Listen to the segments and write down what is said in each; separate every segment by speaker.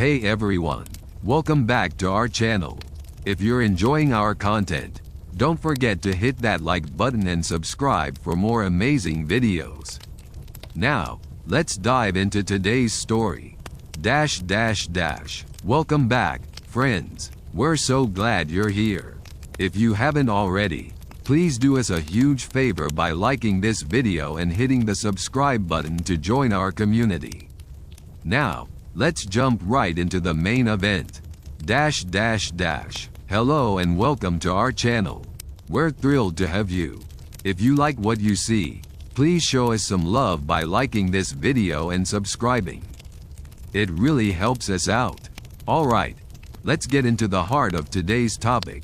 Speaker 1: Hey everyone, welcome back to our channel. If you're enjoying our content, don't forget to hit that like button and subscribe for more amazing videos. Now, let's dive into today's story. Welcome back, friends. We're so glad you're here. If you haven't already, please do us a huge favor by liking this video and hitting the subscribe button to join our community. Now, let's jump right into the main event. Hello and welcome to our channel. We're thrilled to have you. If you like what you see, please show us some love by liking this video and subscribing. It really helps us out. Alright, let's get into the heart of today's topic.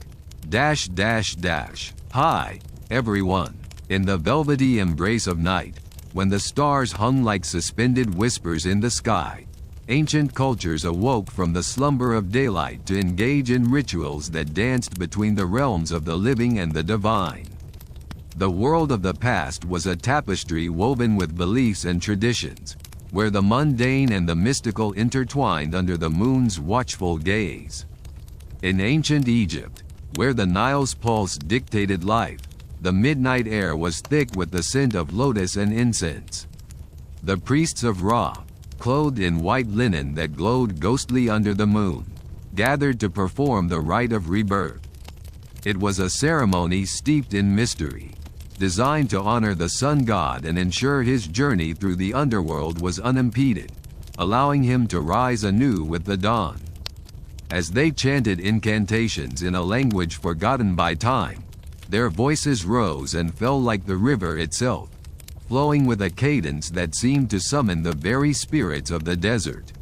Speaker 1: Hi, everyone. In the velvety embrace of night, when the stars hung like suspended whispers in the sky, ancient cultures awoke from the slumber of daylight to engage in rituals that danced between the realms of the living and the divine. The world of the past was a tapestry woven with beliefs and traditions, where the mundane and the mystical intertwined under the moon's watchful gaze. In ancient Egypt, where the Nile's pulse dictated life, the midnight air was thick with the scent of lotus and incense. The priests of Ra, clothed in white linen that glowed ghostly under the moon, gathered to perform the rite of rebirth. It was a ceremony steeped in mystery, designed to honor the sun god and ensure his journey through the underworld was unimpeded, allowing him to rise anew with the dawn. As they chanted incantations in a language forgotten by time, their voices rose and fell like the river itself, flowing with a cadence that seemed to summon the very spirits of the desert.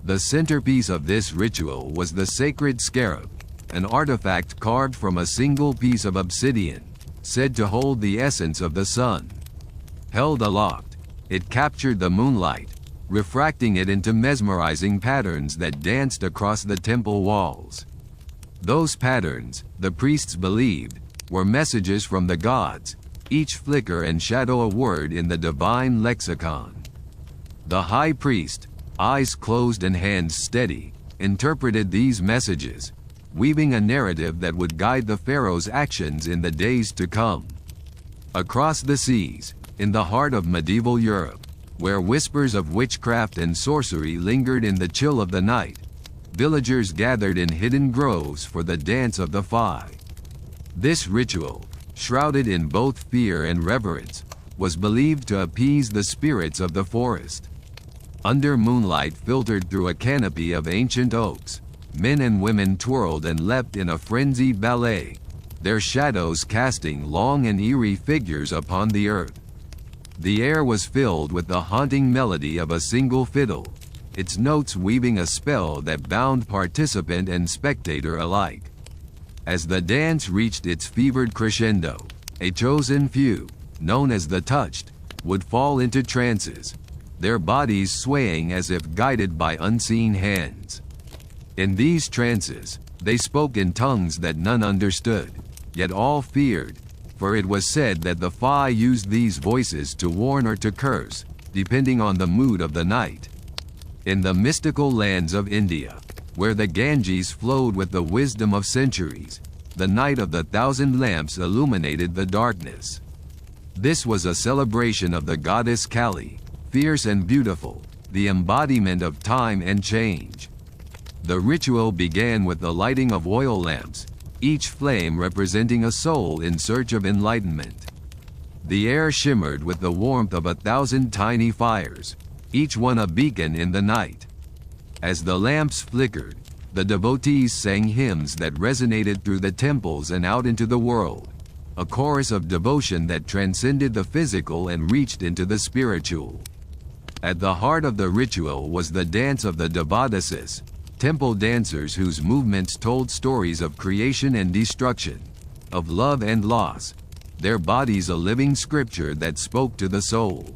Speaker 1: The centerpiece of this ritual was the sacred scarab, an artifact carved from a single piece of obsidian, said to hold the essence of the sun. Held aloft, it captured the moonlight, refracting it into mesmerizing patterns that danced across the temple walls. Those patterns, the priests believed, were messages from the gods, each flicker and shadow a word in the divine lexicon. The high priest, eyes closed and hands steady, interpreted these messages, weaving a narrative that would guide the pharaoh's actions in the days to come. Across the seas, in the heart of medieval Europe, where whispers of witchcraft and sorcery lingered in the chill of the night, villagers gathered in hidden groves for the dance of the Fae. This ritual, shrouded in both fear and reverence, was believed to appease the spirits of the forest. Under moonlight filtered through a canopy of ancient oaks, men and women twirled and leapt in a frenzied ballet, their shadows casting long and eerie figures upon the earth. The air was filled with the haunting melody of a single fiddle, its notes weaving a spell that bound participant and spectator alike. As the dance reached its fevered crescendo, a chosen few, known as the touched, would fall into trances, their bodies swaying as if guided by unseen hands. In these trances, they spoke in tongues that none understood, yet all feared, for it was said that the Fae used these voices to warn or to curse, depending on the mood of the night. In the mystical lands of India, where the Ganges flowed with the wisdom of centuries, the night of the thousand lamps illuminated the darkness. This was a celebration of the goddess Kali, fierce and beautiful, the embodiment of time and change. The ritual began with the lighting of oil lamps, each flame representing a soul in search of enlightenment. The air shimmered with the warmth of 1,000 tiny fires, each one a beacon in the night. As the lamps flickered, the devotees sang hymns that resonated through the temples and out into the world, a chorus of devotion that transcended the physical and reached into the spiritual. At the heart of the ritual was the dance of the Devadasis, temple dancers whose movements told stories of creation and destruction, of love and loss, their bodies a living scripture that spoke to the soul.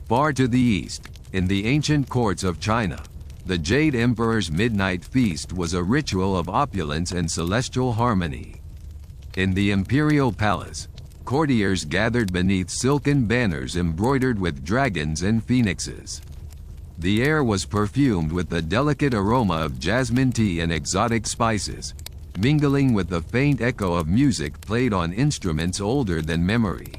Speaker 1: Far to the east, in the ancient courts of China, the Jade Emperor's midnight feast was a ritual of opulence and celestial harmony. In the imperial palace, courtiers gathered beneath silken banners embroidered with dragons and phoenixes. The air was perfumed with the delicate aroma of jasmine tea and exotic spices, mingling with the faint echo of music played on instruments older than memory.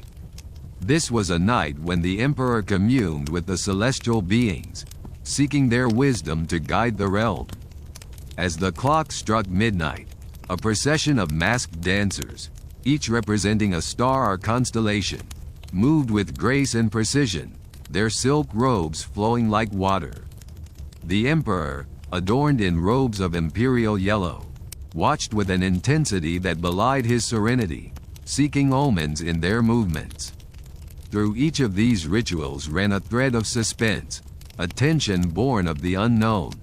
Speaker 1: This was a night when the emperor communed with the celestial beings, seeking their wisdom to guide the realm. As the clock struck midnight, a procession of masked dancers, each representing a star or constellation, moved with grace and precision, their silk robes flowing like water. The emperor, adorned in robes of imperial yellow, watched with an intensity that belied his serenity, seeking omens in their movements. Through each of these rituals ran a thread of suspense, a tension born of the unknown.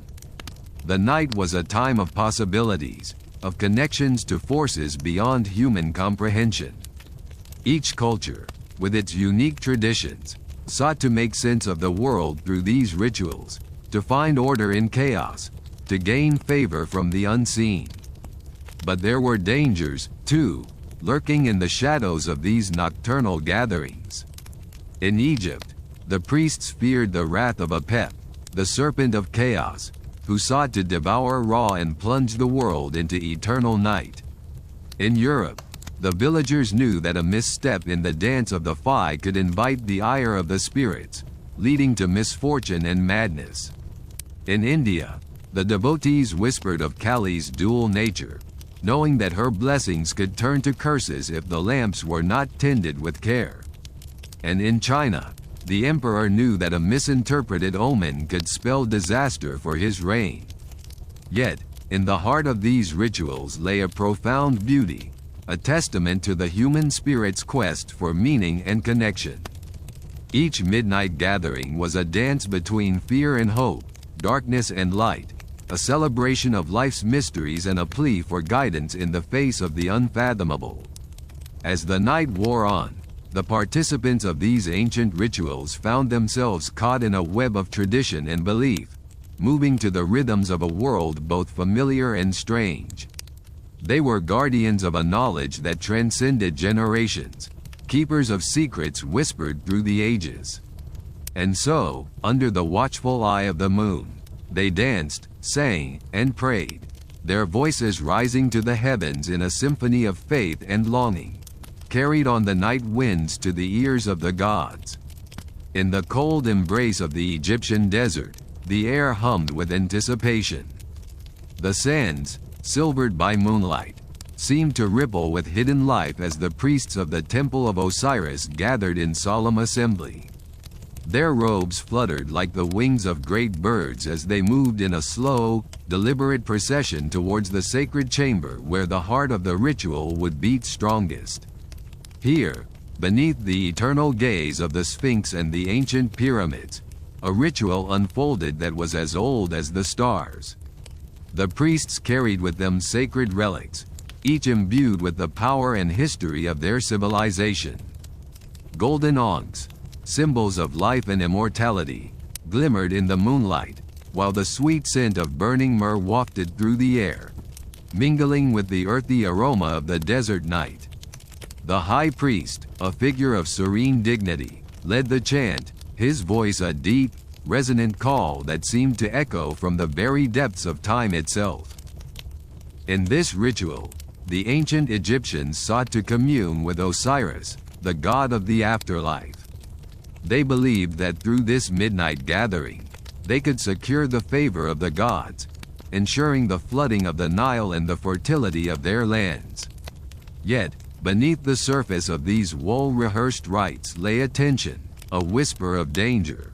Speaker 1: The night was a time of possibilities, of connections to forces beyond human comprehension. Each culture, with its unique traditions, sought to make sense of the world through these rituals, to find order in chaos, to gain favor from the unseen. But there were dangers, too, lurking in the shadows of these nocturnal gatherings. In Egypt, the priests feared the wrath of Apep, the serpent of chaos, who sought to devour Ra and plunge the world into eternal night. In Europe, the villagers knew that a misstep in the dance of the Phi could invite the ire of the spirits, leading to misfortune and madness. In India, the devotees whispered of Kali's dual nature, knowing that her blessings could turn to curses if the lamps were not tended with care. And in China, the emperor knew that a misinterpreted omen could spell disaster for his reign. Yet, in the heart of these rituals lay a profound beauty, a testament to the human spirit's quest for meaning and connection. Each midnight gathering was a dance between fear and hope, darkness and light, a celebration of life's mysteries and a plea for guidance in the face of the unfathomable. As the night wore on, the participants of these ancient rituals found themselves caught in a web of tradition and belief, moving to the rhythms of a world both familiar and strange. They were guardians of a knowledge that transcended generations, keepers of secrets whispered through the ages. And so, under the watchful eye of the moon, they danced, sang, and prayed, their voices rising to the heavens in a symphony of faith and longing, carried on the night winds to the ears of the gods. In the cold embrace of the Egyptian desert, the air hummed with anticipation. The sands, silvered by moonlight, seemed to ripple with hidden life as the priests of the Temple of Osiris gathered in solemn assembly. Their robes fluttered like the wings of great birds as they moved in a slow, deliberate procession towards the sacred chamber where the heart of the ritual would beat strongest. Here, beneath the eternal gaze of the Sphinx and the ancient pyramids, a ritual unfolded that was as old as the stars. The priests carried with them sacred relics, each imbued with the power and history of their civilization. Golden ankhs, symbols of life and immortality, glimmered in the moonlight, while the sweet scent of burning myrrh wafted through the air, mingling with the earthy aroma of the desert night. The high priest, a figure of serene dignity, led the chant, his voice a deep, resonant call that seemed to echo from the very depths of time itself. In this ritual, the ancient Egyptians sought to commune with Osiris, the god of the afterlife. They believed that through this midnight gathering, they could secure the favor of the gods, ensuring the flooding of the Nile and the fertility of their lands. Yet, beneath the surface of these well-rehearsed rites lay a tension, a whisper of danger.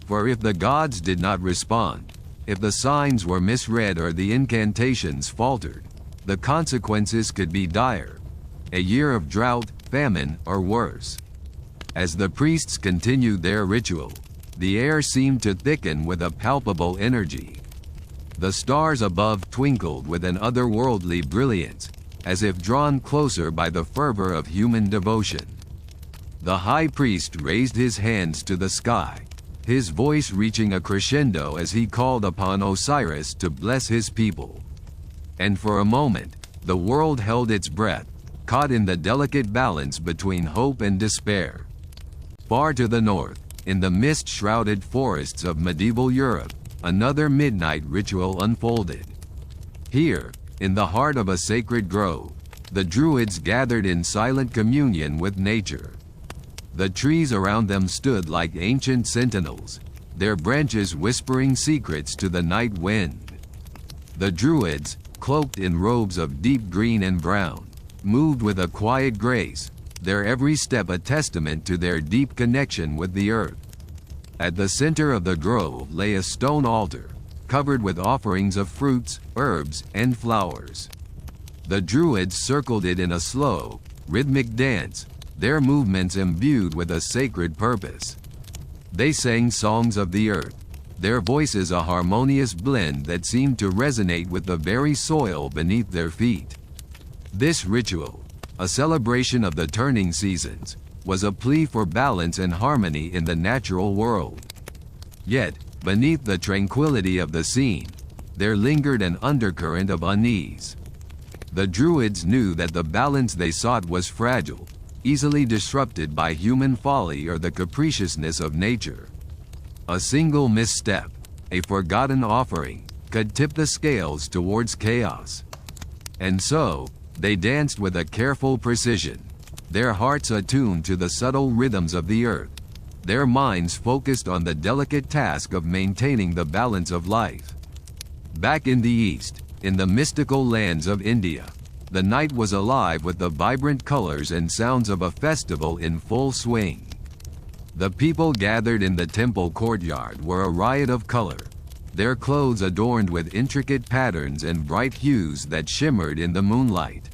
Speaker 1: For if the gods did not respond, if the signs were misread or the incantations faltered, the consequences could be dire. A year of drought, famine, or worse. As the priests continued their ritual, the air seemed to thicken with a palpable energy. The stars above twinkled with an otherworldly brilliance, as if drawn closer by the fervor of human devotion. The high priest raised his hands to the sky, his voice reaching a crescendo as he called upon Osiris to bless his people. And for a moment, the world held its breath, caught in the delicate balance between hope and despair. Far to the north, in the mist-shrouded forests of medieval Europe, another midnight ritual unfolded. Here, in the heart of a sacred grove, the Druids gathered in silent communion with nature. The trees around them stood like ancient sentinels, their branches whispering secrets to the night wind. The Druids, cloaked in robes of deep green and brown, moved with a quiet grace, their every step a testament to their deep connection with the earth. At the center of the grove lay a stone altar, covered with offerings of fruits, herbs, and flowers. The Druids circled it in a slow, rhythmic dance, their movements imbued with a sacred purpose. They sang songs of the earth, their voices a harmonious blend that seemed to resonate with the very soil beneath their feet. This ritual, a celebration of the turning seasons, was a plea for balance and harmony in the natural world. Yet, beneath the tranquility of the scene, there lingered an undercurrent of unease. The Druids knew that the balance they sought was fragile, easily disrupted by human folly or the capriciousness of nature. A single misstep, a forgotten offering, could tip the scales towards chaos. And so, they danced with a careful precision, their hearts attuned to the subtle rhythms of the earth, their minds focused on the delicate task of maintaining the balance of life. Back in the east, in the mystical lands of India, the night was alive with the vibrant colors and sounds of a festival in full swing. The people gathered in the temple courtyard were a riot of color, their clothes adorned with intricate patterns and bright hues that shimmered in the moonlight.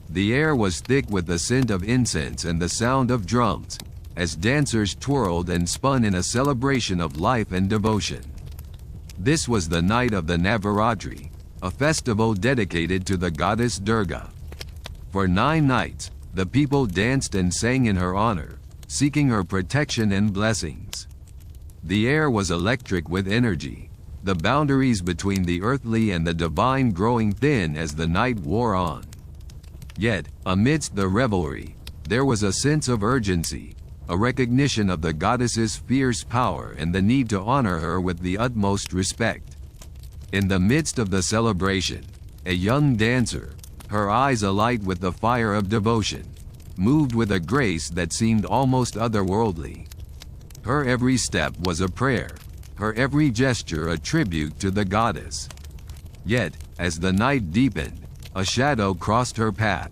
Speaker 1: The air was thick with the scent of incense and the sound of drums, as dancers twirled and spun in a celebration of life and devotion. This was the night of the Navaratri, a festival dedicated to the goddess Durga. For 9 nights, the people danced and sang in her honor, seeking her protection and blessings. The air was electric with energy, the boundaries between the earthly and the divine growing thin as the night wore on. Yet, amidst the revelry, there was a sense of urgency, a recognition of the goddess's fierce power and the need to honor her with the utmost respect. In the midst of the celebration, a young dancer, her eyes alight with the fire of devotion, moved with a grace that seemed almost otherworldly. Her every step was a prayer, her every gesture a tribute to the goddess. Yet, as the night deepened, a shadow crossed her path,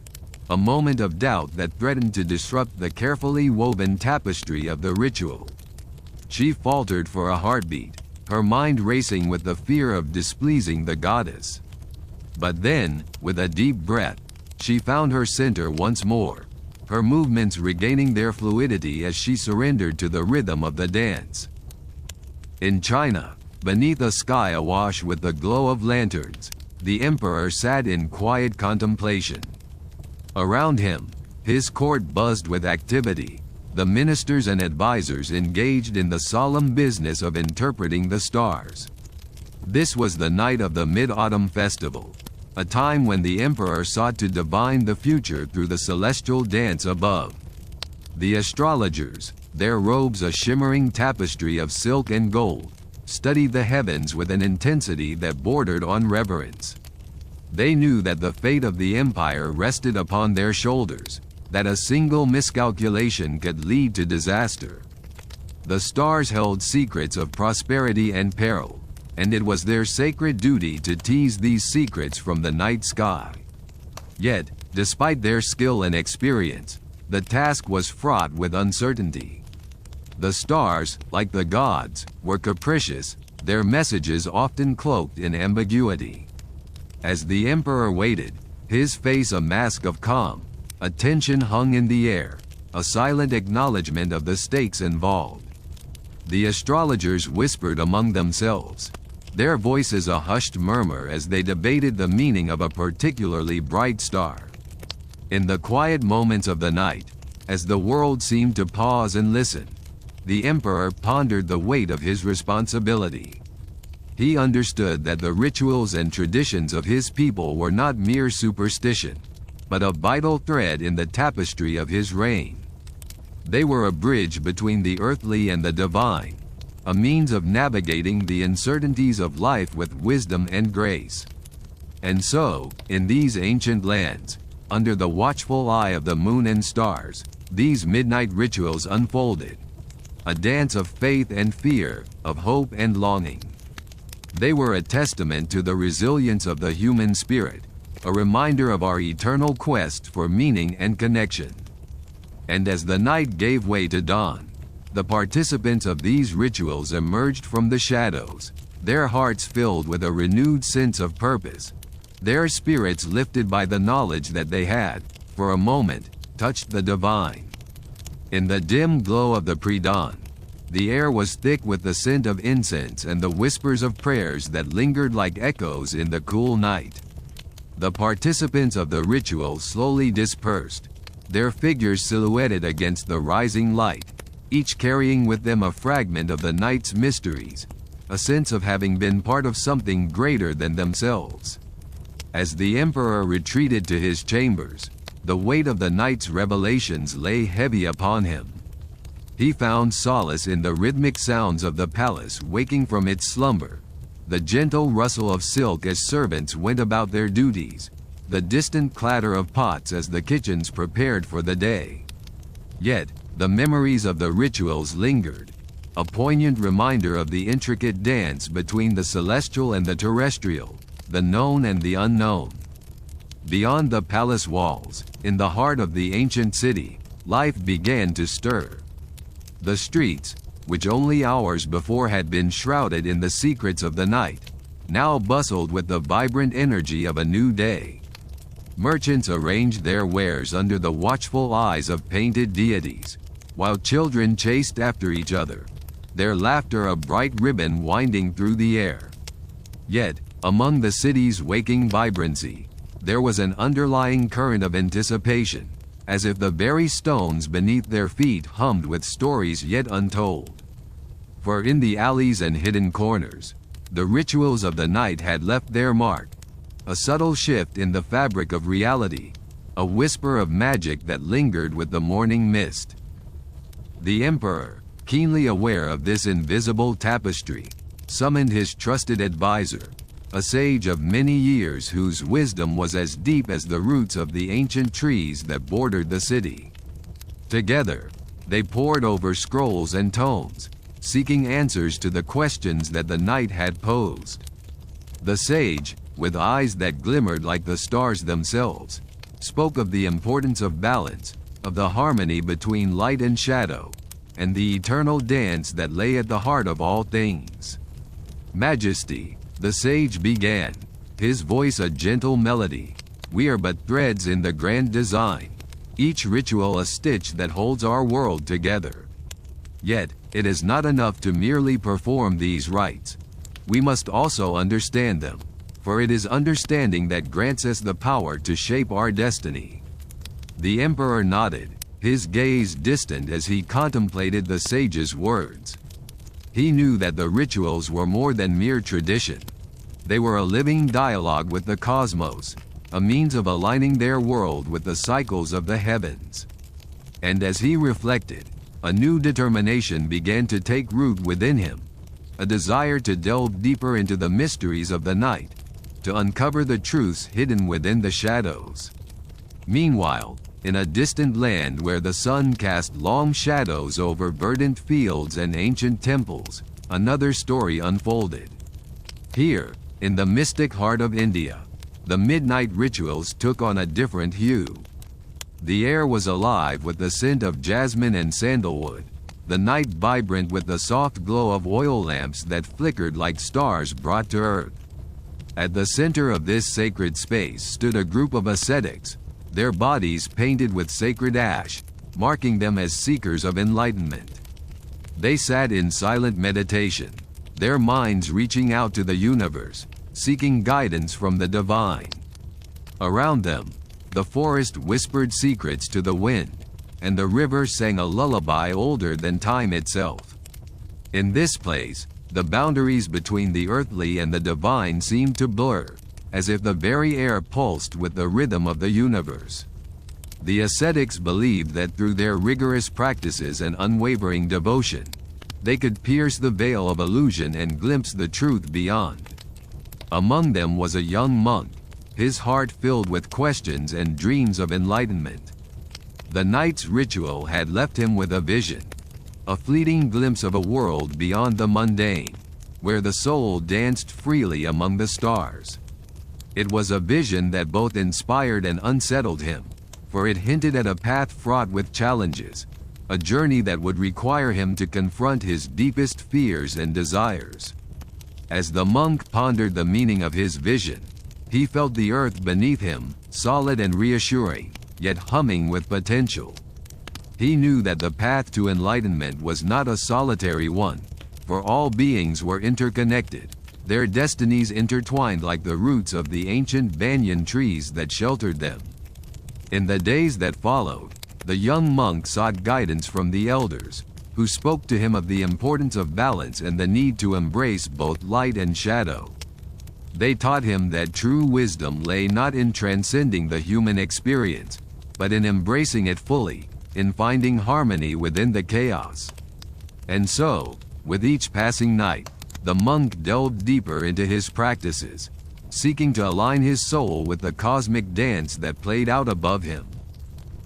Speaker 1: a moment of doubt that threatened to disrupt the carefully woven tapestry of the ritual. She faltered for a heartbeat, her mind racing with the fear of displeasing the goddess. But then, with a deep breath, she found her center once more, her movements regaining their fluidity as she surrendered to the rhythm of the dance. In China, beneath a sky awash with the glow of lanterns, the emperor sat in quiet contemplation. Around him, his court buzzed with activity, the ministers and advisors engaged in the solemn business of interpreting the stars. This was the night of the Mid-Autumn Festival, a time when the emperor sought to divine the future through the celestial dance above. The astrologers, their robes a shimmering tapestry of silk and gold, studied the heavens with an intensity that bordered on reverence. They knew that the fate of the empire rested upon their shoulders, that a single miscalculation could lead to disaster. The stars held secrets of prosperity and peril, and it was their sacred duty to tease these secrets from the night sky. Yet, despite their skill and experience, the task was fraught with uncertainty. The stars, like the gods, were capricious, their messages often cloaked in ambiguity. As the emperor waited, his face a mask of calm, a tension hung in the air, a silent acknowledgement of the stakes involved. The astrologers whispered among themselves, their voices a hushed murmur as they debated the meaning of a particularly bright star. In the quiet moments of the night, as the world seemed to pause and listen, the emperor pondered the weight of his responsibility. He understood that the rituals and traditions of his people were not mere superstition, but a vital thread in the tapestry of his reign. They were a bridge between the earthly and the divine, a means of navigating the uncertainties of life with wisdom and grace. And so, in these ancient lands, under the watchful eye of the moon and stars, these midnight rituals unfolded. A dance of faith and fear, of hope and longing. They were a testament to the resilience of the human spirit, a reminder of our eternal quest for meaning and connection. And as the night gave way to dawn, the participants of these rituals emerged from the shadows, their hearts filled with a renewed sense of purpose, their spirits lifted by the knowledge that they had, for a moment, touched the divine. In the dim glow of the pre-dawn, the air was thick with the scent of incense and the whispers of prayers that lingered like echoes in the cool night. The participants of the ritual slowly dispersed, their figures silhouetted against the rising light, each carrying with them a fragment of the night's mysteries, a sense of having been part of something greater than themselves. As the emperor retreated to his chambers, the weight of the night's revelations lay heavy upon him. He found solace in the rhythmic sounds of the palace waking from its slumber, the gentle rustle of silk as servants went about their duties, the distant clatter of pots as the kitchens prepared for the day. Yet, the memories of the rituals lingered, a poignant reminder of the intricate dance between the celestial and the terrestrial, the known and the unknown. Beyond the palace walls, in the heart of the ancient city, life began to stir. The streets, which only hours before had been shrouded in the secrets of the night, now bustled with the vibrant energy of a new day. Merchants arranged their wares under the watchful eyes of painted deities, while children chased after each other, their laughter a bright ribbon winding through the air. Yet, among the city's waking vibrancy, there was an underlying current of anticipation, as if the very stones beneath their feet hummed with stories yet untold. For in the alleys and hidden corners, the rituals of the night had left their mark, a subtle shift in the fabric of reality, a whisper of magic that lingered with the morning mist. The emperor, keenly aware of this invisible tapestry, summoned his trusted advisor, a sage of many years whose wisdom was as deep as the roots of the ancient trees that bordered the city. Together, they pored over scrolls and tomes, seeking answers to the questions that the night had posed. The sage, with eyes that glimmered like the stars themselves, spoke of the importance of balance, of the harmony between light and shadow, and the eternal dance that lay at the heart of all things. Majesty, the sage began, his voice a gentle melody. We are but threads in the grand design, each ritual a stitch that holds our world together. Yet, it is not enough to merely perform these rites. We must also understand them, for it is understanding that grants us the power to shape our destiny. The emperor nodded, his gaze distant as he contemplated the sage's words. He knew that the rituals were more than mere tradition. They were a living dialogue with the cosmos, a means of aligning their world with the cycles of the heavens. And as he reflected, a new determination began to take root within him, a desire to delve deeper into the mysteries of the night, to uncover the truths hidden within the shadows. Meanwhile, in a distant land where the sun cast long shadows over verdant fields and ancient temples, another story unfolded. Here, in the mystic heart of India, the midnight rituals took on a different hue. The air was alive with the scent of jasmine and sandalwood, the night vibrant with the soft glow of oil lamps that flickered like stars brought to earth. At the center of this sacred space stood a group of ascetics, their bodies painted with sacred ash, marking them as seekers of enlightenment. They sat in silent meditation, their minds reaching out to the universe, seeking guidance from the divine. Around them, the forest whispered secrets to the wind, and the river sang a lullaby older than time itself. In this place, the boundaries between the earthly and the divine seemed to blur, as if the very air pulsed with the rhythm of the universe. The ascetics believed that through their rigorous practices and unwavering devotion, they could pierce the veil of illusion and glimpse the truth beyond. Among them was a young monk, his heart filled with questions and dreams of enlightenment. The night's ritual had left him with a vision, a fleeting glimpse of a world beyond the mundane, where the soul danced freely among the stars. It was a vision that both inspired and unsettled him, for it hinted at a path fraught with challenges, a journey that would require him to confront his deepest fears and desires. As the monk pondered the meaning of his vision, he felt the earth beneath him, solid and reassuring, yet humming with potential. He knew that the path to enlightenment was not a solitary one, for all beings were interconnected, their destinies intertwined like the roots of the ancient banyan trees that sheltered them. In the days that followed, the young monk sought guidance from the elders, who spoke to him of the importance of balance and the need to embrace both light and shadow. They taught him that true wisdom lay not in transcending the human experience, but in embracing it fully, in finding harmony within the chaos. And so, with each passing night, the monk delved deeper into his practices, seeking to align his soul with the cosmic dance that played out above him.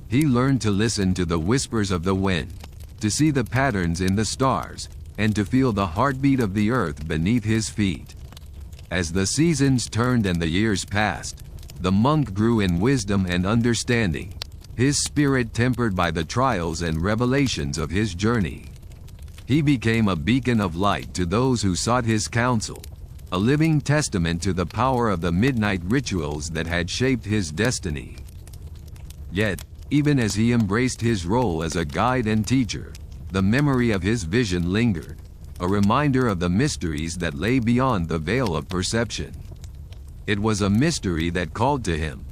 Speaker 1: He learned to listen to the whispers of the wind, to see the patterns in the stars, and to feel the heartbeat of the earth beneath his feet. As the seasons turned and the years passed, the monk grew in wisdom and understanding, his spirit tempered by the trials and revelations of his journey. He became a beacon of light to those who sought his counsel, a living testament to the power of the midnight rituals that had shaped his destiny. Yet, even as he embraced his role as a guide and teacher, the memory of his vision lingered, a reminder of the mysteries that lay beyond the veil of perception. It was a mystery that called to him,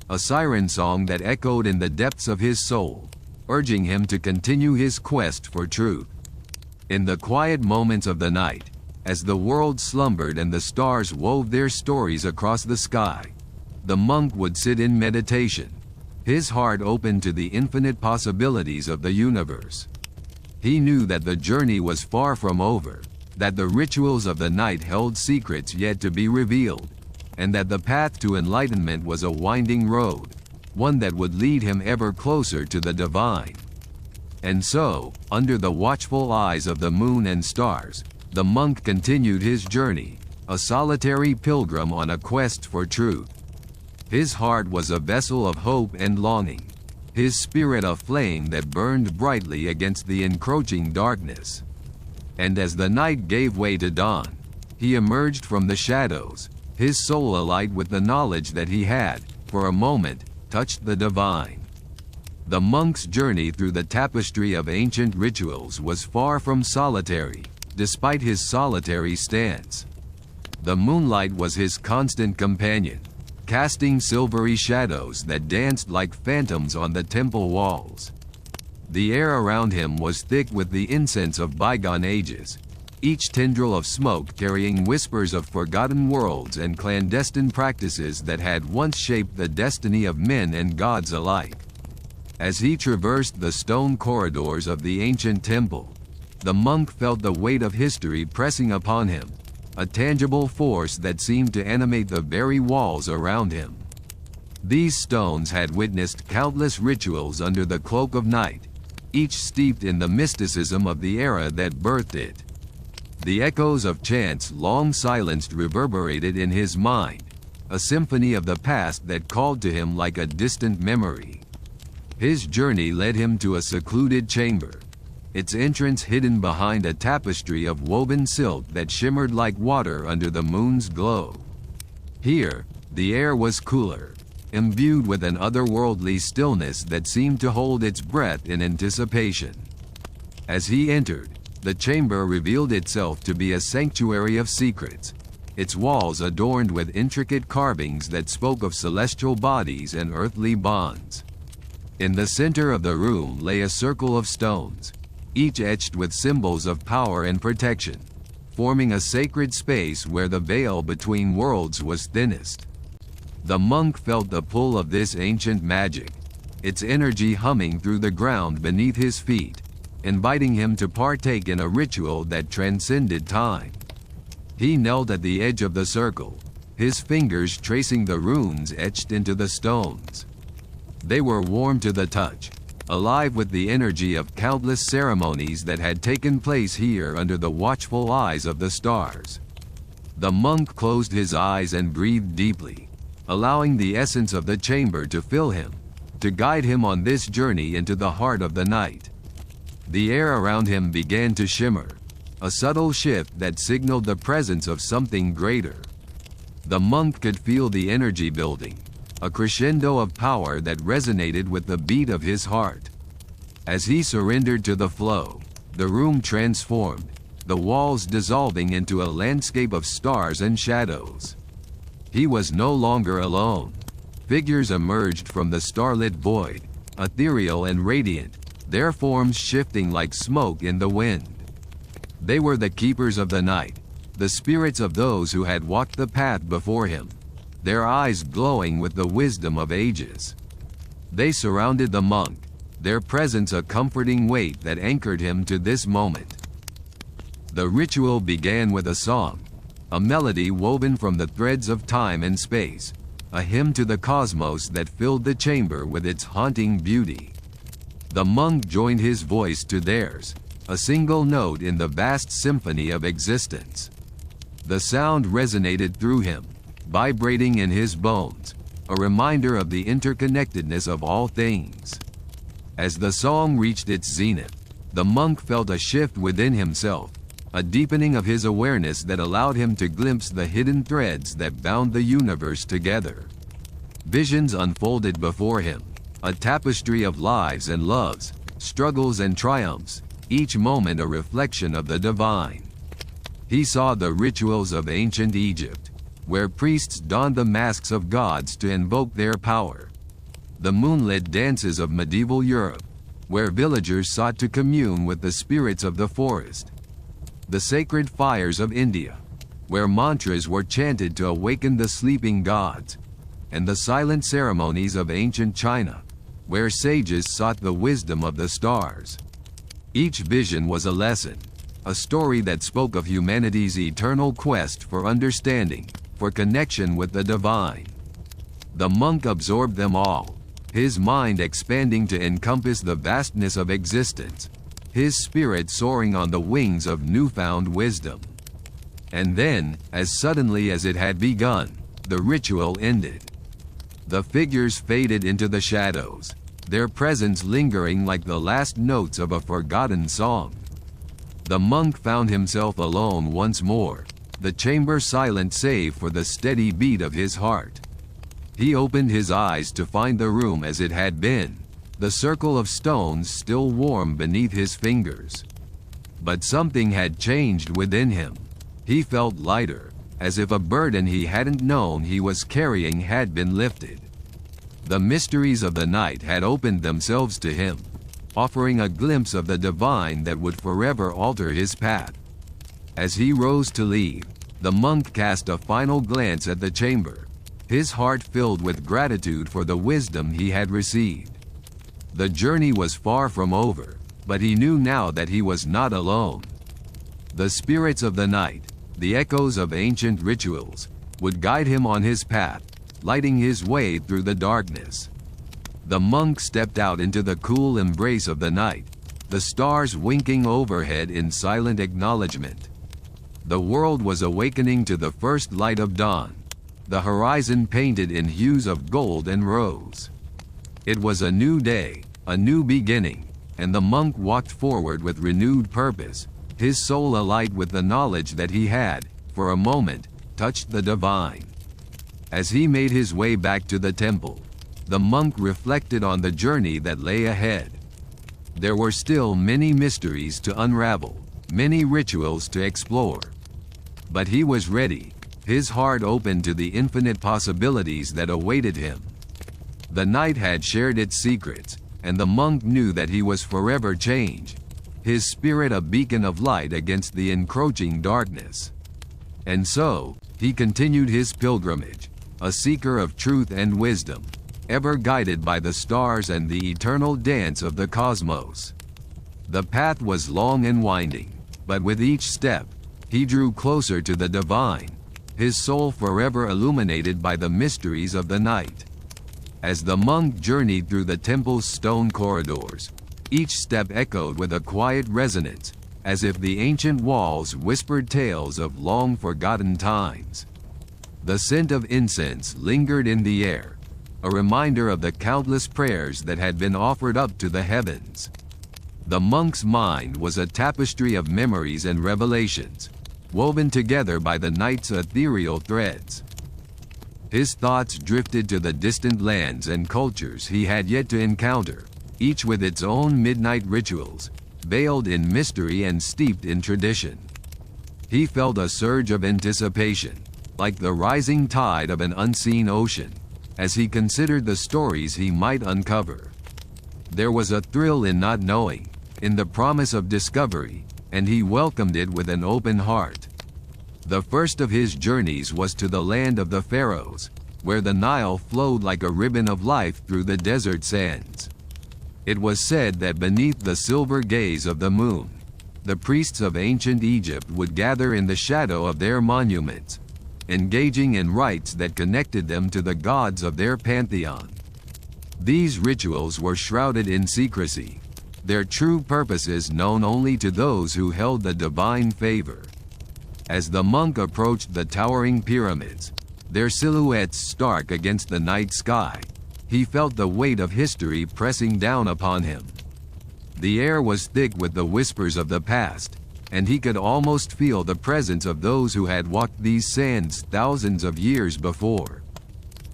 Speaker 1: a siren song that echoed in the depths of his soul, urging him to continue his quest for truth. In the quiet moments of the night, as the world slumbered and the stars wove their stories across the sky, the monk would sit in meditation, his heart open to the infinite possibilities of the universe. He knew that the journey was far from over, that the rituals of the night held secrets yet to be revealed, and that the path to enlightenment was a winding road, one that would lead him ever closer to the divine. And so, under the watchful eyes of the moon and stars, the monk continued his journey, a solitary pilgrim on a quest for truth. His heart was a vessel of hope and longing, his spirit a flame that burned brightly against the encroaching darkness. And as the night gave way to dawn, he emerged from the shadows, his soul alight with the knowledge that he had, for a moment, touched the divine. The monk's journey through the tapestry of ancient rituals was far from solitary, despite his solitary stance. The moonlight was his constant companion, casting silvery shadows that danced like phantoms on the temple walls. The air around him was thick with the incense of bygone ages, each tendril of smoke carrying whispers of forgotten worlds and clandestine practices that had once shaped the destiny of men and gods alike. As he traversed the stone corridors of the ancient temple, the monk felt the weight of history pressing upon him, a tangible force that seemed to animate the very walls around him. These stones had witnessed countless rituals under the cloak of night, each steeped in the mysticism of the era that birthed it. The echoes of chants long silenced reverberated in his mind, a symphony of the past that called to him like a distant memory. His journey led him to a secluded chamber, its entrance hidden behind a tapestry of woven silk that shimmered like water under the moon's glow. Here, the air was cooler, imbued with an otherworldly stillness that seemed to hold its breath in anticipation. As he entered, the chamber revealed itself to be a sanctuary of secrets, its walls adorned with intricate carvings that spoke of celestial bodies and earthly bonds. In the center of the room lay a circle of stones, each etched with symbols of power and protection, forming a sacred space where the veil between worlds was thinnest. The monk felt the pull of this ancient magic, its energy humming through the ground beneath his feet, inviting him to partake in a ritual that transcended time. He knelt at the edge of the circle, his fingers tracing the runes etched into the stones. They were warm to the touch, alive with the energy of countless ceremonies that had taken place here under the watchful eyes of the stars. The monk closed his eyes and breathed deeply, allowing the essence of the chamber to fill him, to guide him on this journey into the heart of the night. The air around him began to shimmer, a subtle shift that signaled the presence of something greater. The monk could feel the energy building, a crescendo of power that resonated with the beat of his heart. As he surrendered to the flow, the room transformed, the walls dissolving into a landscape of stars and shadows. He was no longer alone. Figures emerged from the starlit void, ethereal and radiant, their forms shifting like smoke in the wind. They were the keepers of the night, the spirits of those who had walked the path before him, their eyes glowing with the wisdom of ages. They surrounded the monk, their presence a comforting weight that anchored him to this moment. The ritual began with a song, a melody woven from the threads of time and space, a hymn to the cosmos that filled the chamber with its haunting beauty. The monk joined his voice to theirs, a single note in the vast symphony of existence. The sound resonated through him, vibrating in his bones, a reminder of the interconnectedness of all things. As the song reached its zenith, the monk felt a shift within himself, a deepening of his awareness that allowed him to glimpse the hidden threads that bound the universe together. Visions unfolded before him, a tapestry of lives and loves, struggles and triumphs, each moment a reflection of the divine. He saw the rituals of ancient Egypt, where priests donned the masks of gods to invoke their power. The moonlit dances of medieval Europe, where villagers sought to commune with the spirits of the forest. The sacred fires of India, where mantras were chanted to awaken the sleeping gods, and the silent ceremonies of ancient China, where sages sought the wisdom of the stars. Each vision was a lesson, a story that spoke of humanity's eternal quest for understanding, for connection with the divine. The monk absorbed them all, his mind expanding to encompass the vastness of existence, his spirit soaring on the wings of newfound wisdom. And then, as suddenly as it had begun, the ritual ended. The figures faded into the shadows, their presence lingering like the last notes of a forgotten song. The monk found himself alone once more, the chamber silent save for the steady beat of his heart. He opened his eyes to find the room as it had been, the circle of stones still warm beneath his fingers. But something had changed within him. He felt lighter, as if a burden he hadn't known he was carrying had been lifted. The mysteries of the night had opened themselves to him, offering a glimpse of the divine that would forever alter his path. As he rose to leave, the monk cast a final glance at the chamber, his heart filled with gratitude for the wisdom he had received. The journey was far from over, but he knew now that he was not alone. The spirits of the night, the echoes of ancient rituals, would guide him on his path, lighting his way through the darkness. The monk stepped out into the cool embrace of the night, the stars winking overhead in silent acknowledgement. The world was awakening to the first light of dawn, the horizon painted in hues of gold and rose. It was a new day, a new beginning, and the monk walked forward with renewed purpose, his soul alight with the knowledge that he had, for a moment, touched the divine. As he made his way back to the temple, the monk reflected on the journey that lay ahead. There were still many mysteries to unravel, many rituals to explore. But he was ready, his heart open to the infinite possibilities that awaited him. The night had shared its secrets, and the monk knew that he was forever changed, his spirit a beacon of light against the encroaching darkness. And so, he continued his pilgrimage, a seeker of truth and wisdom, ever guided by the stars and the eternal dance of the cosmos. The path was long and winding, but with each step, he drew closer to the divine, his soul forever illuminated by the mysteries of the night. As the monk journeyed through the temple's stone corridors, each step echoed with a quiet resonance, as if the ancient walls whispered tales of long-forgotten times. The scent of incense lingered in the air, a reminder of the countless prayers that had been offered up to the heavens. The monk's mind was a tapestry of memories and revelations, woven together by the night's ethereal threads. His thoughts drifted to the distant lands and cultures he had yet to encounter, each with its own midnight rituals, veiled in mystery and steeped in tradition. He felt a surge of anticipation, like the rising tide of an unseen ocean, as he considered the stories he might uncover. There was a thrill in not knowing, in the promise of discovery, and he welcomed it with an open heart. The first of his journeys was to the land of the pharaohs, where the Nile flowed like a ribbon of life through the desert sands. It was said that beneath the silver gaze of the moon, the priests of ancient Egypt would gather in the shadow of their monuments, engaging in rites that connected them to the gods of their pantheon. These rituals were shrouded in secrecy, their true purposes known only to those who held the divine favor. As the monk approached the towering pyramids, their silhouettes stark against the night sky, he felt the weight of history pressing down upon him. The air was thick with the whispers of the past, and he could almost feel the presence of those who had walked these sands thousands of years before.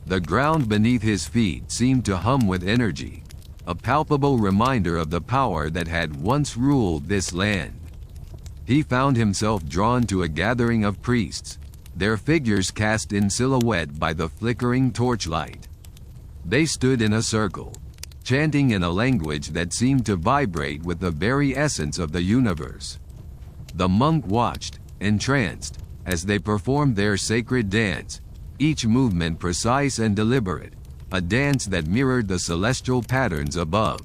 Speaker 1: The ground beneath his feet seemed to hum with energy, a palpable reminder of the power that had once ruled this land. He found himself drawn to a gathering of priests, their figures cast in silhouette by the flickering torchlight. They stood in a circle, chanting in a language that seemed to vibrate with the very essence of the universe. The monk watched, entranced, as they performed their sacred dance, each movement precise and deliberate, a dance that mirrored the celestial patterns above.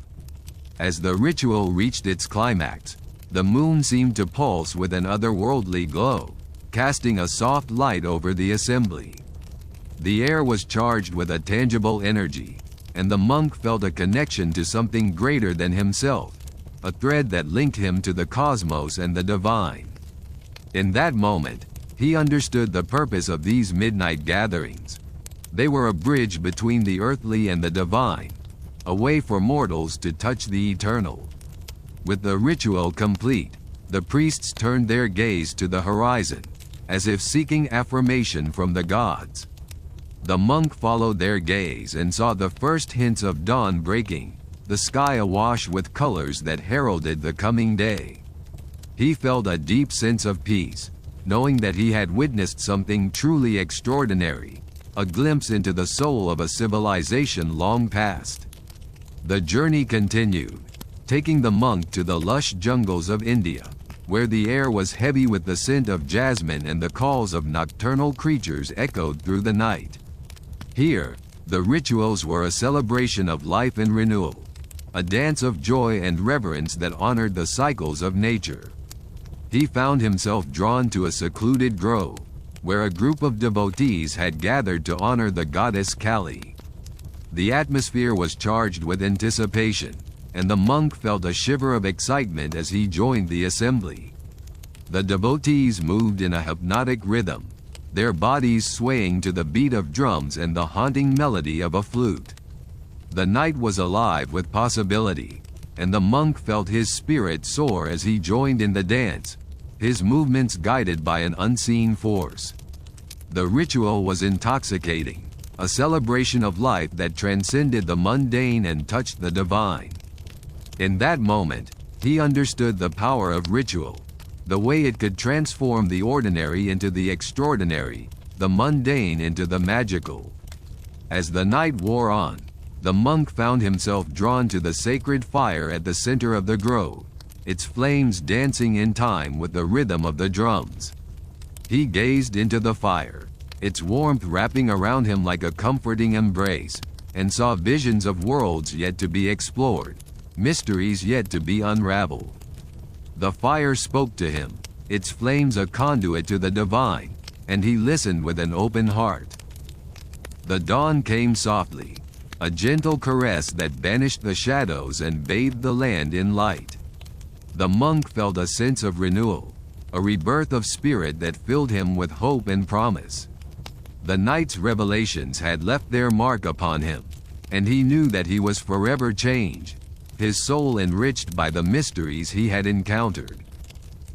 Speaker 1: As the ritual reached its climax, the moon seemed to pulse with an otherworldly glow, casting a soft light over the assembly. The air was charged with a tangible energy, and the monk felt a connection to something greater than himself, a thread that linked him to the cosmos and the divine. In that moment, he understood the purpose of these midnight gatherings. They were a bridge between the earthly and the divine, a way for mortals to touch the eternal. With the ritual complete, the priests turned their gaze to the horizon, as if seeking affirmation from the gods. The monk followed their gaze and saw the first hints of dawn breaking, the sky awash with colors that heralded the coming day. He felt a deep sense of peace, knowing that he had witnessed something truly extraordinary, a glimpse into the soul of a civilization long past. The journey continued, taking the monk to the lush jungles of India, where the air was heavy with the scent of jasmine and the calls of nocturnal creatures echoed through the night. Here, the rituals were a celebration of life and renewal, a dance of joy and reverence that honored the cycles of nature. He found himself drawn to a secluded grove, where a group of devotees had gathered to honor the goddess Kali. The atmosphere was charged with anticipation, and the monk felt a shiver of excitement as he joined the assembly. The devotees moved in a hypnotic rhythm, their bodies swaying to the beat of drums and the haunting melody of a flute. The night was alive with possibility, and the monk felt his spirit soar as he joined in the dance, his movements guided by an unseen force. The ritual was intoxicating, a celebration of life that transcended the mundane and touched the divine. In that moment, he understood the power of ritual, the way it could transform the ordinary into the extraordinary, the mundane into the magical. As the night wore on, the monk found himself drawn to the sacred fire at the center of the grove, its flames dancing in time with the rhythm of the drums. He gazed into the fire, its warmth wrapping around him like a comforting embrace, and saw visions of worlds yet to be explored, mysteries yet to be unraveled. The fire spoke to him, its flames a conduit to the divine, and he listened with an open heart. The dawn came softly, a gentle caress that banished the shadows and bathed the land in light. The monk felt a sense of renewal, a rebirth of spirit that filled him with hope and promise. The night's revelations had left their mark upon him, and he knew that he was forever changed, his soul enriched by the mysteries he had encountered.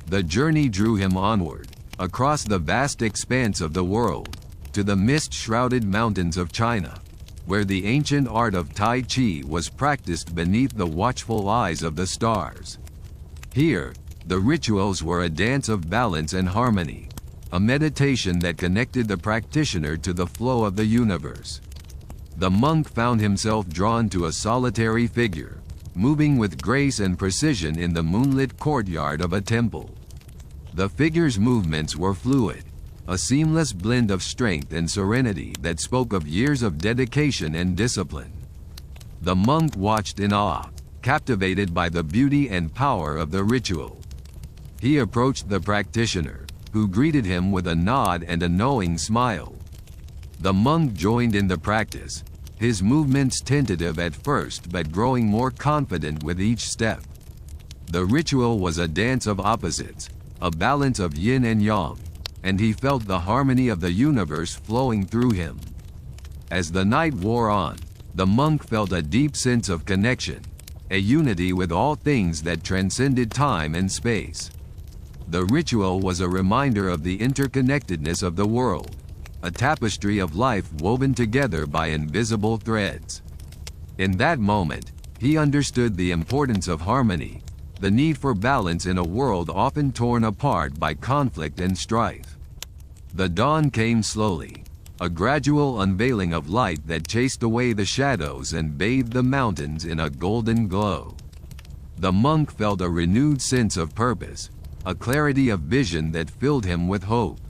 Speaker 1: The journey drew him onward, across the vast expanse of the world, to the mist-shrouded mountains of China, where the ancient art of Tai Chi was practiced beneath the watchful eyes of the stars. Here, the rituals were a dance of balance and harmony, a meditation that connected the practitioner to the flow of the universe. The monk found himself drawn to a solitary figure, moving with grace and precision in the moonlit courtyard of a temple. The figure's movements were fluid, a seamless blend of strength and serenity that spoke of years of dedication and discipline. The monk watched in awe, captivated by the beauty and power of the ritual. He approached the practitioner, who greeted him with a nod and a knowing smile. The monk joined in the practice, his movements tentative at first but growing more confident with each step. The ritual was a dance of opposites, a balance of yin and yang, and he felt the harmony of the universe flowing through him. As the night wore on, the monk felt a deep sense of connection, a unity with all things that transcended time and space. The ritual was a reminder of the interconnectedness of the world, a tapestry of life woven together by invisible threads. In that moment, he understood the importance of harmony, the need for balance in a world often torn apart by conflict and strife. The dawn came slowly, a gradual unveiling of light that chased away the shadows and bathed the mountains in a golden glow. The monk felt a renewed sense of purpose, a clarity of vision that filled him with hope.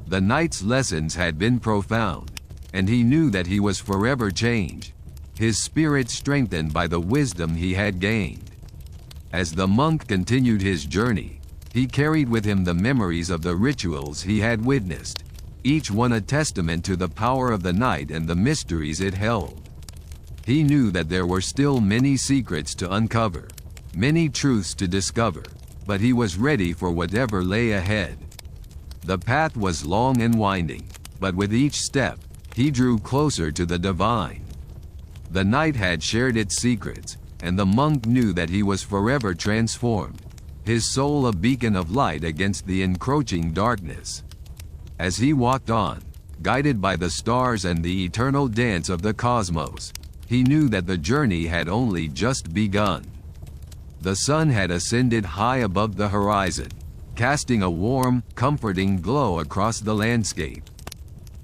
Speaker 1: The night's lessons had been profound, and he knew that he was forever changed, his spirit strengthened by the wisdom he had gained. As the monk continued his journey, he carried with him the memories of the rituals he had witnessed, each one a testament to the power of the night and the mysteries it held. He knew that there were still many secrets to uncover, many truths to discover, but he was ready for whatever lay ahead. The path was long and winding, but with each step, he drew closer to the divine. The night had shared its secrets, and the monk knew that he was forever transformed, his soul a beacon of light against the encroaching darkness. As he walked on, guided by the stars and the eternal dance of the cosmos, he knew that the journey had only just begun. The sun had ascended high above the horizon, casting a warm, comforting glow across the landscape.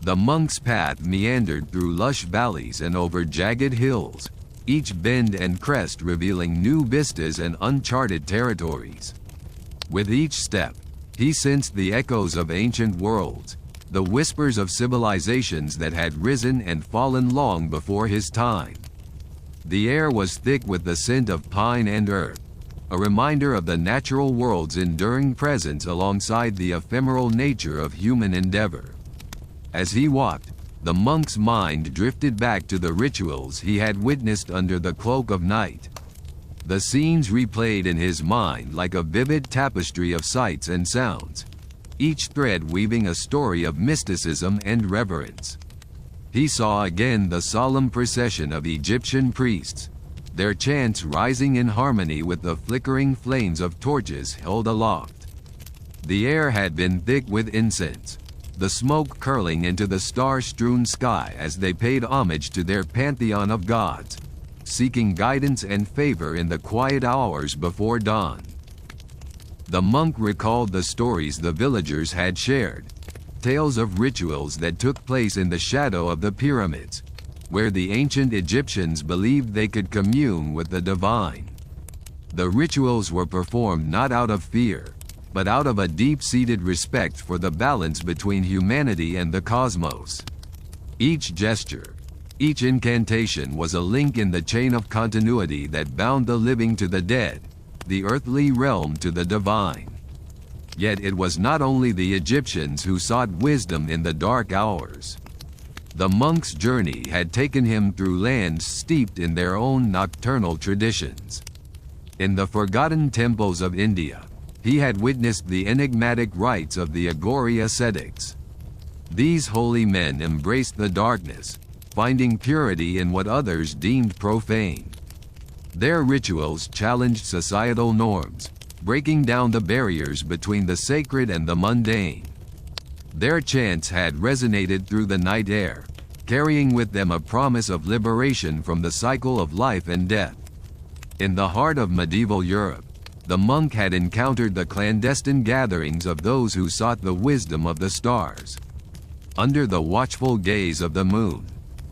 Speaker 1: The monk's path meandered through lush valleys and over jagged hills, each bend and crest revealing new vistas and uncharted territories. With each step, he sensed the echoes of ancient worlds, the whispers of civilizations that had risen and fallen long before his time. The air was thick with the scent of pine and earth, a reminder of the natural world's enduring presence alongside the ephemeral nature of human endeavor. As he walked, the monk's mind drifted back to the rituals he had witnessed under the cloak of night. The scenes replayed in his mind like a vivid tapestry of sights and sounds, each thread weaving a story of mysticism and reverence. He saw again the solemn procession of Egyptian priests, their chants rising in harmony with the flickering flames of torches held aloft. The air had been thick with incense, the smoke curling into the star-strewn sky as they paid homage to their pantheon of gods, seeking guidance and favor in the quiet hours before dawn. The monk recalled the stories the villagers had shared, tales of rituals that took place in the shadow of the pyramids, where the ancient Egyptians believed they could commune with the divine. The rituals were performed not out of fear, but out of a deep-seated respect for the balance between humanity and the cosmos. Each gesture, Each incantation was a link in the chain of continuity that bound the living to the dead, the earthly realm to the divine. Yet it was not only the Egyptians who sought wisdom in the dark hours. The monk's journey had taken him through lands steeped in their own nocturnal traditions. In the forgotten temples of India, he had witnessed the enigmatic rites of the Aghori ascetics. These holy men embraced the darkness, finding purity in what others deemed profane. Their rituals challenged societal norms, breaking down the barriers between the sacred and the mundane. Their chants had resonated through the night air, carrying with them a promise of liberation from the cycle of life and death. In the heart of medieval Europe, the monk had encountered the clandestine gatherings of those who sought the wisdom of the stars. Under the watchful gaze of the moon,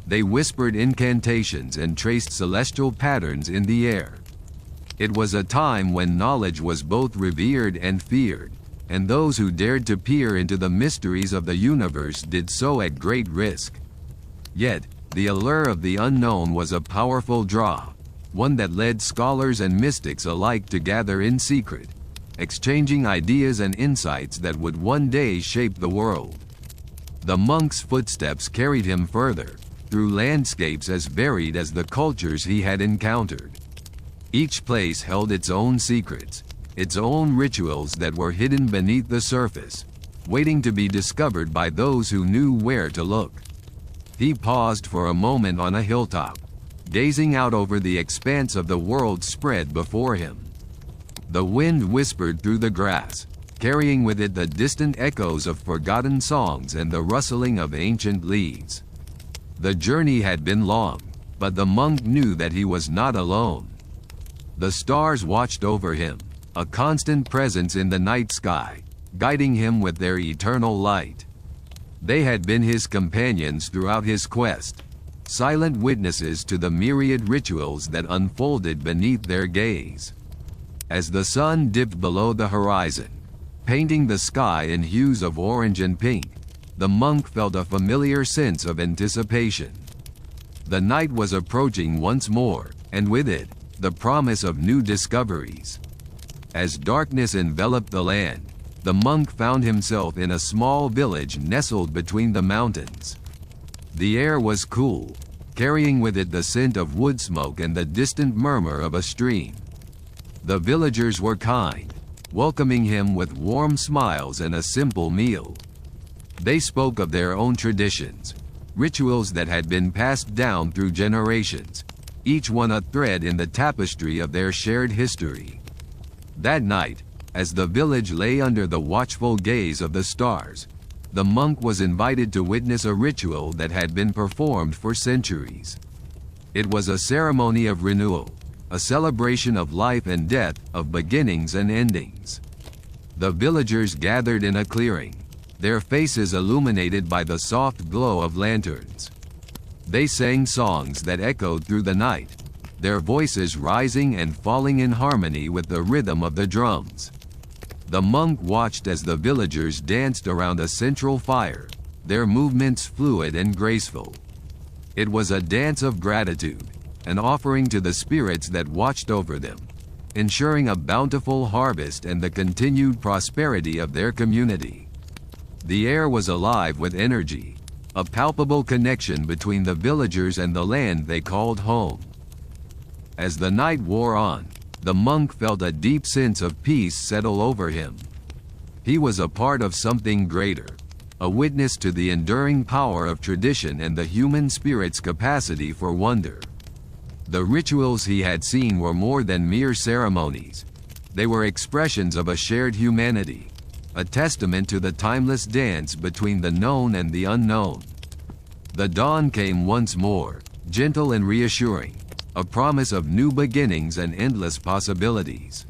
Speaker 1: they whispered incantations and traced celestial patterns in the air. It was a time when knowledge was both revered and feared, and those who dared to peer into the mysteries of the universe did so at great risk. Yet, the allure of the unknown was a powerful draw, one that led scholars and mystics alike to gather in secret, exchanging ideas and insights that would one day shape the world. The monk's footsteps carried him further, through landscapes as varied as the cultures he had encountered. Each place held its own secrets, its own rituals that were hidden beneath the surface, waiting to be discovered by those who knew where to look. He paused for a moment on a hilltop, gazing out over the expanse of the world spread before him. The wind whispered through the grass, carrying with it the distant echoes of forgotten songs and the rustling of ancient leaves. The journey had been long, but the monk knew that he was not alone. The stars watched over him, a constant presence in the night sky, guiding him with their eternal light. They had been his companions throughout his quest, silent witnesses to the myriad rituals that unfolded beneath their gaze. As the sun dipped below the horizon, painting the sky in hues of orange and pink, the monk felt a familiar sense of anticipation. The night was approaching once more, and with it, the promise of new discoveries. As darkness enveloped the land, the monk found himself in a small village nestled between the mountains. The air was cool, carrying with it the scent of wood smoke and the distant murmur of a stream. The villagers were kind, welcoming him with warm smiles and a simple meal. They spoke of their own traditions, rituals that had been passed down through generations, each one a thread in the tapestry of their shared history. That night, as the village lay under the watchful gaze of the stars, the monk was invited to witness a ritual that had been performed for centuries. It was a ceremony of renewal, a celebration of life and death, of beginnings and endings. The villagers gathered in a clearing, their faces illuminated by the soft glow of lanterns. They sang songs that echoed through the night, their voices rising and falling in harmony with the rhythm of the drums. The monk watched as the villagers danced around a central fire, their movements fluid and graceful. It was a dance of gratitude, an offering to the spirits that watched over them, ensuring a bountiful harvest and the continued prosperity of their community. The air was alive with energy, a palpable connection between the villagers and the land they called home. As the night wore on, the monk felt a deep sense of peace settle over him. He was a part of something greater, a witness to the enduring power of tradition and the human spirit's capacity for wonder. The rituals he had seen were more than mere ceremonies. They were expressions of a shared humanity, a testament to the timeless dance between the known and the unknown. The dawn came once more, gentle and reassuring, a promise of new beginnings and endless possibilities.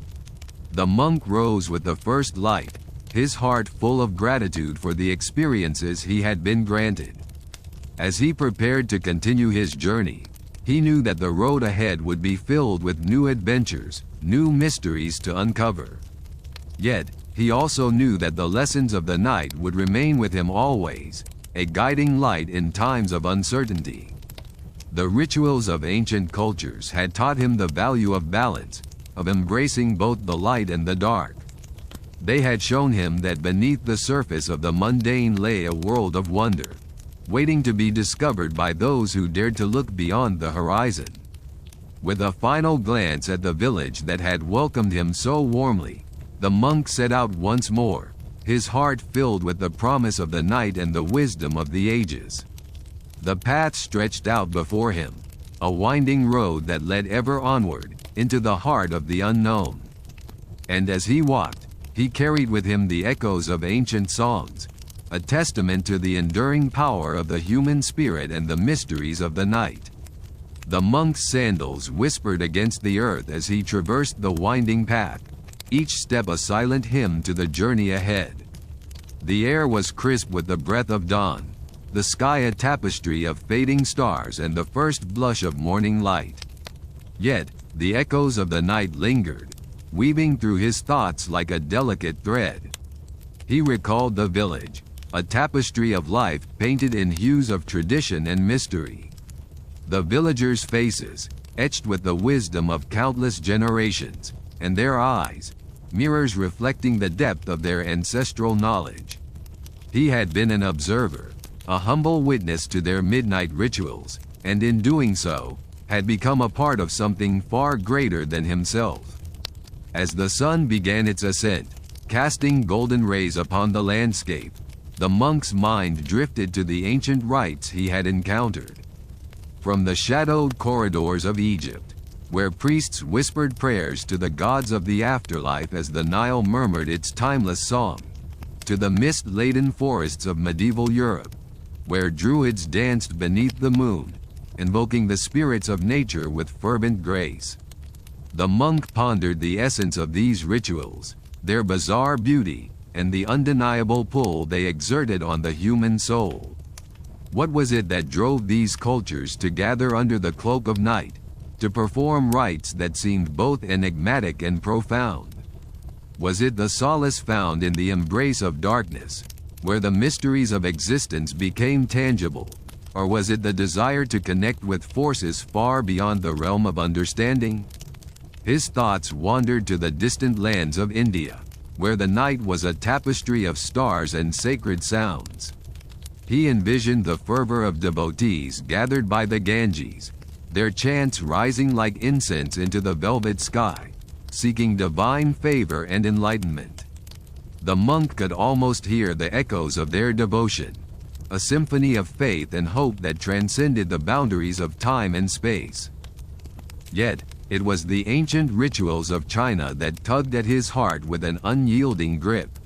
Speaker 1: The monk rose with the first light, his heart full of gratitude for the experiences he had been granted. As he prepared to continue his journey, he knew that the road ahead would be filled with new adventures, new mysteries to uncover. Yet, he also knew that the lessons of the night would remain with him always, a guiding light in times of uncertainty. The rituals of ancient cultures had taught him the value of balance, of embracing both the light and the dark. They had shown him that beneath the surface of the mundane lay a world of wonder, waiting to be discovered by those who dared to look beyond the horizon. With a final glance at the village that had welcomed him so warmly, the monk set out once more, his heart filled with the promise of the night and the wisdom of the ages. The path stretched out before him, a winding road that led ever onward, into the heart of the unknown. And as he walked, he carried with him the echoes of ancient songs, a testament to the enduring power of the human spirit and the mysteries of the night. The monk's sandals whispered against the earth as he traversed the winding path, each step a silent hymn to the journey ahead. The air was crisp with the breath of dawn, the sky a tapestry of fading stars and the first blush of morning light. Yet, the echoes of the night lingered, weaving through his thoughts like a delicate thread. He recalled the village, a tapestry of life painted in hues of tradition and mystery. The villagers' faces, etched with the wisdom of countless generations, and their eyes, mirrors reflecting the depth of their ancestral knowledge. He had been an observer, a humble witness to their midnight rituals, and in doing so, had become a part of something far greater than himself. As the sun began its ascent, casting golden rays upon the landscape, the monk's mind drifted to the ancient rites he had encountered. From the shadowed corridors of Egypt, where priests whispered prayers to the gods of the afterlife as the Nile murmured its timeless song, to the mist-laden forests of medieval Europe, where druids danced beneath the moon, invoking the spirits of nature with fervent grace. The monk pondered the essence of these rituals, their bizarre beauty, and the undeniable pull they exerted on the human soul. What was it that drove these cultures to gather under the cloak of night, to perform rites that seemed both enigmatic and profound? Was it the solace found in the embrace of darkness, where the mysteries of existence became tangible, or was it the desire to connect with forces far beyond the realm of understanding? His thoughts wandered to the distant lands of India, where the night was a tapestry of stars and sacred sounds. He envisioned the fervor of devotees gathered by the Ganges, their chants rising like incense into the velvet sky, seeking divine favor and enlightenment. The monk could almost hear the echoes of their devotion, a symphony of faith and hope that transcended the boundaries of time and space. Yet, it was the ancient rituals of China that tugged at his heart with an unyielding grip.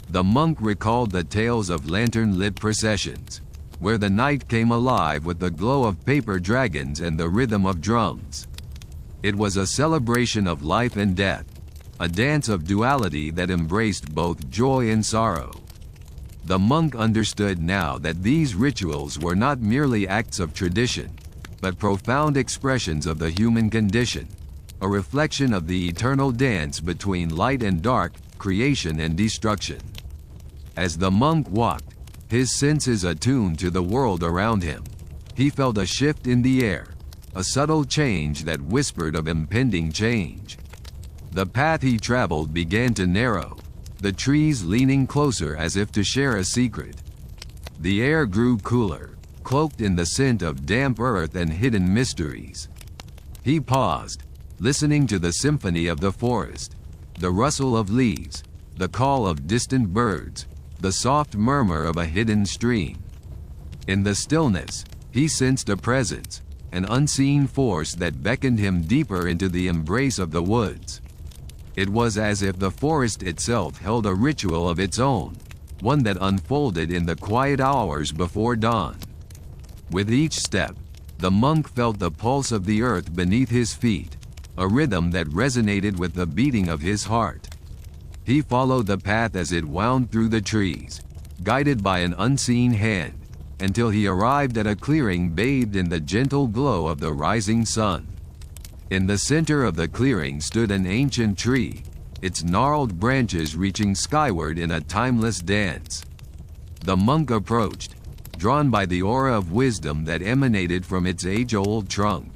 Speaker 1: The monk recalled the tales of lantern-lit processions, where the night came alive with the glow of paper dragons and the rhythm of drums. It was a celebration of life and death, a dance of duality that embraced both joy and sorrow. The monk understood now that these rituals were not merely acts of tradition, but profound expressions of the human condition, a reflection of the eternal dance between light and dark, creation and destruction. As the monk walked, his senses attuned to the world around him, he felt a shift in the air, a subtle change that whispered of impending change. The path he traveled began to narrow, the trees leaning closer as if to share a secret. The air grew cooler, cloaked in the scent of damp earth and hidden mysteries. He paused, listening to the symphony of the forest, the rustle of leaves, the call of distant birds, the soft murmur of a hidden stream. In the stillness, he sensed a presence, an unseen force that beckoned him deeper into the embrace of the woods. It was as if the forest itself held a ritual of its own, one that unfolded in the quiet hours before dawn. With each step, the monk felt the pulse of the earth beneath his feet, a rhythm that resonated with the beating of his heart. He followed the path as it wound through the trees, guided by an unseen hand, until he arrived at a clearing bathed in the gentle glow of the rising sun. In the center of the clearing stood an ancient tree, its gnarled branches reaching skyward in a timeless dance. The monk approached, drawn by the aura of wisdom that emanated from its age-old trunk.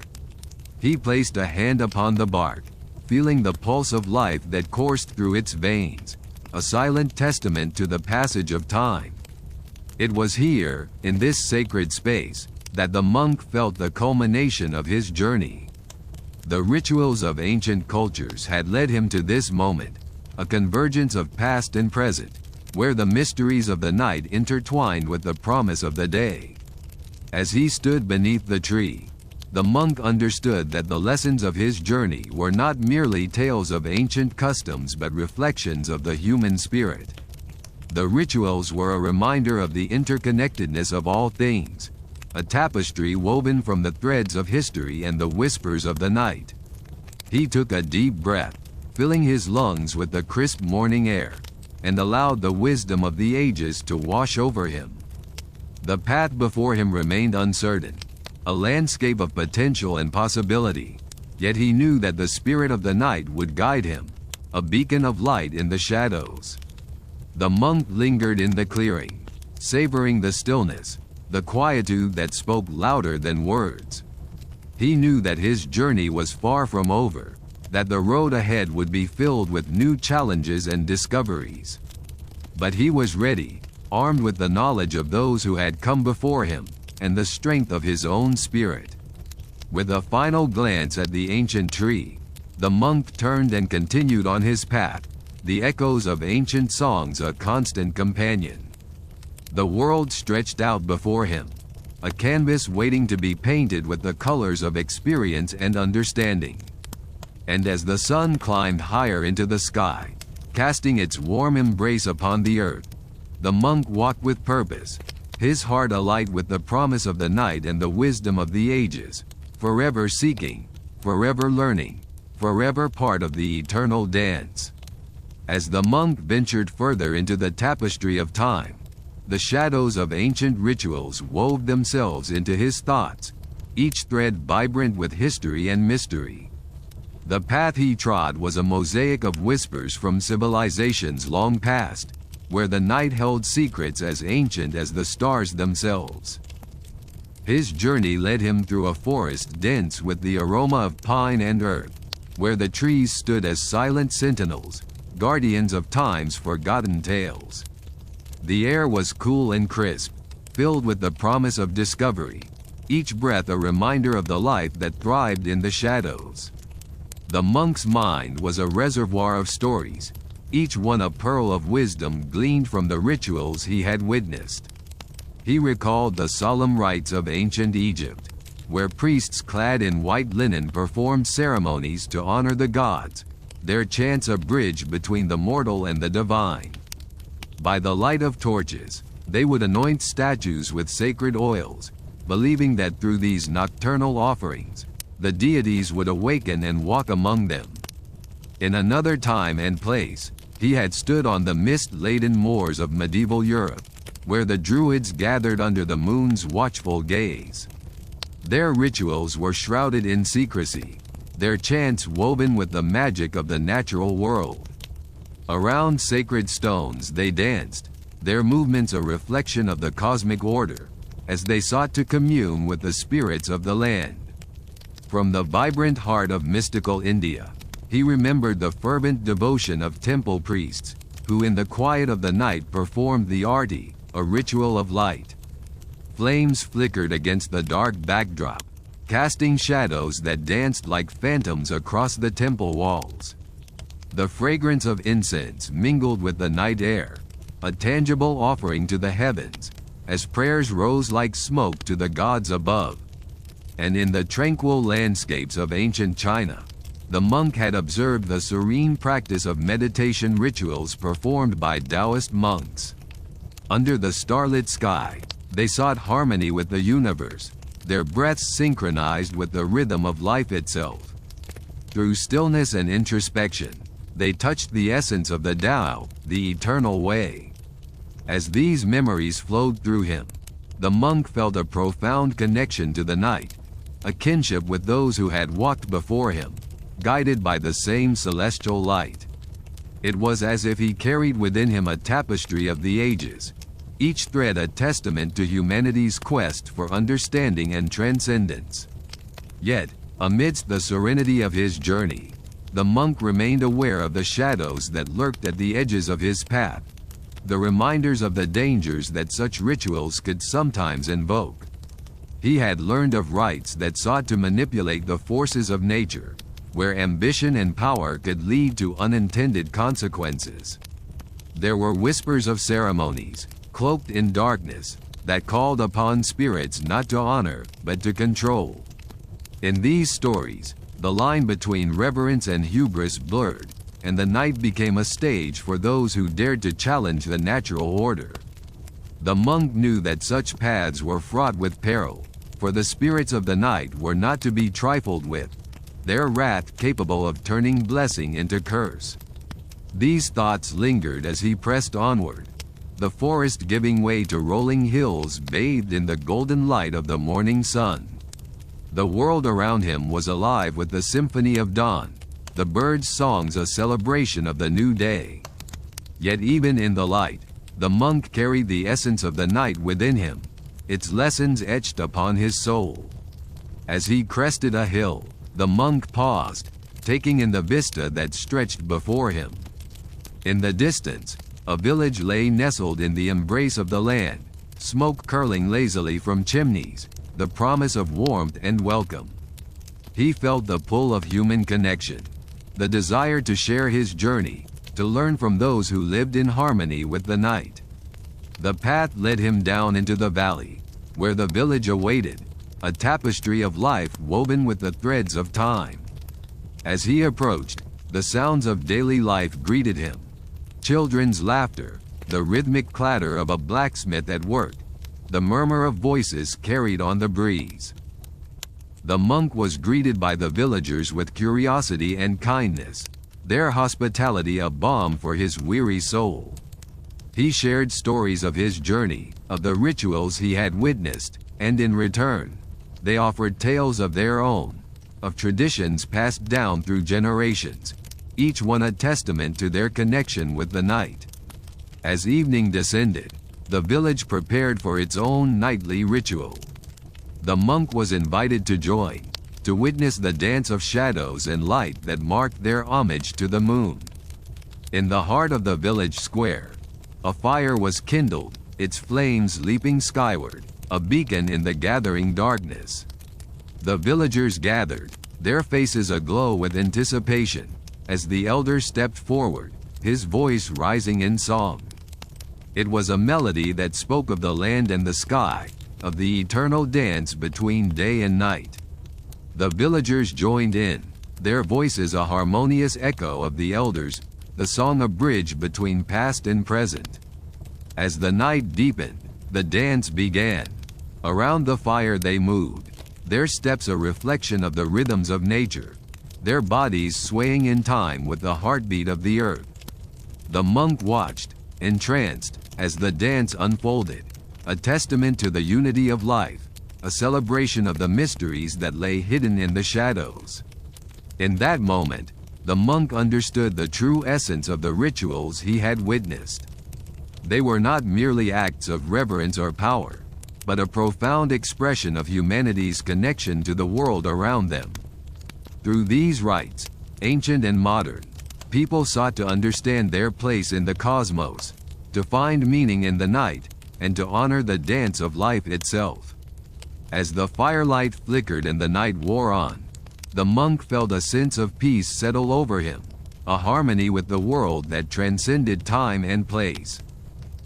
Speaker 1: He placed a hand upon the bark, feeling the pulse of life that coursed through its veins, a silent testament to the passage of time. It was here, in this sacred space, that the monk felt the culmination of his journey. The rituals of ancient cultures had led him to this moment, a convergence of past and present, where the mysteries of the night intertwined with the promise of the day. As he stood beneath the tree, the monk understood that the lessons of his journey were not merely tales of ancient customs but reflections of the human spirit. The rituals were a reminder of the interconnectedness of all things, a tapestry woven from the threads of history and the whispers of the night. He took a deep breath, filling his lungs with the crisp morning air, and allowed the wisdom of the ages to wash over him. The path before him remained uncertain, a landscape of potential and possibility, yet he knew that the spirit of the night would guide him, a beacon of light in the shadows. The monk lingered in the clearing, savoring the stillness, the quietude that spoke louder than words. He knew that his journey was far from over, that the road ahead would be filled with new challenges and discoveries. But he was ready, armed with the knowledge of those who had come before him, and the strength of his own spirit. With a final glance at the ancient tree, the monk turned and continued on his path, the echoes of ancient songs a constant companion. The world stretched out before him, a canvas waiting to be painted with the colors of experience and understanding. And as the sun climbed higher into the sky, casting its warm embrace upon the earth, the monk walked with purpose, his heart alight with the promise of the night and the wisdom of the ages, forever seeking, forever learning, forever part of the eternal dance. As the monk ventured further into the tapestry of time, the shadows of ancient rituals wove themselves into his thoughts, each thread vibrant with history and mystery. The path he trod was a mosaic of whispers from civilizations long past, where the night held secrets as ancient as the stars themselves. His journey led him through a forest dense with the aroma of pine and earth, where the trees stood as silent sentinels, guardians of time's forgotten tales. The air was cool and crisp, filled with the promise of discovery, each breath a reminder of the life that thrived in the shadows. The monk's mind was a reservoir of stories, each one a pearl of wisdom gleaned from the rituals he had witnessed. He recalled the solemn rites of ancient Egypt, where priests clad in white linen performed ceremonies to honor the gods, their chants a bridge between the mortal and the divine. By the light of torches, they would anoint statues with sacred oils, believing that through these nocturnal offerings, the deities would awaken and walk among them. In another time and place, he had stood on the mist-laden moors of medieval Europe, where the Druids gathered under the moon's watchful gaze. Their rituals were shrouded in secrecy, their chants woven with the magic of the natural world. Around sacred stones they danced, their movements a reflection of the cosmic order, as they sought to commune with the spirits of the land. From the vibrant heart of mystical India, he remembered the fervent devotion of temple priests, who in the quiet of the night performed the arti, a ritual of light. Flames flickered against the dark backdrop, casting shadows that danced like phantoms across the temple walls. The fragrance of incense mingled with the night air, a tangible offering to the heavens, as prayers rose like smoke to the gods above. And in the tranquil landscapes of ancient China, the monk had observed the serene practice of meditation rituals performed by Taoist monks. Under the starlit sky, they sought harmony with the universe, their breaths synchronized with the rhythm of life itself. Through stillness and introspection, they touched the essence of the Tao, the eternal way. As these memories flowed through him, the monk felt a profound connection to the night, a kinship with those who had walked before him, guided by the same celestial light. It was as if he carried within him a tapestry of the ages, each thread a testament to humanity's quest for understanding and transcendence. Yet, amidst the serenity of his journey, the monk remained aware of the shadows that lurked at the edges of his path, the reminders of the dangers that such rituals could sometimes invoke. He had learned of rites that sought to manipulate the forces of nature, where ambition and power could lead to unintended consequences. There were whispers of ceremonies, cloaked in darkness, that called upon spirits not to honor, but to control. In these stories, the line between reverence and hubris blurred, and the night became a stage for those who dared to challenge the natural order. The monk knew that such paths were fraught with peril, for the spirits of the night were not to be trifled with, their wrath capable of turning blessing into curse. These thoughts lingered as he pressed onward, the forest giving way to rolling hills bathed in the golden light of the morning sun. The world around him was alive with the symphony of dawn, the birds' songs a celebration of the new day. Yet even in the light, the monk carried the essence of the night within him, its lessons etched upon his soul. As he crested a hill, the monk paused, taking in the vista that stretched before him. In the distance, a village lay nestled in the embrace of the land, smoke curling lazily from chimneys, the promise of warmth and welcome. He felt the pull of human connection, the desire to share his journey, to learn from those who lived in harmony with the night. The path led him down into the valley, where the village awaited, a tapestry of life woven with the threads of time. As he approached, the sounds of daily life greeted him. Children's laughter, the rhythmic clatter of a blacksmith at work, the murmur of voices carried on the breeze. The monk was greeted by the villagers with curiosity and kindness, their hospitality a balm for his weary soul. He shared stories of his journey, of the rituals he had witnessed, and in return, they offered tales of their own, of traditions passed down through generations, each one a testament to their connection with the night. As evening descended, the village prepared for its own nightly ritual. The monk was invited to join, to witness the dance of shadows and light that marked their homage to the moon. In the heart of the village square, a fire was kindled, its flames leaping skyward, a beacon in the gathering darkness. The villagers gathered, their faces aglow with anticipation, as the elder stepped forward, his voice rising in song. It was a melody that spoke of the land and the sky, of the eternal dance between day and night. The villagers joined in, their voices a harmonious echo of the elders, the song a bridge between past and present. As the night deepened, the dance began. Around the fire they moved, their steps a reflection of the rhythms of nature, their bodies swaying in time with the heartbeat of the earth. The monk watched, entranced, as the dance unfolded, a testament to the unity of life, a celebration of the mysteries that lay hidden in the shadows. In that moment, the monk understood the true essence of the rituals he had witnessed. They were not merely acts of reverence or power, but a profound expression of humanity's connection to the world around them. Through these rites, ancient and modern, people sought to understand their place in the cosmos, to find meaning in the night, and to honor the dance of life itself. As the firelight flickered and the night wore on, the monk felt a sense of peace settle over him, a harmony with the world that transcended time and place.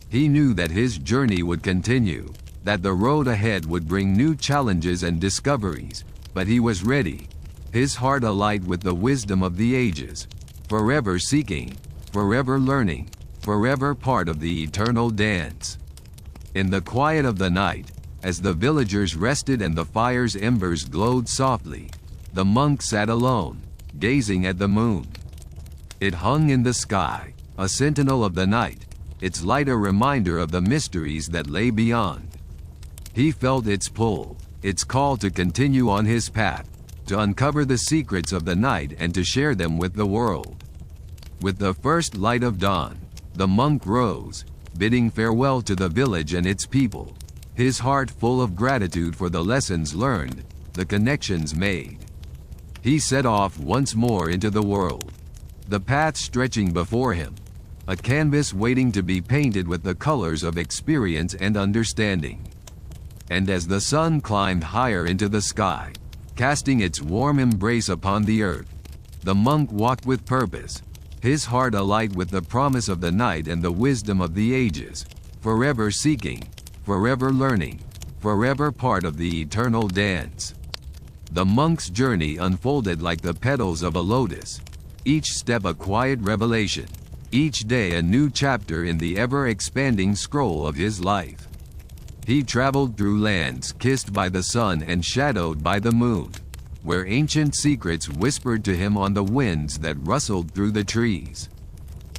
Speaker 1: He knew that his journey would continue, that the road ahead would bring new challenges and discoveries, but he was ready, his heart alight with the wisdom of the ages, forever seeking, forever learning, forever part of the eternal dance. In the quiet of the night, as the villagers rested and the fire's embers glowed softly, the monk sat alone, gazing at the moon. It hung in the sky, a sentinel of the night, its light a reminder of the mysteries that lay beyond. He felt its pull, its call to continue on his path, to uncover the secrets of the night and to share them with the world. With the first light of dawn, the monk rose, bidding farewell to the village and its people, his heart full of gratitude for the lessons learned, the connections made. He set off once more into the world, the path stretching before him, a canvas waiting to be painted with the colors of experience and understanding. And as the sun climbed higher into the sky, casting its warm embrace upon the earth, the monk walked with purpose, his heart alight with the promise of the night and the wisdom of the ages, forever seeking, forever learning, forever part of the eternal dance. The monk's journey unfolded like the petals of a lotus, each step a quiet revelation, each day a new chapter in the ever-expanding scroll of his life. He traveled through lands kissed by the sun and shadowed by the moon, where ancient secrets whispered to him on the winds that rustled through the trees.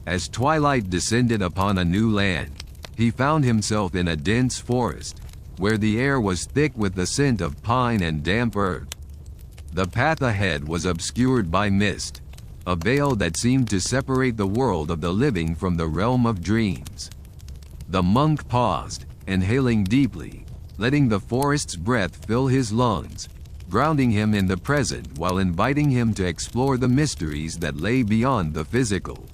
Speaker 1: As twilight descended upon a new land, he found himself in a dense forest, where the air was thick with the scent of pine and damp earth. The path ahead was obscured by mist, a veil that seemed to separate the world of the living from the realm of dreams. The monk paused, inhaling deeply, letting the forest's breath fill his lungs, grounding him in the present while inviting him to explore the mysteries that lay beyond the physical.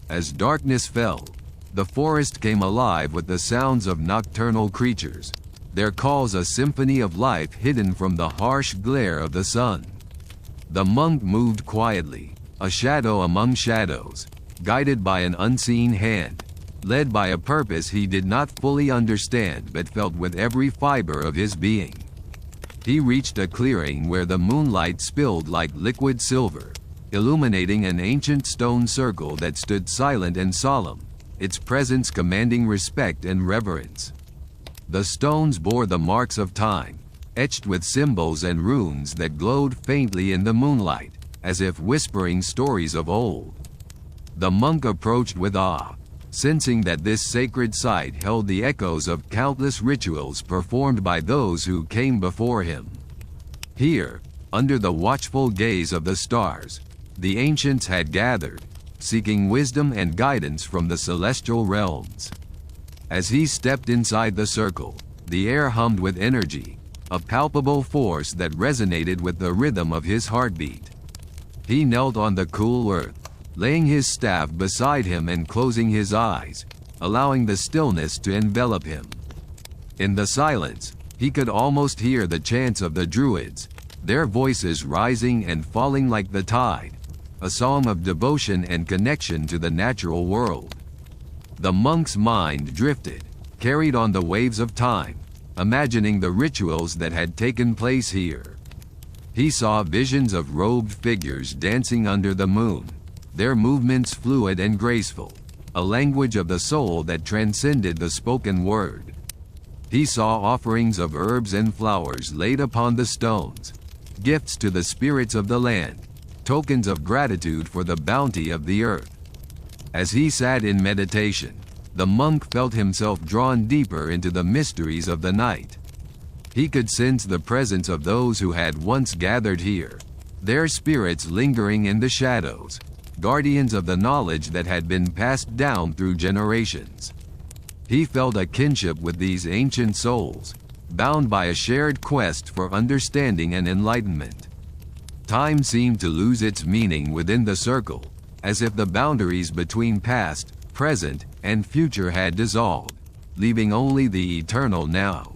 Speaker 1: As darkness fell, the forest came alive with the sounds of nocturnal creatures, their calls a symphony of life hidden from the harsh glare of the sun. The monk moved quietly, a shadow among shadows, guided by an unseen hand, led by a purpose he did not fully understand but felt with every fiber of his being. He reached a clearing where the moonlight spilled like liquid silver, illuminating an ancient stone circle that stood silent and solemn, its presence commanding respect and reverence. The stones bore the marks of time, etched with symbols and runes that glowed faintly in the moonlight, as if whispering stories of old. The monk approached with awe, sensing that this sacred site held the echoes of countless rituals performed by those who came before him. Here, under the watchful gaze of the stars, the ancients had gathered, seeking wisdom and guidance from the celestial realms. As he stepped inside the circle, the air hummed with energy, a palpable force that resonated with the rhythm of his heartbeat. He knelt on the cool earth, laying his staff beside him and closing his eyes, allowing the stillness to envelop him. In the silence, he could almost hear the chants of the druids, their voices rising and falling like the tide, a song of devotion and connection to the natural world. The monk's mind drifted, carried on the waves of time, imagining the rituals that had taken place here. He saw visions of robed figures dancing under the moon, their movements fluid and graceful, a language of the soul that transcended the spoken word. He saw offerings of herbs and flowers laid upon the stones, gifts to the spirits of the land, tokens of gratitude for the bounty of the earth. As he sat in meditation, the monk felt himself drawn deeper into the mysteries of the night. He could sense the presence of those who had once gathered here, their spirits lingering in the shadows, guardians of the knowledge that had been passed down through generations. He felt a kinship with these ancient souls, bound by a shared quest for understanding and enlightenment. Time seemed to lose its meaning within the circle, as if the boundaries between past, present, and future had dissolved, leaving only the eternal now.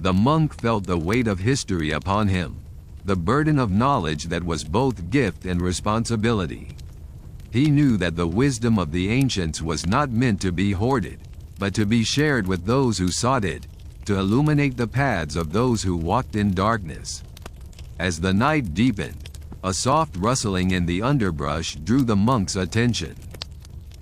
Speaker 1: The monk felt the weight of history upon him, the burden of knowledge that was both gift and responsibility. He knew that the wisdom of the ancients was not meant to be hoarded, but to be shared with those who sought it, to illuminate the paths of those who walked in darkness. As the night deepened, a soft rustling in the underbrush drew the monk's attention.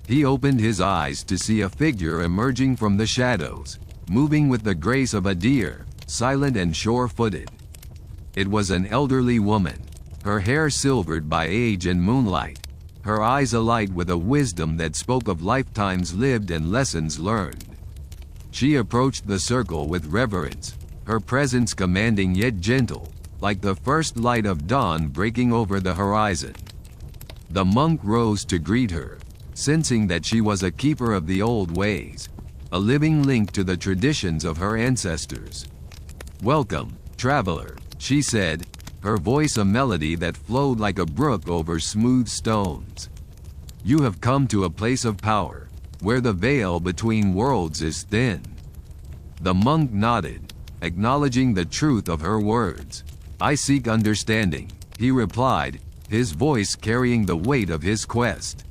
Speaker 1: He opened his eyes to see a figure emerging from the shadows, moving with the grace of a deer, silent and sure-footed. It was an elderly woman, her hair silvered by age and moonlight, her eyes alight with a wisdom that spoke of lifetimes lived and lessons learned. She approached the circle with reverence, her presence commanding yet gentle, like the first light of dawn breaking over the horizon. The monk rose to greet her, sensing that she was a keeper of the old ways, a living link to the traditions of her ancestors. "Welcome, traveler," she said, her voice a melody that flowed like a brook over smooth stones. "You have come to a place of power, where the veil between worlds is thin." The monk nodded, acknowledging the truth of her words. "I seek understanding," he replied, his voice carrying the weight of his quest.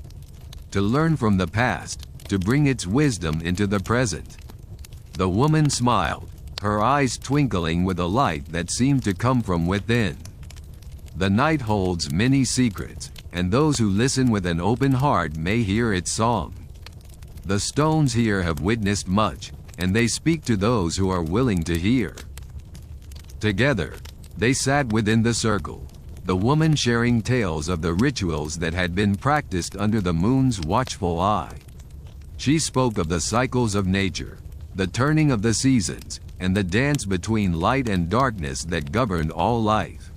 Speaker 1: "To learn from the past, to bring its wisdom into the present." The woman smiled, her eyes twinkling with a light that seemed to come from within. "The night holds many secrets, and those who listen with an open heart may hear its song. The stones here have witnessed much, and they speak to those who are willing to hear." Together, they sat within the circle, the woman sharing tales of the rituals that had been practiced under the moon's watchful eye. She spoke of the cycles of nature, the turning of the seasons, and the dance between light and darkness that governed all life.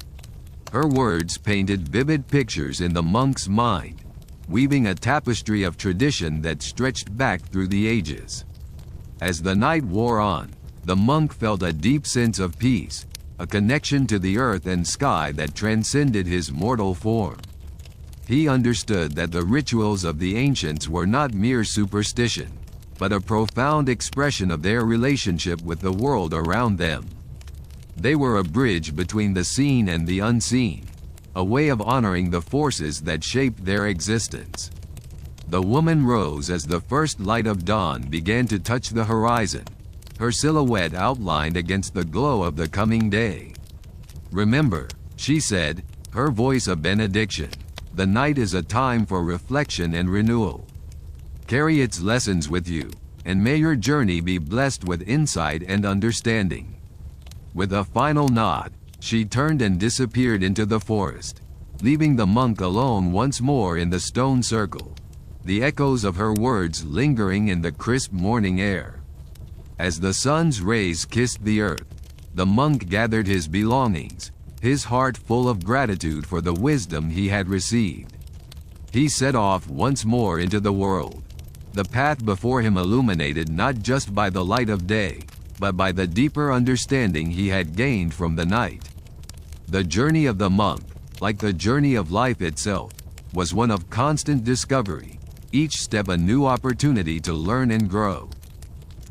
Speaker 1: Her words painted vivid pictures in the monk's mind, weaving a tapestry of tradition that stretched back through the ages. As the night wore on, the monk felt a deep sense of peace, a connection to the earth and sky that transcended his mortal form. He understood that the rituals of the ancients were not mere superstition, but a profound expression of their relationship with the world around them. They were a bridge between the seen and the unseen, a way of honoring the forces that shaped their existence. The woman rose as the first light of dawn began to touch the horizon, her silhouette outlined against the glow of the coming day. "Remember," she said, her voice a benediction, "the night is a time for reflection and renewal. Carry its lessons with you, and may your journey be blessed with insight and understanding." With a final nod, she turned and disappeared into the forest, leaving the monk alone once more in the stone circle, the echoes of her words lingering in the crisp morning air. As the sun's rays kissed the earth, the monk gathered his belongings, his heart full of gratitude for the wisdom he had received. He set off once more into the world, the path before him illuminated not just by the light of day, but by the deeper understanding he had gained from the night. The journey of the monk, like the journey of life itself, was one of constant discovery, each step a new opportunity to learn and grow.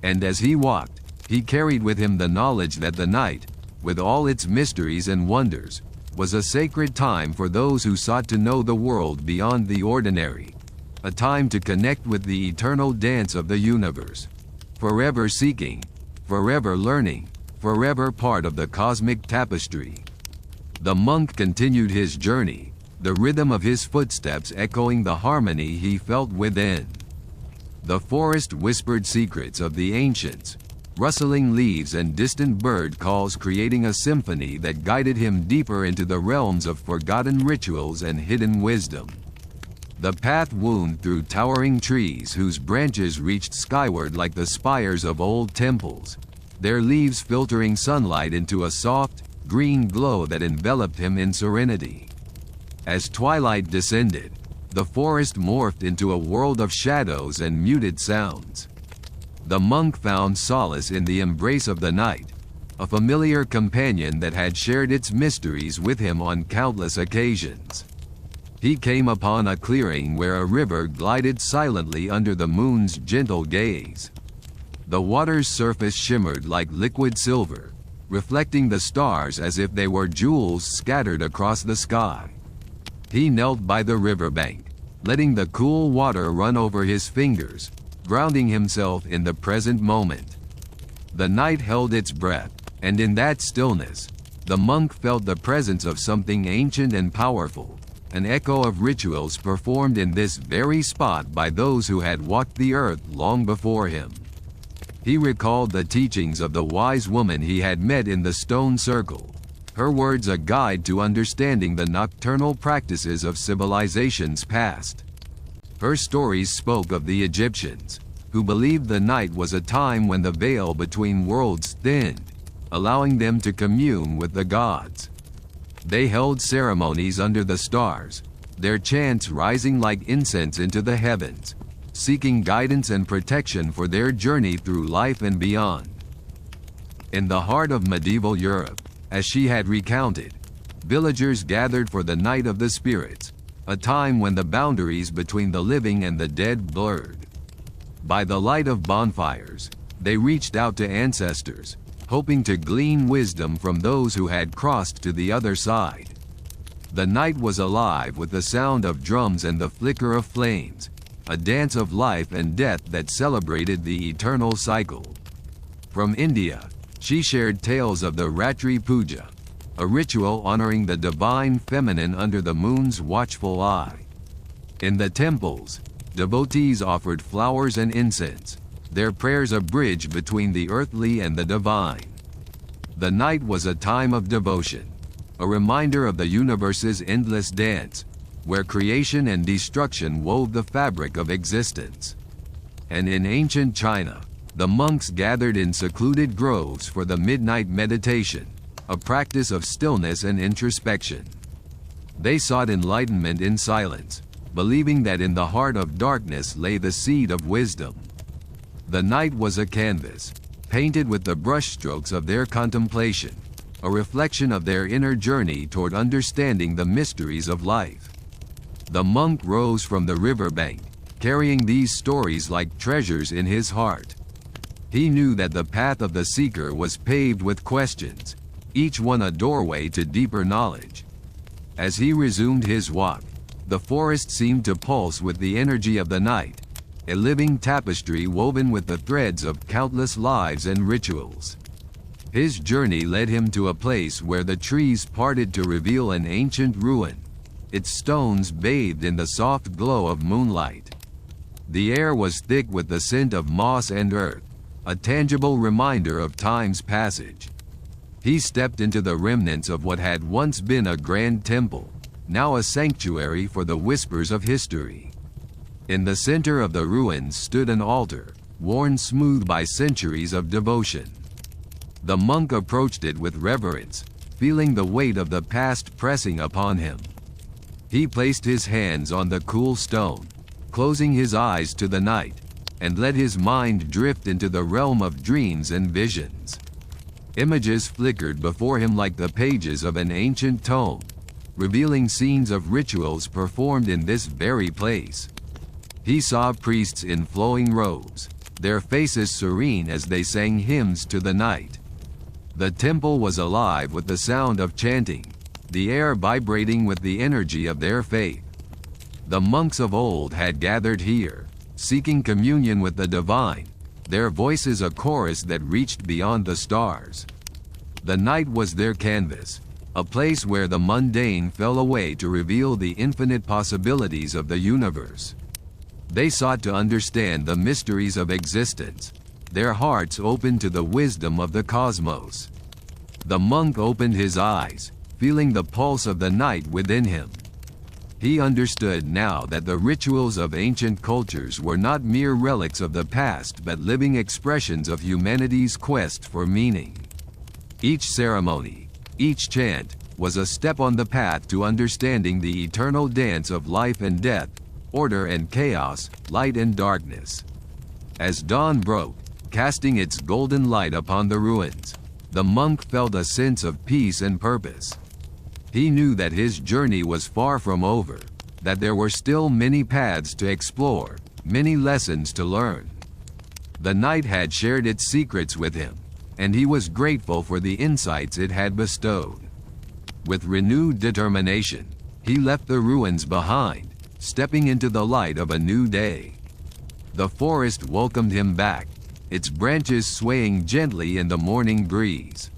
Speaker 1: And as he walked, he carried with him the knowledge that the night, with all its mysteries and wonders, was a sacred time for those who sought to know the world beyond the ordinary, a time to connect with the eternal dance of the universe, forever seeking, forever learning, forever part of the cosmic tapestry. The monk continued his journey, the rhythm of his footsteps echoing the harmony he felt within. The forest whispered secrets of the ancients, rustling leaves and distant bird calls creating a symphony that guided him deeper into the realms of forgotten rituals and hidden wisdom. The path wound through towering trees whose branches reached skyward like the spires of old temples, their leaves filtering sunlight into a soft, green glow that enveloped him in serenity. As twilight descended, the forest morphed into a world of shadows and muted sounds. The monk found solace in the embrace of the night, a familiar companion that had shared its mysteries with him on countless occasions. He came upon a clearing where a river glided silently under the moon's gentle gaze. The water's surface shimmered like liquid silver, reflecting the stars as if they were jewels scattered across the sky. He knelt by the riverbank, letting the cool water run over his fingers, grounding himself in the present moment. The night held its breath, and in that stillness, the monk felt the presence of something ancient and powerful, an echo of rituals performed in this very spot by those who had walked the earth long before him. He recalled the teachings of the wise woman he had met in the stone circle, her words a guide to understanding the nocturnal practices of civilizations past. Her stories spoke of the Egyptians, who believed the night was a time when the veil between worlds thinned, allowing them to commune with the gods. They held ceremonies under the stars, their chants rising like incense into the heavens, seeking guidance and protection for their journey through life and beyond. In the heart of medieval Europe, as she had recounted, villagers gathered for the Night of the Spirits, a time when the boundaries between the living and the dead blurred. By the light of bonfires, they reached out to ancestors, hoping to glean wisdom from those who had crossed to the other side. The night was alive with the sound of drums and the flicker of flames, a dance of life and death that celebrated the eternal cycle. From India, she shared tales of the Ratri Puja, a ritual honoring the divine feminine under the moon's watchful eye. In the temples, devotees offered flowers and incense, their prayers a bridge between the earthly and the divine. The night was a time of devotion, a reminder of the universe's endless dance, where creation and destruction wove the fabric of existence. And in ancient China, the monks gathered in secluded groves for the midnight meditation, a practice of stillness and introspection. They sought enlightenment in silence, believing that in the heart of darkness lay the seed of wisdom. The night was a canvas, painted with the brushstrokes of their contemplation, a reflection of their inner journey toward understanding the mysteries of life. The monk rose from the riverbank, carrying these stories like treasures in his heart. He knew that the path of the seeker was paved with questions, each one a doorway to deeper knowledge. As he resumed his walk, the forest seemed to pulse with the energy of the night, a living tapestry woven with the threads of countless lives and rituals. His journey led him to a place where the trees parted to reveal an ancient ruin, its stones bathed in the soft glow of moonlight. The air was thick with the scent of moss and earth, a tangible reminder of time's passage. He stepped into the remnants of what had once been a grand temple, now a sanctuary for the whispers of history. In the center of the ruins stood an altar, worn smooth by centuries of devotion. The monk approached it with reverence, feeling the weight of the past pressing upon him. He placed his hands on the cool stone, closing his eyes to the night, and let his mind drift into the realm of dreams and visions. Images flickered before him like the pages of an ancient tome, revealing scenes of rituals performed in this very place. He saw priests in flowing robes, their faces serene as they sang hymns to the night. The temple was alive with the sound of chanting, the air vibrating with the energy of their faith. The monks of old had gathered here, seeking communion with the divine, their voices a chorus that reached beyond the stars. The night was their canvas, a place where the mundane fell away to reveal the infinite possibilities of the universe. They sought to understand the mysteries of existence, their hearts open to the wisdom of the cosmos. The monk opened his eyes, feeling the pulse of the night within him. He understood now that the rituals of ancient cultures were not mere relics of the past but living expressions of humanity's quest for meaning. Each ceremony, each chant, was a step on the path to understanding the eternal dance of life and death, order and chaos, light and darkness. As dawn broke, casting its golden light upon the ruins, the monk felt a sense of peace and purpose. He knew that his journey was far from over, that there were still many paths to explore, many lessons to learn. The night had shared its secrets with him, and he was grateful for the insights it had bestowed. With renewed determination, he left the ruins behind, stepping into the light of a new day. The forest welcomed him back, its branches swaying gently in the morning breeze.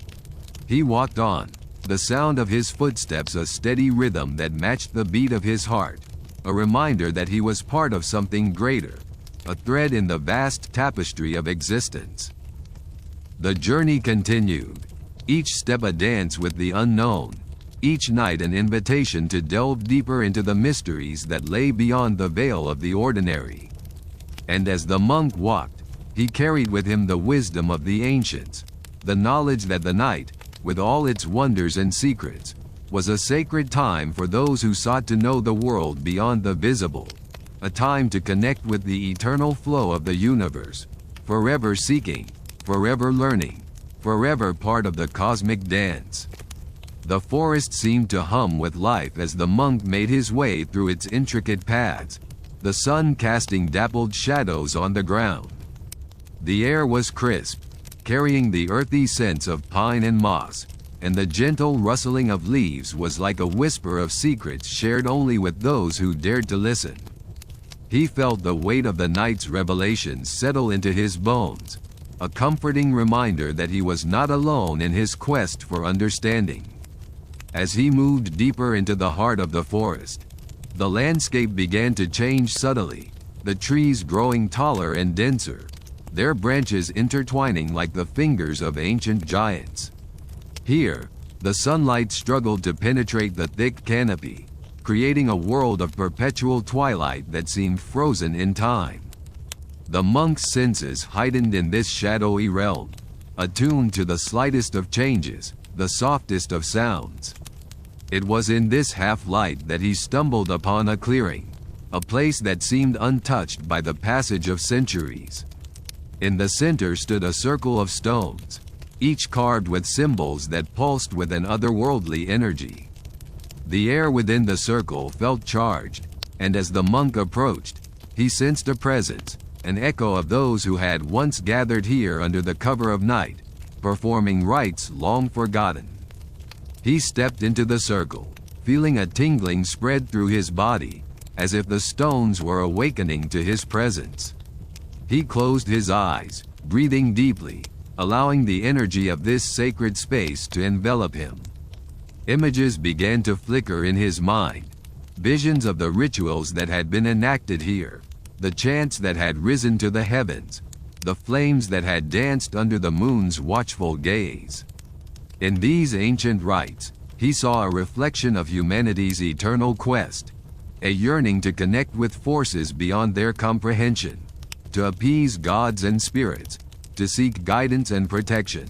Speaker 1: He walked on, the sound of his footsteps a steady rhythm that matched the beat of his heart, a reminder that he was part of something greater, a thread in the vast tapestry of existence. The journey continued, each step a dance with the unknown, each night an invitation to delve deeper into the mysteries that lay beyond the veil of the ordinary. And as the monk walked, he carried with him the wisdom of the ancients, the knowledge that the night, with all its wonders and secrets, was a sacred time for those who sought to know the world beyond the visible, a time to connect with the eternal flow of the universe, forever seeking, forever learning, forever part of the cosmic dance. The forest seemed to hum with life as the monk made his way through its intricate paths, the sun casting dappled shadows on the ground. The air was crisp, carrying the earthy scents of pine and moss, and the gentle rustling of leaves was like a whisper of secrets shared only with those who dared to listen. He felt the weight of the night's revelations settle into his bones, a comforting reminder that he was not alone in his quest for understanding. As he moved deeper into the heart of the forest, the landscape began to change subtly, the trees growing taller and denser, their branches intertwining like the fingers of ancient giants. Here, the sunlight struggled to penetrate the thick canopy, creating a world of perpetual twilight that seemed frozen in time. The monk's senses heightened in this shadowy realm, attuned to the slightest of changes, the softest of sounds. It was in this half-light that he stumbled upon a clearing, a place that seemed untouched by the passage of centuries. In the center stood a circle of stones, each carved with symbols that pulsed with an otherworldly energy. The air within the circle felt charged, and as the monk approached, he sensed a presence, an echo of those who had once gathered here under the cover of night, performing rites long forgotten. He stepped into the circle, feeling a tingling spread through his body, as if the stones were awakening to his presence. He closed his eyes, breathing deeply, allowing the energy of this sacred space to envelop him. Images began to flicker in his mind, visions of the rituals that had been enacted here, the chants that had risen to the heavens, the flames that had danced under the moon's watchful gaze. In these ancient rites, he saw a reflection of humanity's eternal quest, a yearning to connect with forces beyond their comprehension, to appease gods and spirits, to seek guidance and protection.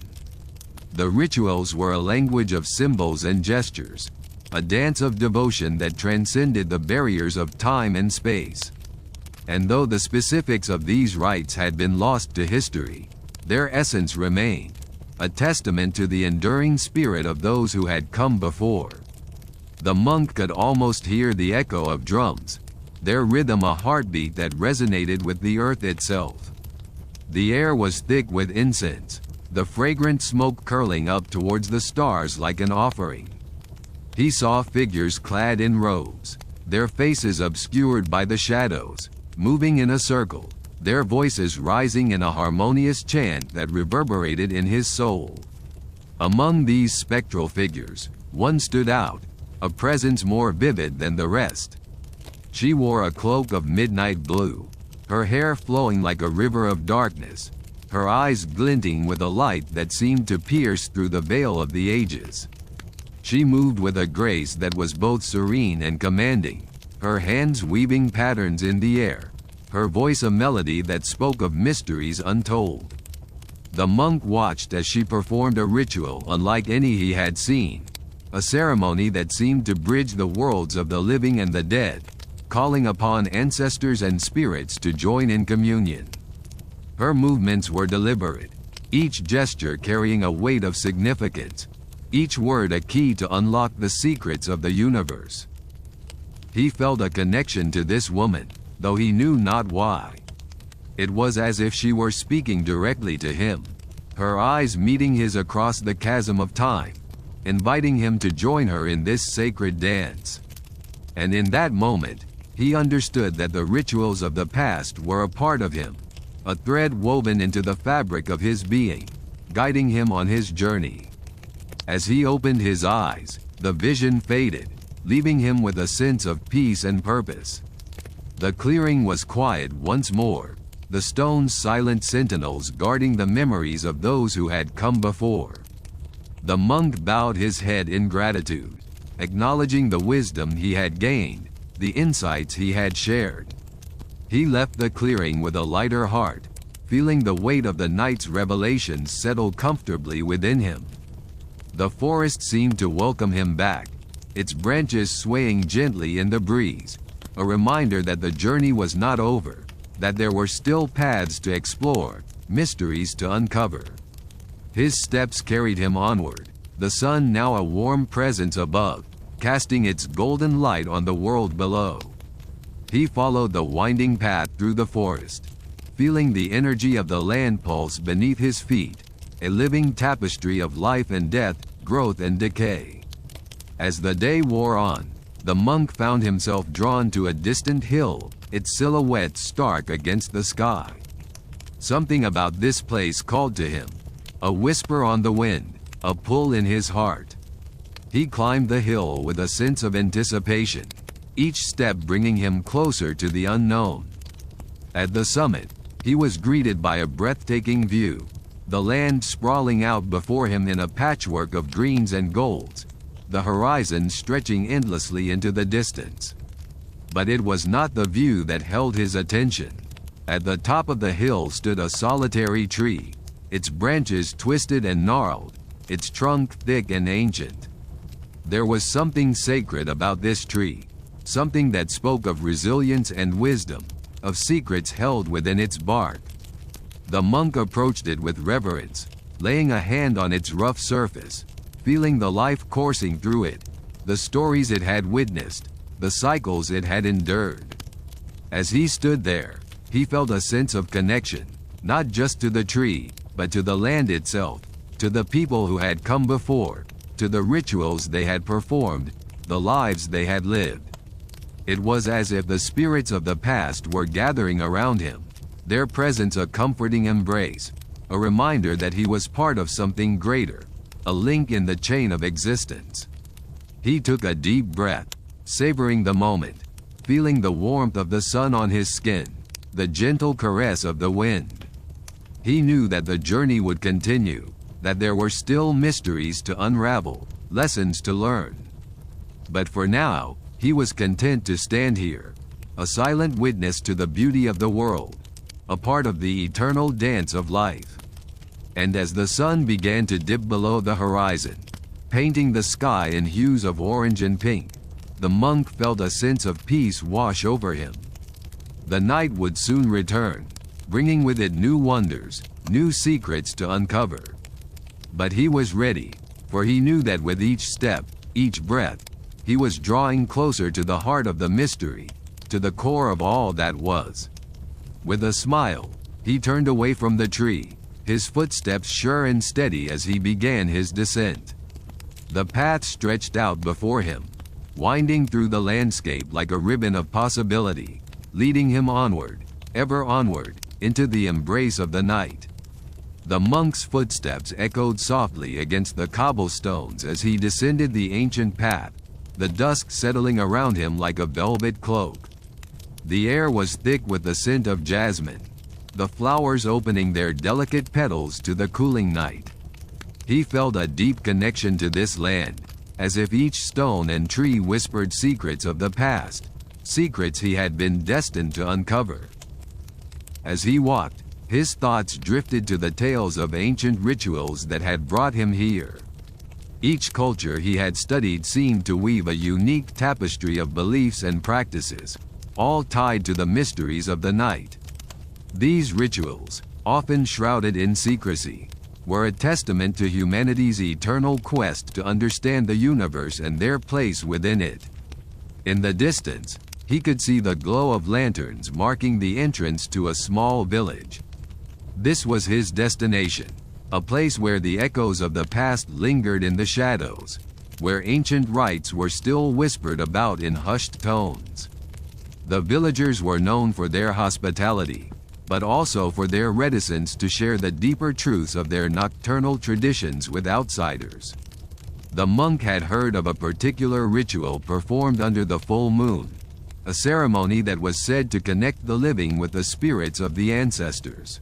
Speaker 1: The rituals were a language of symbols and gestures, a dance of devotion that transcended the barriers of time and space. And though the specifics of these rites had been lost to history, their essence remained, a testament to the enduring spirit of those who had come before. The monk could almost hear the echo of drums, their rhythm a heartbeat that resonated with the earth itself. The air was thick with incense, the fragrant smoke curling up towards the stars like an offering. He saw figures clad in robes, their faces obscured by the shadows, moving in a circle, their voices rising in a harmonious chant that reverberated in his soul. Among these spectral figures, one stood out, a presence more vivid than the rest. She wore a cloak of midnight blue, her hair flowing like a river of darkness, her eyes glinting with a light that seemed to pierce through the veil of the ages. She moved with a grace that was both serene and commanding, her hands weaving patterns in the air, her voice a melody that spoke of mysteries untold. The monk watched as she performed a ritual unlike any he had seen, a ceremony that seemed to bridge the worlds of the living and the dead, calling upon ancestors and spirits to join in communion. Her movements were deliberate, each gesture carrying a weight of significance, each word a key to unlock the secrets of the universe. He felt a connection to this woman, though he knew not why. It was as if she were speaking directly to him, her eyes meeting his across the chasm of time, inviting him to join her in this sacred dance. And in that moment, he understood that the rituals of the past were a part of him, a thread woven into the fabric of his being, guiding him on his journey. As he opened his eyes, the vision faded, leaving him with a sense of peace and purpose. The clearing was quiet once more, the stones silent sentinels guarding the memories of those who had come before. The monk bowed his head in gratitude, acknowledging the wisdom he had gained, the insights he had shared. He left the clearing with a lighter heart, feeling the weight of the night's revelations settle comfortably within him. The forest seemed to welcome him back, its branches swaying gently in the breeze, a reminder that the journey was not over, that there were still paths to explore, mysteries to uncover. His steps carried him onward, the sun now a warm presence above, casting its golden light on the world below. He followed the winding path through the forest, feeling the energy of the land pulse beneath his feet, a living tapestry of life and death, growth and decay. As the day wore on, the monk found himself drawn to a distant hill, its silhouette stark against the sky. Something about this place called to him, a whisper on the wind, a pull in his heart. He climbed the hill with a sense of anticipation, each step bringing him closer to the unknown. At the summit, he was greeted by a breathtaking view, the land sprawling out before him in a patchwork of greens and golds, the horizon stretching endlessly into the distance. But it was not the view that held his attention. At the top of the hill stood a solitary tree, its branches twisted and gnarled, its trunk thick and ancient. There was something sacred about this tree, something that spoke of resilience and wisdom, of secrets held within its bark. The monk approached it with reverence, laying a hand on its rough surface, feeling the life coursing through it, the stories it had witnessed, the cycles it had endured. As he stood there, he felt a sense of connection, not just to the tree, but to the land itself, to the people who had come before, to the rituals they had performed, the lives they had lived. It was as if the spirits of the past were gathering around him, their presence a comforting embrace, a reminder that he was part of something greater, a link in the chain of existence. He took a deep breath, savoring the moment, feeling the warmth of the sun on his skin, the gentle caress of the wind. He knew that the journey would continue, that there were still mysteries to unravel, lessons to learn. But for now, he was content to stand here, a silent witness to the beauty of the world, a part of the eternal dance of life. And as the sun began to dip below the horizon, painting the sky in hues of orange and pink, the monk felt a sense of peace wash over him. The night would soon return, bringing with it new wonders, new secrets to uncover. But he was ready, for he knew that with each step, each breath, he was drawing closer to the heart of the mystery, to the core of all that was. With a smile, he turned away from the tree, his footsteps sure and steady as he began his descent. The path stretched out before him, winding through the landscape like a ribbon of possibility, leading him onward, ever onward, into the embrace of the night. The monk's footsteps echoed softly against the cobblestones as he descended the ancient path, the dusk settling around him like a velvet cloak. The air was thick with the scent of jasmine, the flowers opening their delicate petals to the cooling night. He felt a deep connection to this land, as if each stone and tree whispered secrets of the past, secrets he had been destined to uncover. As he walked, his thoughts drifted to the tales of ancient rituals that had brought him here. Each culture he had studied seemed to weave a unique tapestry of beliefs and practices, all tied to the mysteries of the night. These rituals, often shrouded in secrecy, were a testament to humanity's eternal quest to understand the universe and their place within it. In the distance, he could see the glow of lanterns marking the entrance to a small village. This was his destination, a place where the echoes of the past lingered in the shadows, where ancient rites were still whispered about in hushed tones. The villagers were known for their hospitality, but also for their reticence to share the deeper truths of their nocturnal traditions with outsiders. The monk had heard of a particular ritual performed under the full moon, a ceremony that was said to connect the living with the spirits of the ancestors.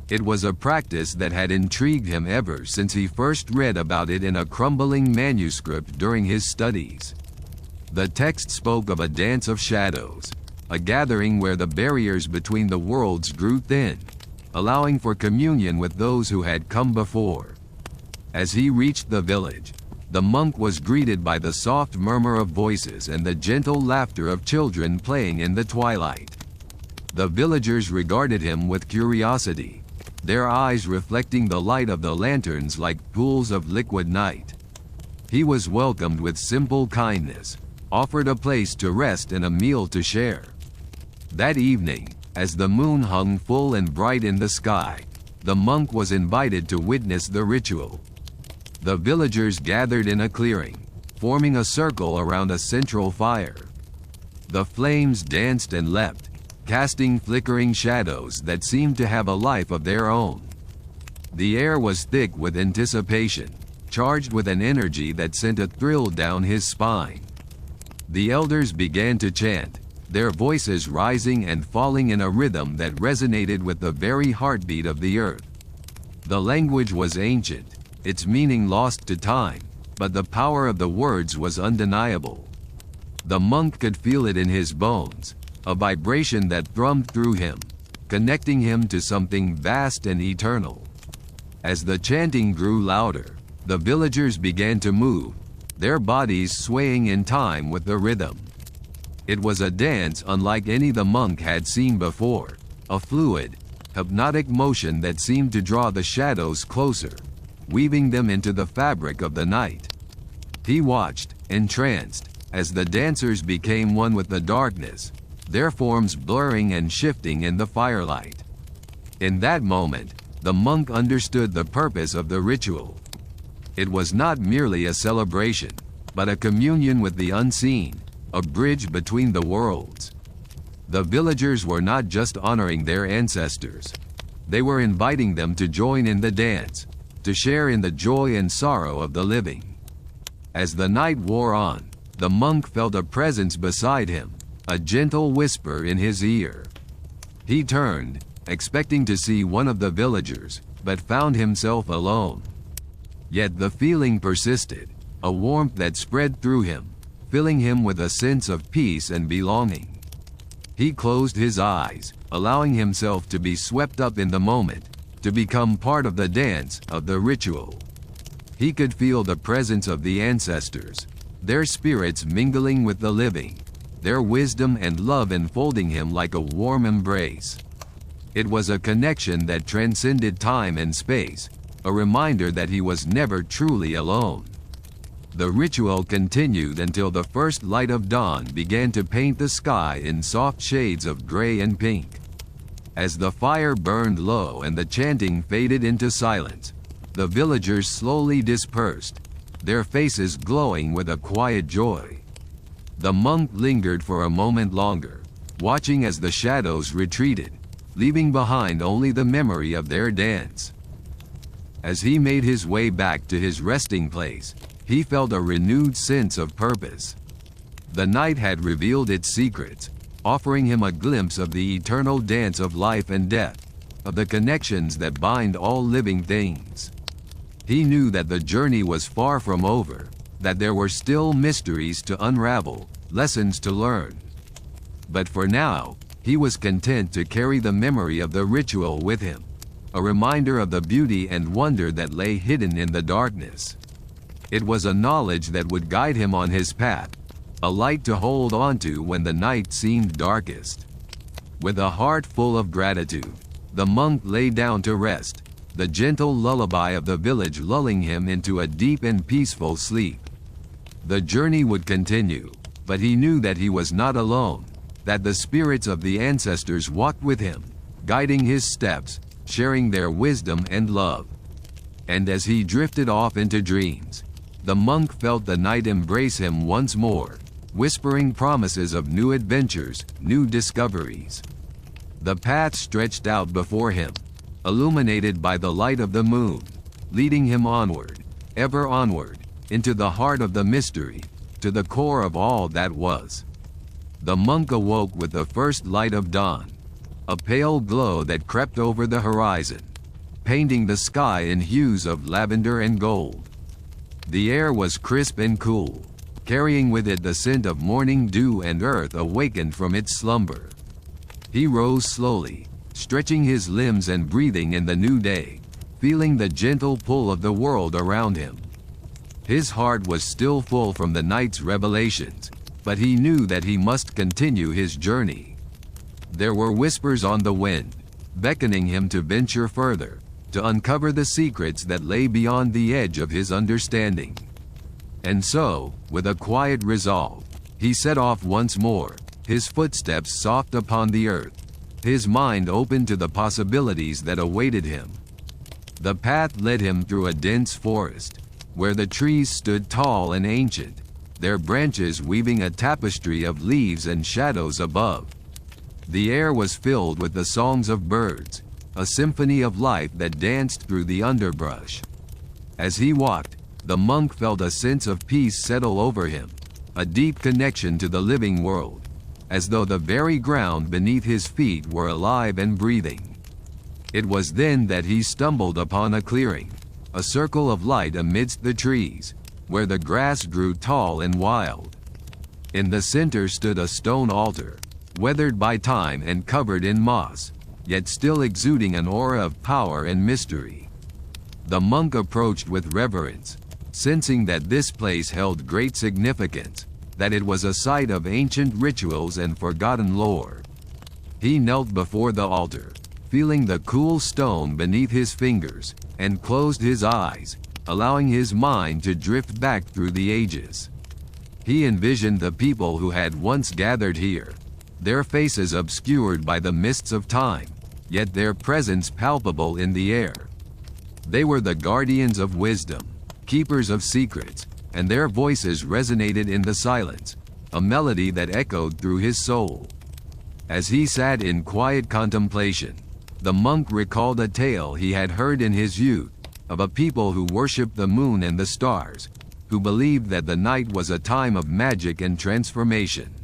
Speaker 1: It was a practice that had intrigued him ever since he first read about it in a crumbling manuscript during his studies. The text spoke of a dance of shadows, a gathering where the barriers between the worlds grew thin, allowing for communion with those who had come before. As he reached the village, The monk was greeted by the soft murmur of voices and the gentle laughter of children playing in the twilight. The villagers regarded him with curiosity, their eyes reflecting the light of the lanterns like pools of liquid night. He was welcomed with simple kindness, offered a place to rest and a meal to share. That evening, as the moon hung full and bright in the sky, the monk was invited to witness the ritual. The villagers gathered in a clearing, forming a circle around a central fire. The flames danced and leapt, casting flickering shadows that seemed to have a life of their own. The air was thick with anticipation, charged with an energy that sent a thrill down his spine. The elders began to chant, their voices rising and falling in a rhythm that resonated with the very heartbeat of the earth. The language was ancient, its meaning lost to time, but the power of the words was undeniable. The monk could feel it in his bones, a vibration that thrummed through him, connecting him to something vast and eternal. As the chanting grew louder, the villagers began to move, their bodies swaying in time with the rhythm. It was a dance unlike any the monk had seen before, a fluid, hypnotic motion that seemed to draw the shadows closer, weaving them into the fabric of the night. He watched, entranced, as the dancers became one with the darkness, their forms blurring and shifting in the firelight. In that moment, the monk understood the purpose of the ritual. It was not merely a celebration, but a communion with the unseen, a bridge between the worlds. The villagers were not just honoring their ancestors. They were inviting them to join in the dance, to share in the joy and sorrow of the living. As the night wore on, the monk felt a presence beside him, a gentle whisper in his ear. He turned, expecting to see one of the villagers, but found himself alone. Yet the feeling persisted, a warmth that spread through him, filling him with a sense of peace and belonging. He closed his eyes, allowing himself to be swept up in the moment, to become part of the dance, of the ritual. He could feel the presence of the ancestors, their spirits mingling with the living, their wisdom and love enfolding him like a warm embrace. It was a connection that transcended time and space, a reminder that he was never truly alone. The ritual continued until the first light of dawn began to paint the sky in soft shades of gray and pink. As the fire burned low and the chanting faded into silence, the villagers slowly dispersed, their faces glowing with a quiet joy. The monk lingered for a moment longer, watching as the shadows retreated, leaving behind only the memory of their dance. As he made his way back to his resting place, he felt a renewed sense of purpose. The night had revealed its secrets, offering him a glimpse of the eternal dance of life and death, of the connections that bind all living things. He knew that the journey was far from over, that there were still mysteries to unravel, lessons to learn. But for now, he was content to carry the memory of the ritual with him, a reminder of the beauty and wonder that lay hidden in the darkness. It was a knowledge that would guide him on his path, a light to hold onto when the night seemed darkest. With a heart full of gratitude, the monk lay down to rest, the gentle lullaby of the village lulling him into a deep and peaceful sleep. The journey would continue, but he knew that he was not alone, that the spirits of the ancestors walked with him, guiding his steps, sharing their wisdom and love. And as he drifted off into dreams, the monk felt the night embrace him once more, whispering promises of new adventures, new discoveries. The path stretched out before him, illuminated by the light of the moon, leading him onward, ever onward, into the heart of the mystery, to the core of all that was. The monk awoke with the first light of dawn, a pale glow that crept over the horizon, painting the sky in hues of lavender and gold. The air was crisp and cool, carrying with it the scent of morning dew and earth awakened from its slumber. He rose slowly, stretching his limbs and breathing in the new day, feeling the gentle pull of the world around him. His heart was still full from the night's revelations, but he knew that he must continue his journey. There were whispers on the wind, beckoning him to venture further, to uncover the secrets that lay beyond the edge of his understanding. And so, with a quiet resolve, he set off once more, his footsteps soft upon the earth, his mind open to the possibilities that awaited him. The path led him through a dense forest, where the trees stood tall and ancient, their branches weaving a tapestry of leaves and shadows above. The air was filled with the songs of birds, a symphony of life that danced through the underbrush. As he walked, the monk felt a sense of peace settle over him, a deep connection to the living world, as though the very ground beneath his feet were alive and breathing. It was then that he stumbled upon a clearing, a circle of light amidst the trees, where the grass grew tall and wild. In the center stood a stone altar, weathered by time and covered in moss, yet still exuding an aura of power and mystery. The monk approached with reverence, sensing that this place held great significance, that it was a site of ancient rituals and forgotten lore. He knelt before the altar, feeling the cool stone beneath his fingers, and closed his eyes, allowing his mind to drift back through the ages. He envisioned the people who had once gathered here, their faces obscured by the mists of time, yet their presence palpable in the air. They were the guardians of wisdom, keepers of secrets, and their voices resonated in the silence, a melody that echoed through his soul. As he sat in quiet contemplation, the monk recalled a tale he had heard in his youth, of a people who worshipped the moon and the stars, who believed that the night was a time of magic and transformation.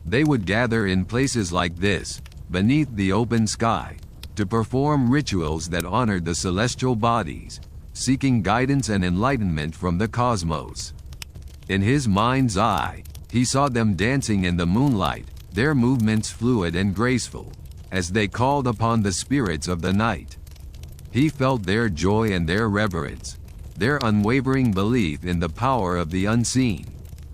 Speaker 1: They would gather in places like this, beneath the open sky, to perform rituals that honored the celestial bodies, seeking guidance and enlightenment from the cosmos. In his mind's eye, he saw them dancing in the moonlight, their movements fluid and graceful, as they called upon the spirits of the night. He felt their joy and their reverence, their unwavering belief in the power of the unseen,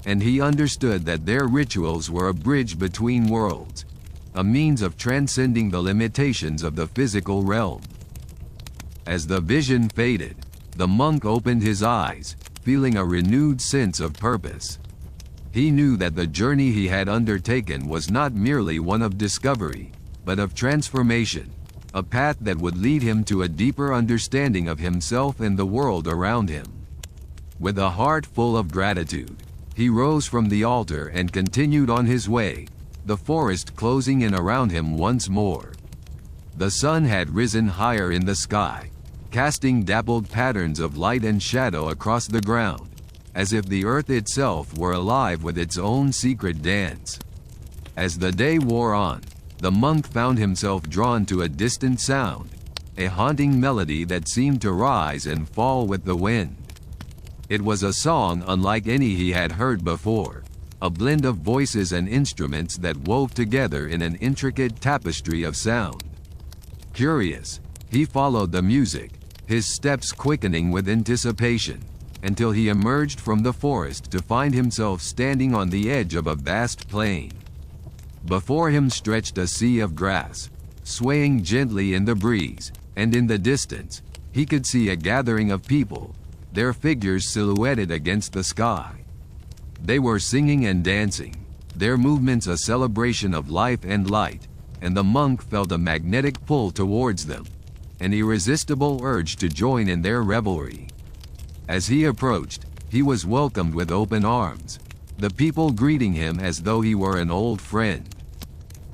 Speaker 1: and he understood that their rituals were a bridge between worlds, a means of transcending the limitations of the physical realm. As the vision faded, the monk opened his eyes, feeling a renewed sense of purpose. He knew that the journey he had undertaken was not merely one of discovery, but of transformation, a path that would lead him to a deeper understanding of himself and the world around him. With a heart full of gratitude, he rose from the altar and continued on his way, the forest closing in around him once more. The sun had risen higher in the sky, casting dappled patterns of light and shadow across the ground, as if the earth itself were alive with its own secret dance. As the day wore on, the monk found himself drawn to a distant sound, a haunting melody that seemed to rise and fall with the wind. It was a song unlike any he had heard before, a blend of voices and instruments that wove together in an intricate tapestry of sound. Curious, he followed the music, his steps quickening with anticipation, until he emerged from the forest to find himself standing on the edge of a vast plain. Before him stretched a sea of grass, swaying gently in the breeze, and in the distance, he could see a gathering of people, their figures silhouetted against the sky. They were singing and dancing, their movements a celebration of life and light, and the monk felt a magnetic pull towards them, an irresistible urge to join in their revelry. As he approached, he was welcomed with open arms, the people greeting him as though he were an old friend.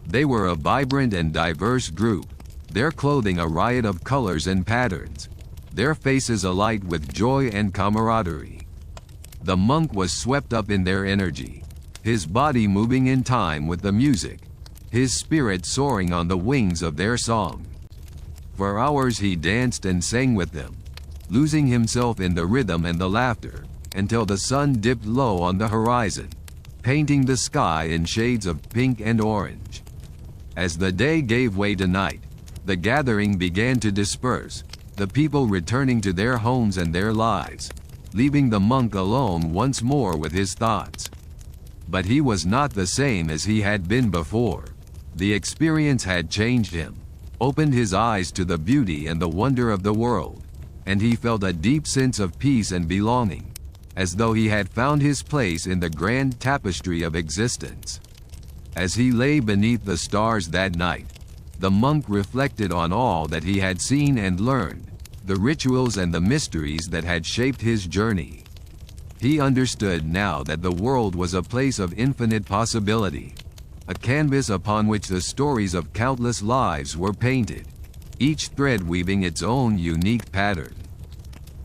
Speaker 1: They were a vibrant and diverse group, their clothing a riot of colors and patterns, their faces alight with joy and camaraderie. The monk was swept up in their energy, his body moving in time with the music, his spirit soaring on the wings of their song. For hours he danced and sang with them, losing himself in the rhythm and the laughter, until the sun dipped low on the horizon, painting the sky in shades of pink and orange. As the day gave way to night, the gathering began to disperse, the people returning to their homes and their lives, leaving the monk alone once more with his thoughts. But he was not the same as he had been before. The experience had changed him, opened his eyes to the beauty and the wonder of the world, and he felt a deep sense of peace and belonging, as though he had found his place in the grand tapestry of existence. As he lay beneath the stars that night, the monk reflected on all that he had seen and learned, the rituals and the mysteries that had shaped his journey. He understood now that the world was a place of infinite possibility, a canvas upon which the stories of countless lives were painted, each thread weaving its own unique pattern.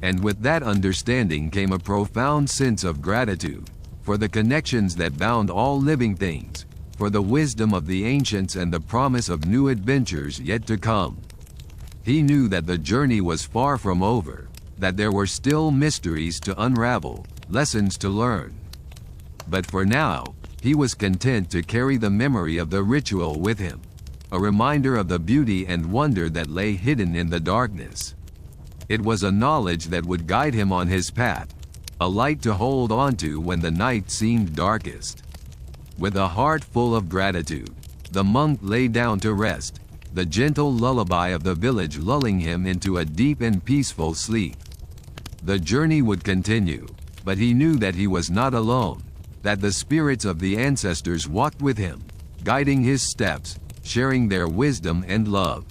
Speaker 1: And with that understanding came a profound sense of gratitude for the connections that bound all living things, for the wisdom of the ancients and the promise of new adventures yet to come. He knew that the journey was far from over, that there were still mysteries to unravel, lessons to learn. But for now, he was content to carry the memory of the ritual with him, a reminder of the beauty and wonder that lay hidden in the darkness. It was a knowledge that would guide him on his path, a light to hold on to when the night seemed darkest. With a heart full of gratitude, the monk lay down to rest, the gentle lullaby of the village lulling him into a deep and peaceful sleep. The journey would continue, but he knew that he was not alone, that the spirits of the ancestors walked with him, guiding his steps, sharing their wisdom and love.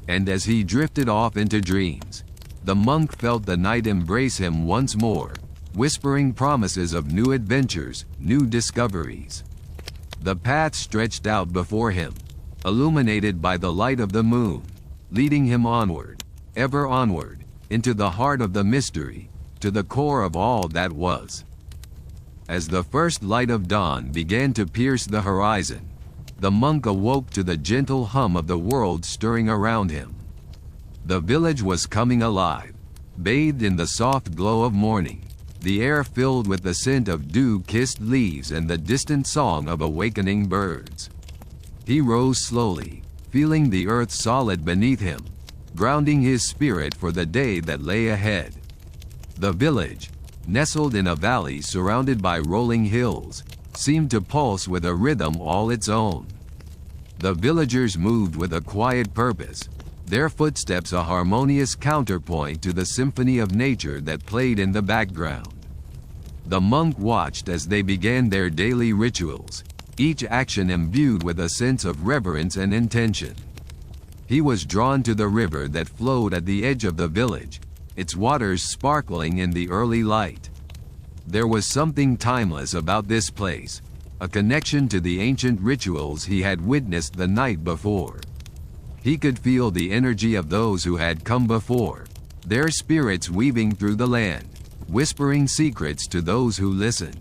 Speaker 1: And as he drifted off into dreams, the monk felt the night embrace him once more, whispering promises of new adventures, new discoveries. The path stretched out before him, illuminated by the light of the moon, leading him onward, ever onward, into the heart of the mystery, to the core of all that was. As the first light of dawn began to pierce the horizon, the monk awoke to the gentle hum of the world stirring around him. The village was coming alive, bathed in the soft glow of morning, the air filled with the scent of dew-kissed leaves and the distant song of awakening birds. He rose slowly, feeling the earth solid beneath him, grounding his spirit for the day that lay ahead. The village, nestled in a valley surrounded by rolling hills, seemed to pulse with a rhythm all its own. The villagers moved with a quiet purpose, their footsteps a harmonious counterpoint to the symphony of nature that played in the background. The monk watched as they began their daily rituals, each action imbued with a sense of reverence and intention. He was drawn to the river that flowed at the edge of the village, its waters sparkling in the early light. There was something timeless about this place, a connection to the ancient rituals he had witnessed the night before. He could feel the energy of those who had come before, their spirits weaving through the land, whispering secrets to those who listened.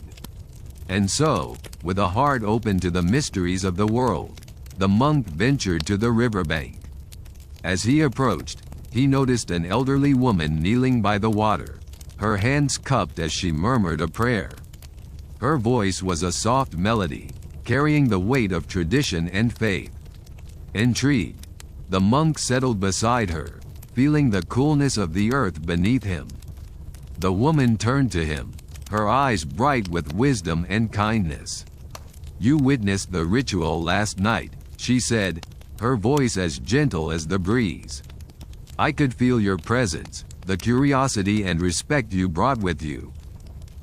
Speaker 1: And so, with a heart open to the mysteries of the world, the monk ventured to the riverbank. As he approached, he noticed an elderly woman kneeling by the water, her hands cupped as she murmured a prayer. Her voice was a soft melody, carrying the weight of tradition and faith. Intrigued, the monk settled beside her, feeling the coolness of the earth beneath him. The woman turned to him, her eyes bright with wisdom and kindness. "You witnessed the ritual last night," she said, her voice as gentle as the breeze. "I could feel your presence, the curiosity and respect you brought with you."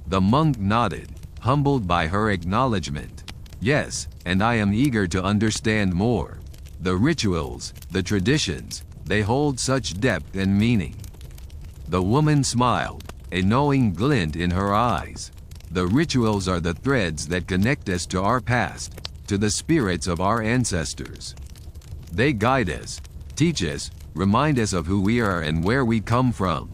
Speaker 1: The monk nodded, humbled by her acknowledgement. "Yes, and I am eager to understand more. The rituals, the traditions, they hold such depth and meaning." The woman smiled, a knowing glint in her eyes. "The rituals are the threads that connect us to our past, to the spirits of our ancestors. They guide us, teach us, remind us of who we are and where we come from."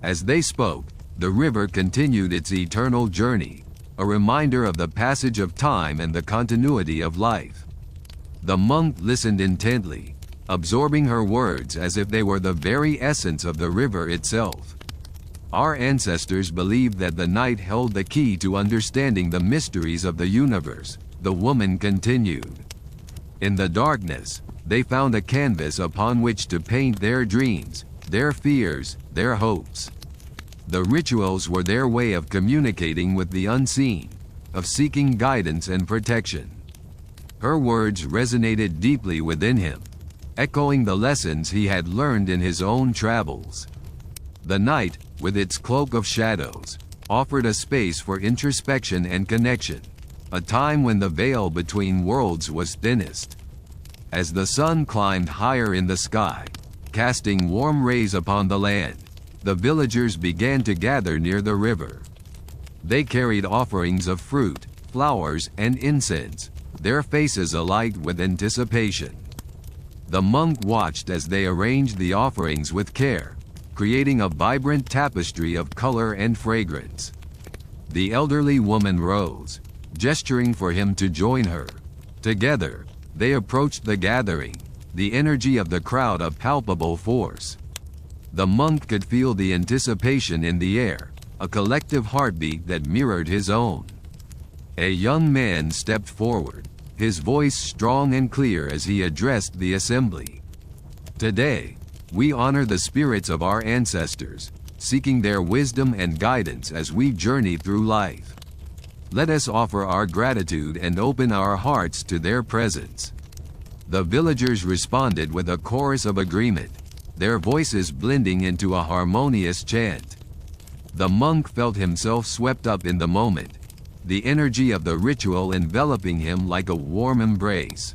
Speaker 1: As they spoke, the river continued its eternal journey, a reminder of the passage of time and the continuity of life. The monk listened intently, absorbing her words as if they were the very essence of the river itself. "Our ancestors believed that the night held the key to understanding the mysteries of the universe," the woman continued. "In the darkness, they found a canvas upon which to paint their dreams, their fears, their hopes. The rituals were their way of communicating with the unseen, of seeking guidance and protection. Her words resonated deeply within him, echoing the lessons he had learned in his own travels. The night, with its cloak of shadows, offered a space for introspection and connection, a time when the veil between worlds was thinnest. As the sun climbed higher in the sky, casting warm rays upon the land, the villagers began to gather near the river. They carried offerings of fruit, flowers, and incense, their faces alight with anticipation. The monk watched as they arranged the offerings with care, creating a vibrant tapestry of color and fragrance. The elderly woman rose, gesturing for him to join her. Together, they approached the gathering, the energy of the crowd a palpable force. The monk could feel the anticipation in the air, a collective heartbeat that mirrored his own. A young man stepped forward, his voice strong and clear as he addressed the assembly. Today, we honor the spirits of our ancestors, seeking their wisdom and guidance as we journey through life. Let us offer our gratitude and open our hearts to their presence. The villagers responded with a chorus of agreement, their voices blending into a harmonious chant. The monk felt himself swept up in the moment, the energy of the ritual enveloping him like a warm embrace.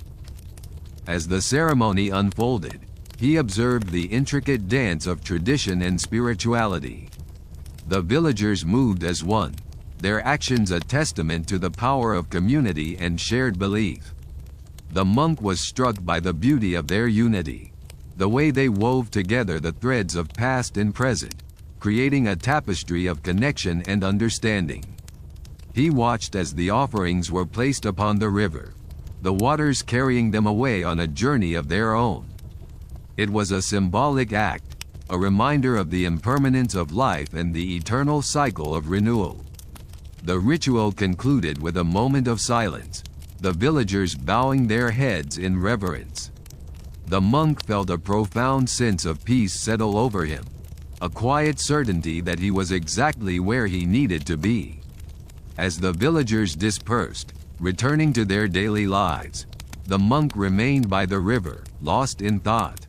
Speaker 1: As the ceremony unfolded, he observed the intricate dance of tradition and spirituality. The villagers moved as one, their actions a testament to the power of community and shared belief. The monk was struck by the beauty of their unity, the way they wove together the threads of past and present, creating a tapestry of connection and understanding. He watched as the offerings were placed upon the river, the waters carrying them away on a journey of their own. It was a symbolic act, a reminder of the impermanence of life and the eternal cycle of renewal. The ritual concluded with a moment of silence, the villagers bowing their heads in reverence. The monk felt a profound sense of peace settle over him, a quiet certainty that he was exactly where he needed to be. As the villagers dispersed, returning to their daily lives, the monk remained by the river, lost in thought.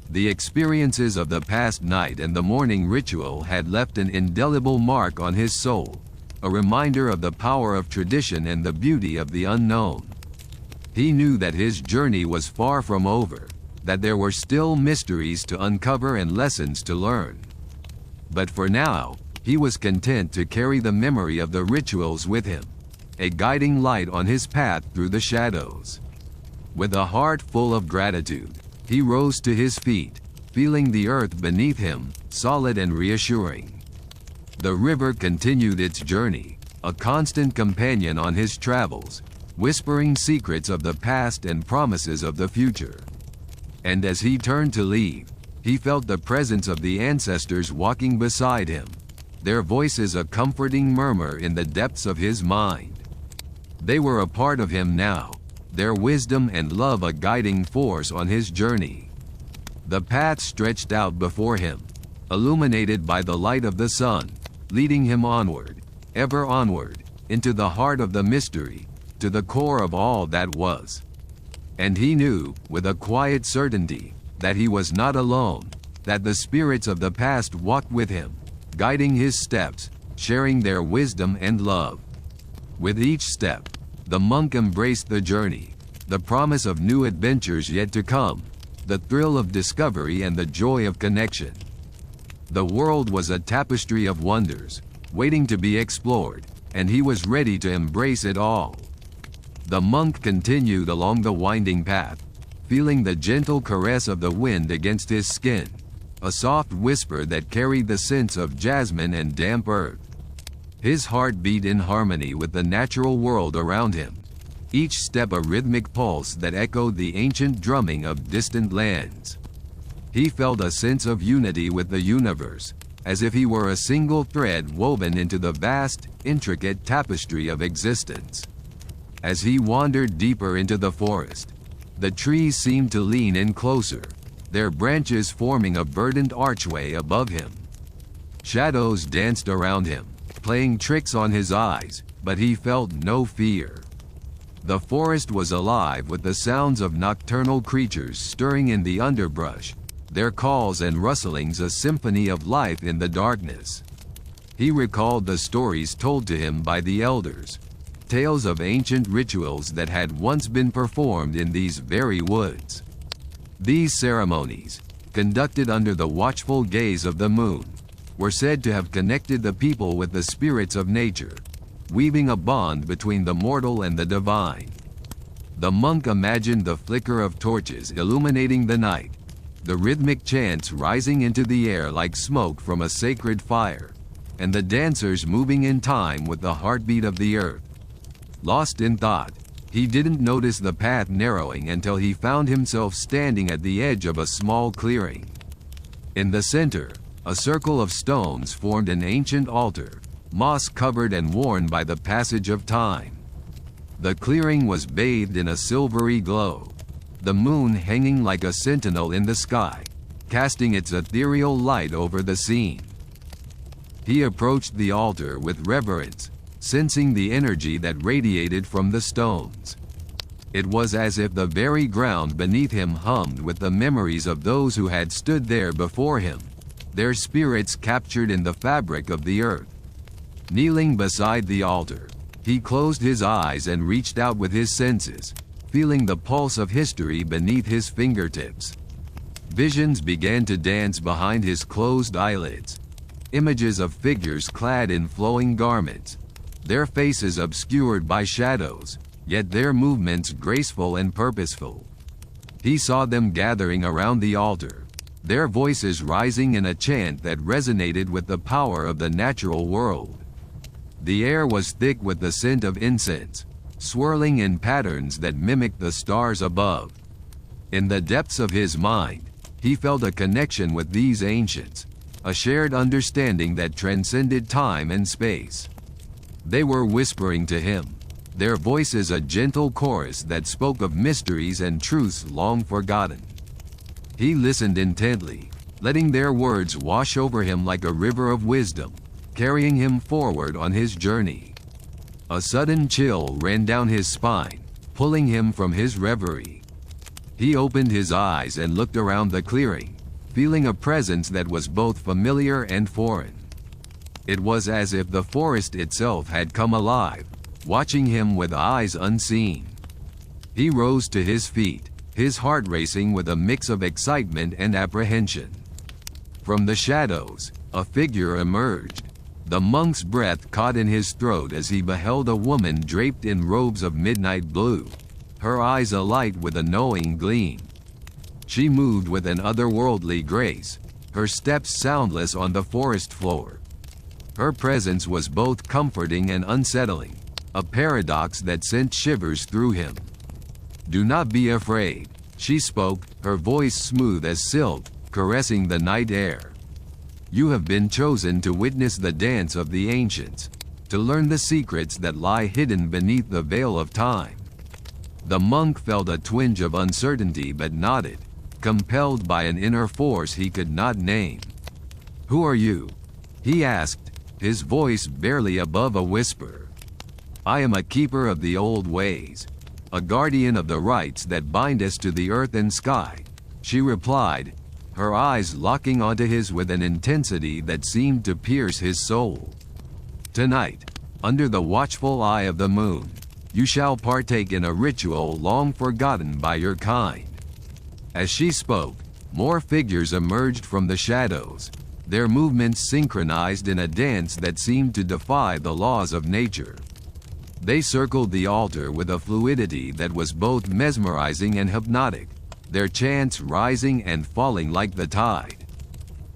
Speaker 1: The experiences of the past night and the morning ritual had left an indelible mark on his soul, a reminder of the power of tradition and the beauty of the unknown. He knew that his journey was far from over, that there were still mysteries to uncover and lessons to learn. But for now, he was content to carry the memory of the rituals with him, a guiding light on his path through the shadows. With a heart full of gratitude, he rose to his feet, feeling the earth beneath him, solid and reassuring. The river continued its journey, a constant companion on his travels, whispering secrets of the past and promises of the future. And as he turned to leave, he felt the presence of the ancestors walking beside him, their voices a comforting murmur in the depths of his mind. They were a part of him now, their wisdom and love a guiding force on his journey. The path stretched out before him, illuminated by the light of the sun, leading him onward, ever onward, into the heart of the mystery, to the core of all that was. And he knew, with a quiet certainty, that he was not alone, that the spirits of the past walked with him, guiding his steps, sharing their wisdom and love. With each step, the monk embraced the journey, the promise of new adventures yet to come, the thrill of discovery and the joy of connection. The world was a tapestry of wonders, waiting to be explored, and he was ready to embrace it all. The monk continued along the winding path, feeling the gentle caress of the wind against his skin, a soft whisper that carried the scents of jasmine and damp earth. His heart beat in harmony with the natural world around him, each step a rhythmic pulse that echoed the ancient drumming of distant lands. He felt a sense of unity with the universe, as if he were a single thread woven into the vast, intricate tapestry of existence. As he wandered deeper into the forest, the trees seemed to lean in closer, their branches forming a verdant archway above him. Shadows danced around him, playing tricks on his eyes, but he felt no fear. The forest was alive with the sounds of nocturnal creatures stirring in the underbrush, their calls and rustlings a symphony of life in the darkness. He recalled the stories told to him by the elders, tales of ancient rituals that had once been performed in these very woods. These ceremonies, conducted under the watchful gaze of the moon, were said to have connected the people with the spirits of nature, weaving a bond between the mortal and the divine. The monk imagined the flicker of torches illuminating the night, the rhythmic chants rising into the air like smoke from a sacred fire, and the dancers moving in time with the heartbeat of the earth. Lost in thought, he didn't notice the path narrowing until he found himself standing at the edge of a small clearing. In the center, a circle of stones formed an ancient altar, moss-covered and worn by the passage of time. The clearing was bathed in a silvery glow, the moon hanging like a sentinel in the sky, casting its ethereal light over the scene. He approached the altar with reverence, sensing the energy that radiated from the stones. It was as if the very ground beneath him hummed with the memories of those who had stood there before him, their spirits captured in the fabric of the earth. Kneeling beside the altar, he closed his eyes and reached out with his senses, feeling the pulse of history beneath his fingertips. Visions began to dance behind his closed eyelids. Images of figures clad in flowing garments, their faces obscured by shadows, yet their movements graceful and purposeful. He saw them gathering around the altar, their voices rising in a chant that resonated with the power of the natural world. The air was thick with the scent of incense, swirling in patterns that mimicked the stars above. In the depths of his mind, he felt a connection with these ancients, a shared understanding that transcended time and space. They were whispering to him, their voices a gentle chorus that spoke of mysteries and truths long forgotten. He listened intently, letting their words wash over him like a river of wisdom, carrying him forward on his journey. A sudden chill ran down his spine, pulling him from his reverie. He opened his eyes and looked around the clearing, feeling a presence that was both familiar and foreign. It was as if the forest itself had come alive, watching him with eyes unseen. He rose to his feet, his heart racing with a mix of excitement and apprehension. From the shadows, a figure emerged. The monk's breath caught in his throat as he beheld a woman draped in robes of midnight blue, her eyes alight with a knowing gleam. She moved with an otherworldly grace, her steps soundless on the forest floor. Her presence was both comforting and unsettling, a paradox that sent shivers through him. "Do not be afraid," she spoke, her voice smooth as silk, caressing the night air. "You have been chosen to witness the dance of the ancients, to learn the secrets that lie hidden beneath the veil of time." The monk felt a twinge of uncertainty but nodded, compelled by an inner force he could not name. "Who are you?" he asked, his voice barely above a whisper. "I am a keeper of the old ways, a guardian of the rights that bind us to the earth and sky," she replied, her eyes locking onto his with an intensity that seemed to pierce his soul. "Tonight, under the watchful eye of the moon, you shall partake in a ritual long forgotten by your kind." As she spoke, more figures emerged from the shadows, their movements synchronized in a dance that seemed to defy the laws of nature. They circled the altar with a fluidity that was both mesmerizing and hypnotic, their chants rising and falling like the tide.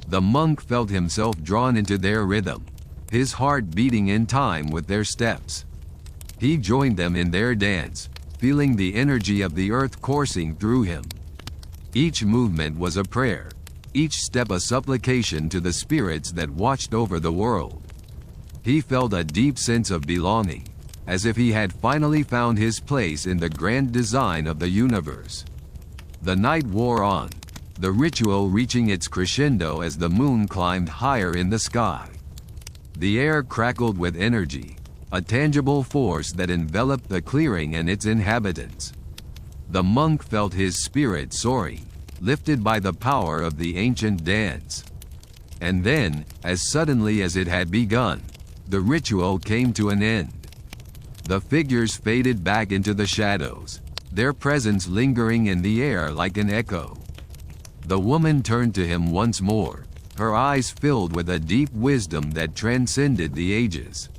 Speaker 1: The monk felt himself drawn into their rhythm, his heart beating in time with their steps. He joined them in their dance, feeling the energy of the earth coursing through him. Each movement was a prayer, each step a supplication to the spirits that watched over the world. He felt a deep sense of belonging, as if he had finally found his place in the grand design of the universe. The night wore on, the ritual reaching its crescendo as the moon climbed higher in the sky. The air crackled with energy, a tangible force that enveloped the clearing and its inhabitants. The monk felt his spirit soaring, lifted by the power of the ancient dance. And then, as suddenly as it had begun, the ritual came to an end. The figures faded back into the shadows, their presence lingering in the air like an echo. The woman turned to him once more, her eyes filled with a deep wisdom that transcended the ages.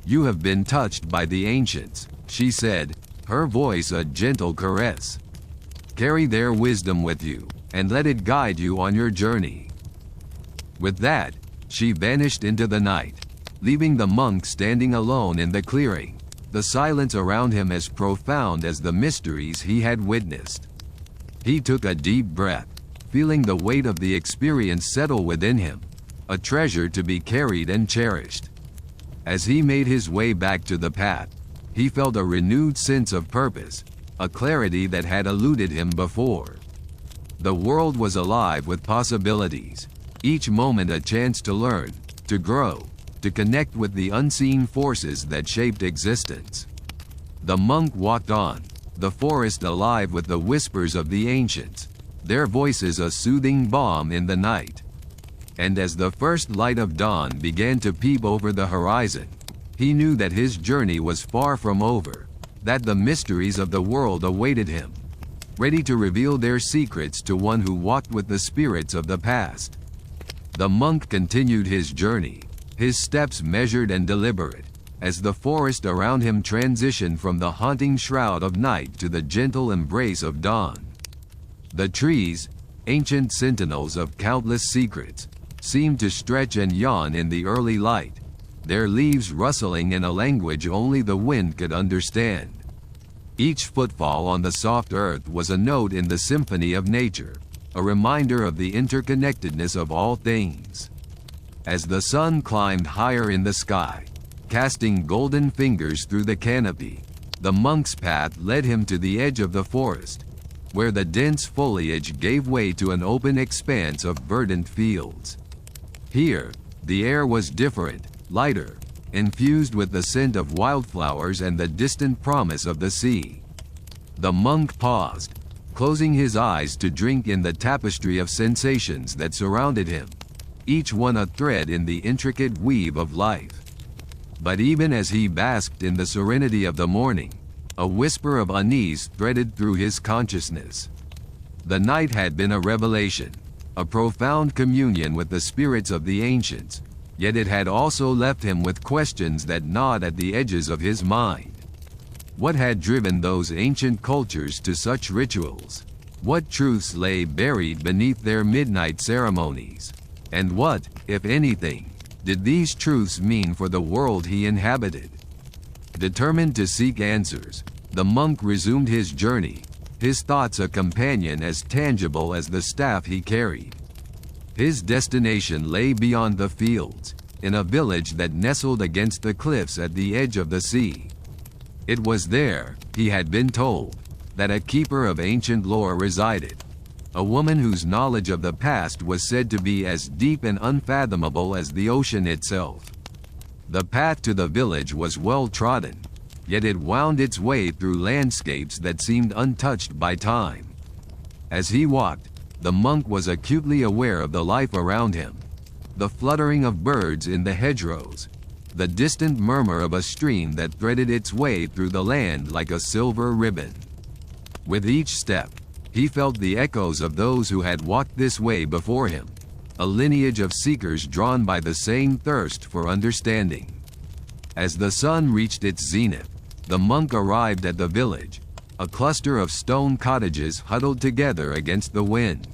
Speaker 1: "You have been touched by the ancients," she said, her voice a gentle caress. "Carry their wisdom with you, and let it guide you on your journey." With that, she vanished into the night, leaving the monk standing alone in the clearing, the silence around him as profound as the mysteries he had witnessed. He took a deep breath, feeling the weight of the experience settle within him, a treasure to be carried and cherished. As he made his way back to the path, he felt a renewed sense of purpose, a clarity that had eluded him before. The world was alive with possibilities, each moment a chance to learn, to grow, to connect with the unseen forces that shaped existence. The monk walked on, the forest alive with the whispers of the ancients, their voices a soothing balm in the night. And as the first light of dawn began to peep over the horizon, he knew that his journey was far from over, that the mysteries of the world awaited him, ready to reveal their secrets to one who walked with the spirits of the past. The monk continued his journey, his steps measured and deliberate, as the forest around him transitioned from the haunting shroud of night to the gentle embrace of dawn. The trees, ancient sentinels of countless secrets, seemed to stretch and yawn in the early light, their leaves rustling in a language only the wind could understand. Each footfall on the soft earth was a note in the symphony of nature, a reminder of the interconnectedness of all things. As the sun climbed higher in the sky, casting golden fingers through the canopy, the monk's path led him to the edge of the forest, where the dense foliage gave way to an open expanse of verdant fields. Here, the air was different, lighter, infused with the scent of wildflowers and the distant promise of the sea. The monk paused, closing his eyes to drink in the tapestry of sensations that surrounded him, each one a thread in the intricate weave of life. But even as he basked in the serenity of the morning, a whisper of unease threaded through his consciousness. The night had been a revelation, a profound communion with the spirits of the ancients, yet it had also left him with questions that gnawed at the edges of his mind. What had driven those ancient cultures to such rituals? What truths lay buried beneath their midnight ceremonies? And what, if anything, did these truths mean for the world he inhabited? Determined to seek answers, the monk resumed his journey, his thoughts a companion as tangible as the staff he carried. His destination lay beyond the fields, in a village that nestled against the cliffs at the edge of the sea. It was there, he had been told, that a keeper of ancient lore resided, a woman whose knowledge of the past was said to be as deep and unfathomable as the ocean itself. The path to the village was well trodden, yet it wound its way through landscapes that seemed untouched by time. As he walked, the monk was acutely aware of the life around him, the fluttering of birds in the hedgerows, the distant murmur of a stream that threaded its way through the land like a silver ribbon. With each step, he felt the echoes of those who had walked this way before him, a lineage of seekers drawn by the same thirst for understanding. As the sun reached its zenith, the monk arrived at the village, a cluster of stone cottages huddled together against the wind.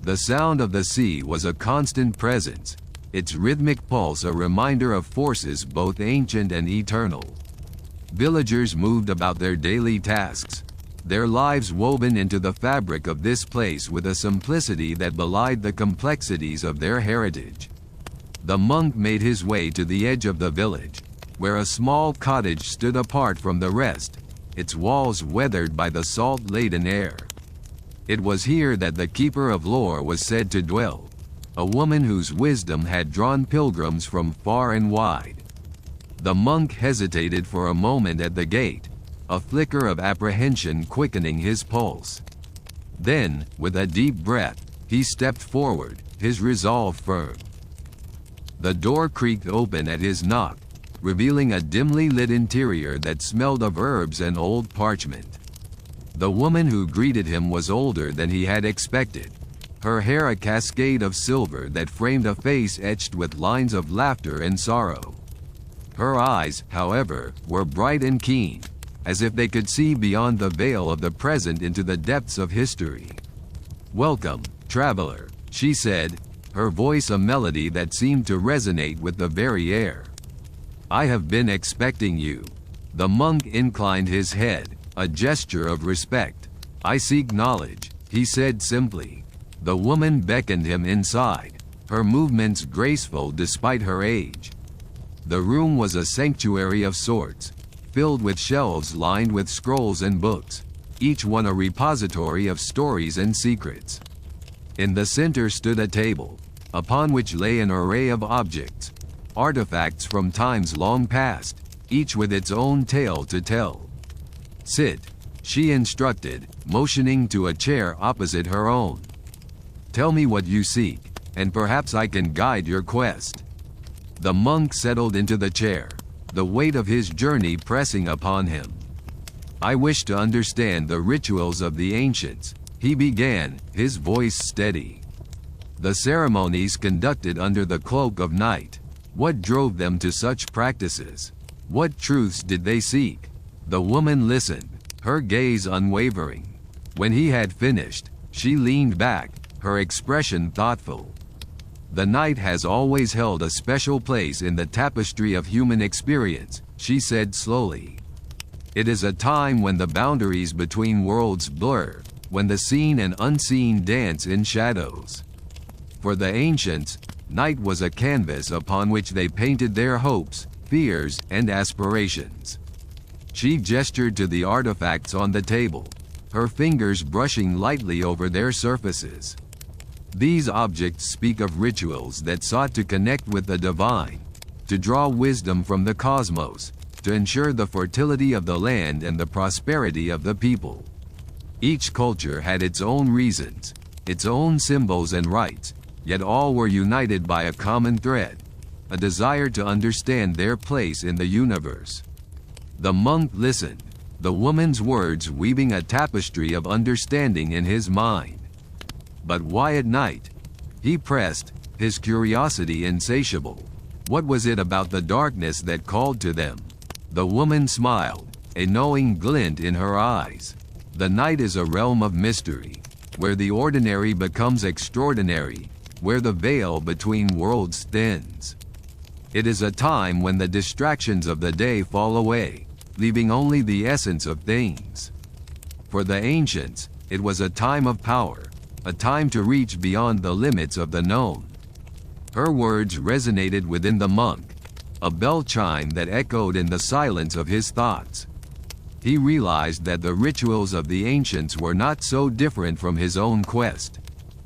Speaker 1: The sound of the sea was a constant presence, its rhythmic pulse a reminder of forces both ancient and eternal. Villagers moved about their daily tasks, their lives woven into the fabric of this place with a simplicity that belied the complexities of their heritage. The monk made his way to the edge of the village, where a small cottage stood apart from the rest, its walls weathered by the salt-laden air. It was here that the keeper of lore was said to dwell, a woman whose wisdom had drawn pilgrims from far and wide. The monk hesitated for a moment at the gate, a flicker of apprehension quickening his pulse. Then, with a deep breath, he stepped forward, his resolve firm. The door creaked open at his knock, revealing a dimly lit interior that smelled of herbs and old parchment. The woman who greeted him was older than he had expected, her hair a cascade of silver that framed a face etched with lines of laughter and sorrow. Her eyes, however, were bright and keen, as if they could see beyond the veil of the present into the depths of history. "Welcome, traveler," she said, her voice a melody that seemed to resonate with the very air. "I have been expecting you." The monk inclined his head, a gesture of respect. "I seek knowledge," he said simply. The woman beckoned him inside, her movements graceful despite her age. The room was a sanctuary of sorts, filled with shelves lined with scrolls and books, each one a repository of stories and secrets. In the center stood a table, upon which lay an array of objects, artifacts from times long past, each with its own tale to tell. "Sit," she instructed, motioning to a chair opposite her own. "Tell me what you seek, and perhaps I can guide your quest." The monk settled into the chair, the weight of his journey pressing upon him. "I wish to understand the rituals of the ancients," he began, his voice steady. "The ceremonies conducted under the cloak of night. What drove them to such practices? What truths did they seek?" The woman listened, her gaze unwavering. When he had finished, she leaned back, her expression thoughtful. "The night has always held a special place in the tapestry of human experience," she said slowly. "It is a time when the boundaries between worlds blur, when the seen and unseen dance in shadows. For the ancients, night was a canvas upon which they painted their hopes, fears, and aspirations." She gestured to the artifacts on the table, her fingers brushing lightly over their surfaces. "These objects speak of rituals that sought to connect with the divine, to draw wisdom from the cosmos, to ensure the fertility of the land and the prosperity of the people. Each culture had its own reasons, its own symbols and rites, yet all were united by a common thread, a desire to understand their place in the universe." The monk listened, the woman's words weaving a tapestry of understanding in his mind. "But why at night?" he pressed, his curiosity insatiable. What was it about the darkness that called to them? The woman smiled, a knowing glint in her eyes. "The night is a realm of mystery, where the ordinary becomes extraordinary, where the veil between worlds thins. It is a time when the distractions of the day fall away, leaving only the essence of things. For the ancients, it was a time of power, a time to reach beyond the limits of the known." Her words resonated within the monk, a bell chime that echoed in the silence of his thoughts. He realized that the rituals of the ancients were not so different from his own quest,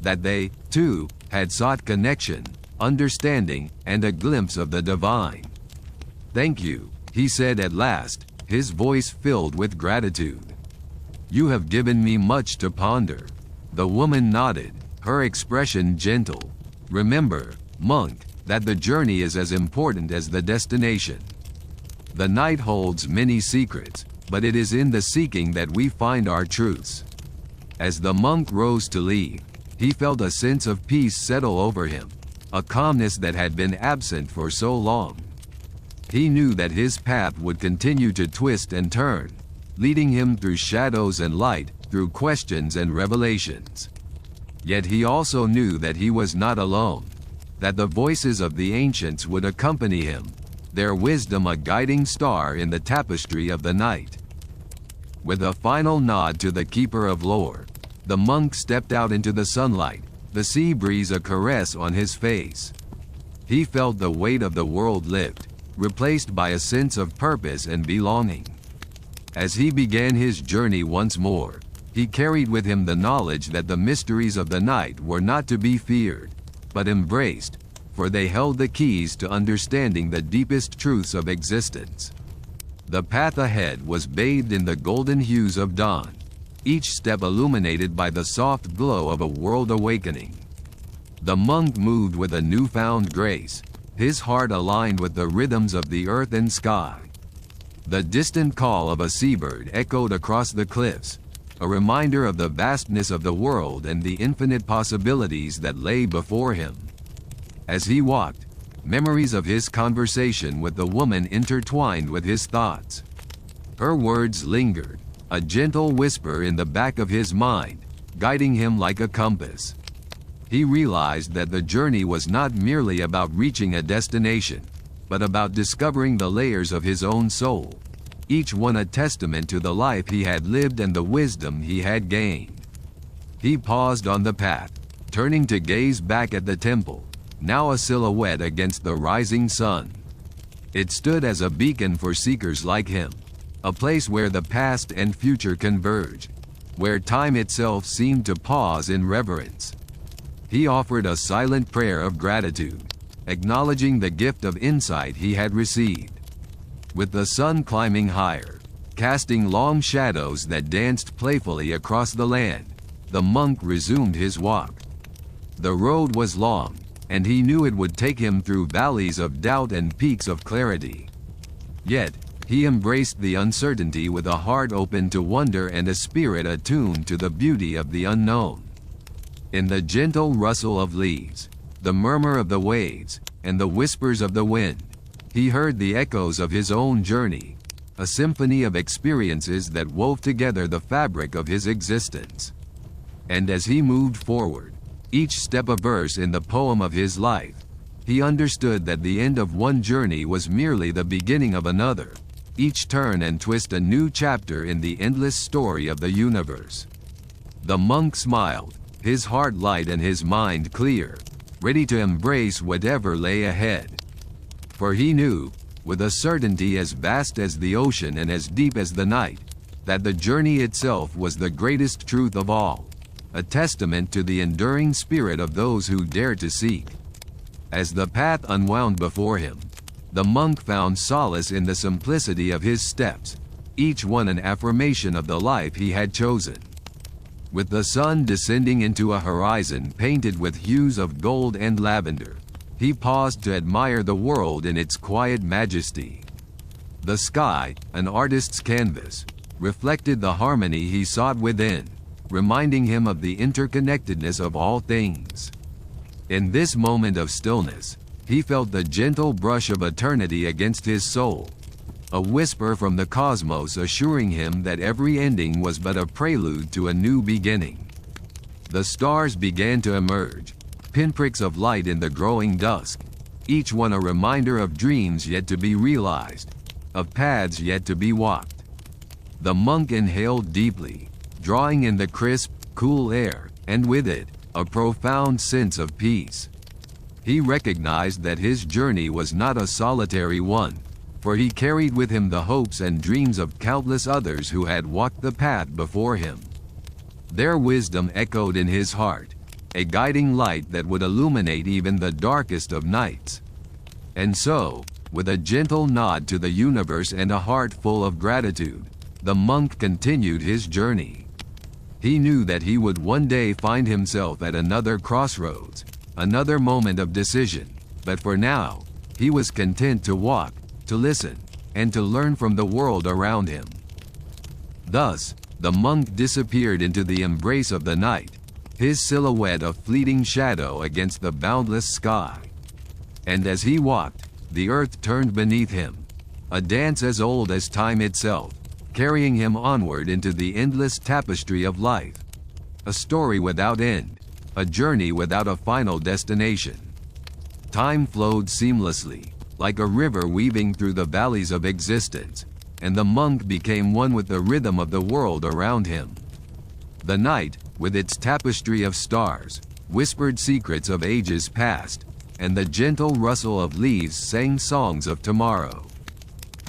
Speaker 1: that they, too, had sought connection, understanding, and a glimpse of the divine. "Thank you," he said at last, his voice filled with gratitude. "You have given me much to ponder." The woman nodded, her expression gentle. "Remember, monk, that the journey is as important as the destination. The night holds many secrets, but it is in the seeking that we find our truths." As the monk rose to leave, he felt a sense of peace settle over him, a calmness that had been absent for so long. He knew that his path would continue to twist and turn, leading him through shadows and light, through questions and revelations. Yet he also knew that he was not alone, that the voices of the ancients would accompany him, their wisdom a guiding star in the tapestry of the night. With a final nod to the keeper of lore, the monk stepped out into the sunlight, the sea breeze a caress on his face. He felt the weight of the world lift, replaced by a sense of purpose and belonging. As he began his journey once more, He carried with him the knowledge that the mysteries of the night were not to be feared, but embraced, for they held the keys to understanding the deepest truths of existence. The path ahead was bathed in the golden hues of dawn, each step illuminated by the soft glow of a world awakening. The monk moved with a newfound grace, his heart aligned with the rhythms of the earth and sky. The distant call of a seabird echoed across the cliffs, a reminder of the vastness of the world and the infinite possibilities that lay before him. As he walked, memories of his conversation with the woman intertwined with his thoughts. Her words lingered, a gentle whisper in the back of his mind, guiding him like a compass. He realized that the journey was not merely about reaching a destination, but about discovering the layers of his own soul, each one a testament to the life he had lived and the wisdom he had gained. He paused on the path, turning to gaze back at the temple, now a silhouette against the rising sun. It stood as a beacon for seekers like him, a place where the past and future converged, where time itself seemed to pause in reverence. He offered a silent prayer of gratitude, acknowledging the gift of insight he had received. With the sun climbing higher, casting long shadows that danced playfully across the land, the monk resumed his walk. The road was long, and he knew it would take him through valleys of doubt and peaks of clarity. Yet, he embraced the uncertainty with a heart open to wonder and a spirit attuned to the beauty of the unknown. In the gentle rustle of leaves, the murmur of the waves, and the whispers of the wind, he heard the echoes of his own journey, a symphony of experiences that wove together the fabric of his existence. And as he moved forward, each step a verse in the poem of his life, he understood that the end of one journey was merely the beginning of another, each turn and twist a new chapter in the endless story of the universe. The monk smiled, his heart light and his mind clear, ready to embrace whatever lay ahead. For he knew, with a certainty as vast as the ocean and as deep as the night, that the journey itself was the greatest truth of all, a testament to the enduring spirit of those who dare to seek. As the path unwound before him, the monk found solace in the simplicity of his steps, each one an affirmation of the life he had chosen. With the sun descending into a horizon painted with hues of gold and lavender, he paused to admire the world in its quiet majesty. The sky, an artist's canvas, reflected the harmony he sought within, reminding him of the interconnectedness of all things. In this moment of stillness, he felt the gentle brush of eternity against his soul, a whisper from the cosmos assuring him that every ending was but a prelude to a new beginning. The stars began to emerge, pinpricks of light in the growing dusk, each one a reminder of dreams yet to be realized, of paths yet to be walked. The monk inhaled deeply, drawing in the crisp, cool air, and with it, a profound sense of peace. He recognized that his journey was not a solitary one, for he carried with him the hopes and dreams of countless others who had walked the path before him. Their wisdom echoed in his heart, a guiding light that would illuminate even the darkest of nights. And so, with a gentle nod to the universe and a heart full of gratitude, the monk continued his journey. He knew that he would one day find himself at another crossroads, another moment of decision, but for now, he was content to walk, to listen, and to learn from the world around him. Thus, the monk disappeared into the embrace of the night, his silhouette a fleeting shadow against the boundless sky. And as he walked, the earth turned beneath him, a dance as old as time itself, carrying him onward into the endless tapestry of life. A story without end, a journey without a final destination. Time flowed seamlessly, like a river weaving through the valleys of existence, and the monk became one with the rhythm of the world around him. The night, with its tapestry of stars, whispered secrets of ages past, and the gentle rustle of leaves sang songs of tomorrow.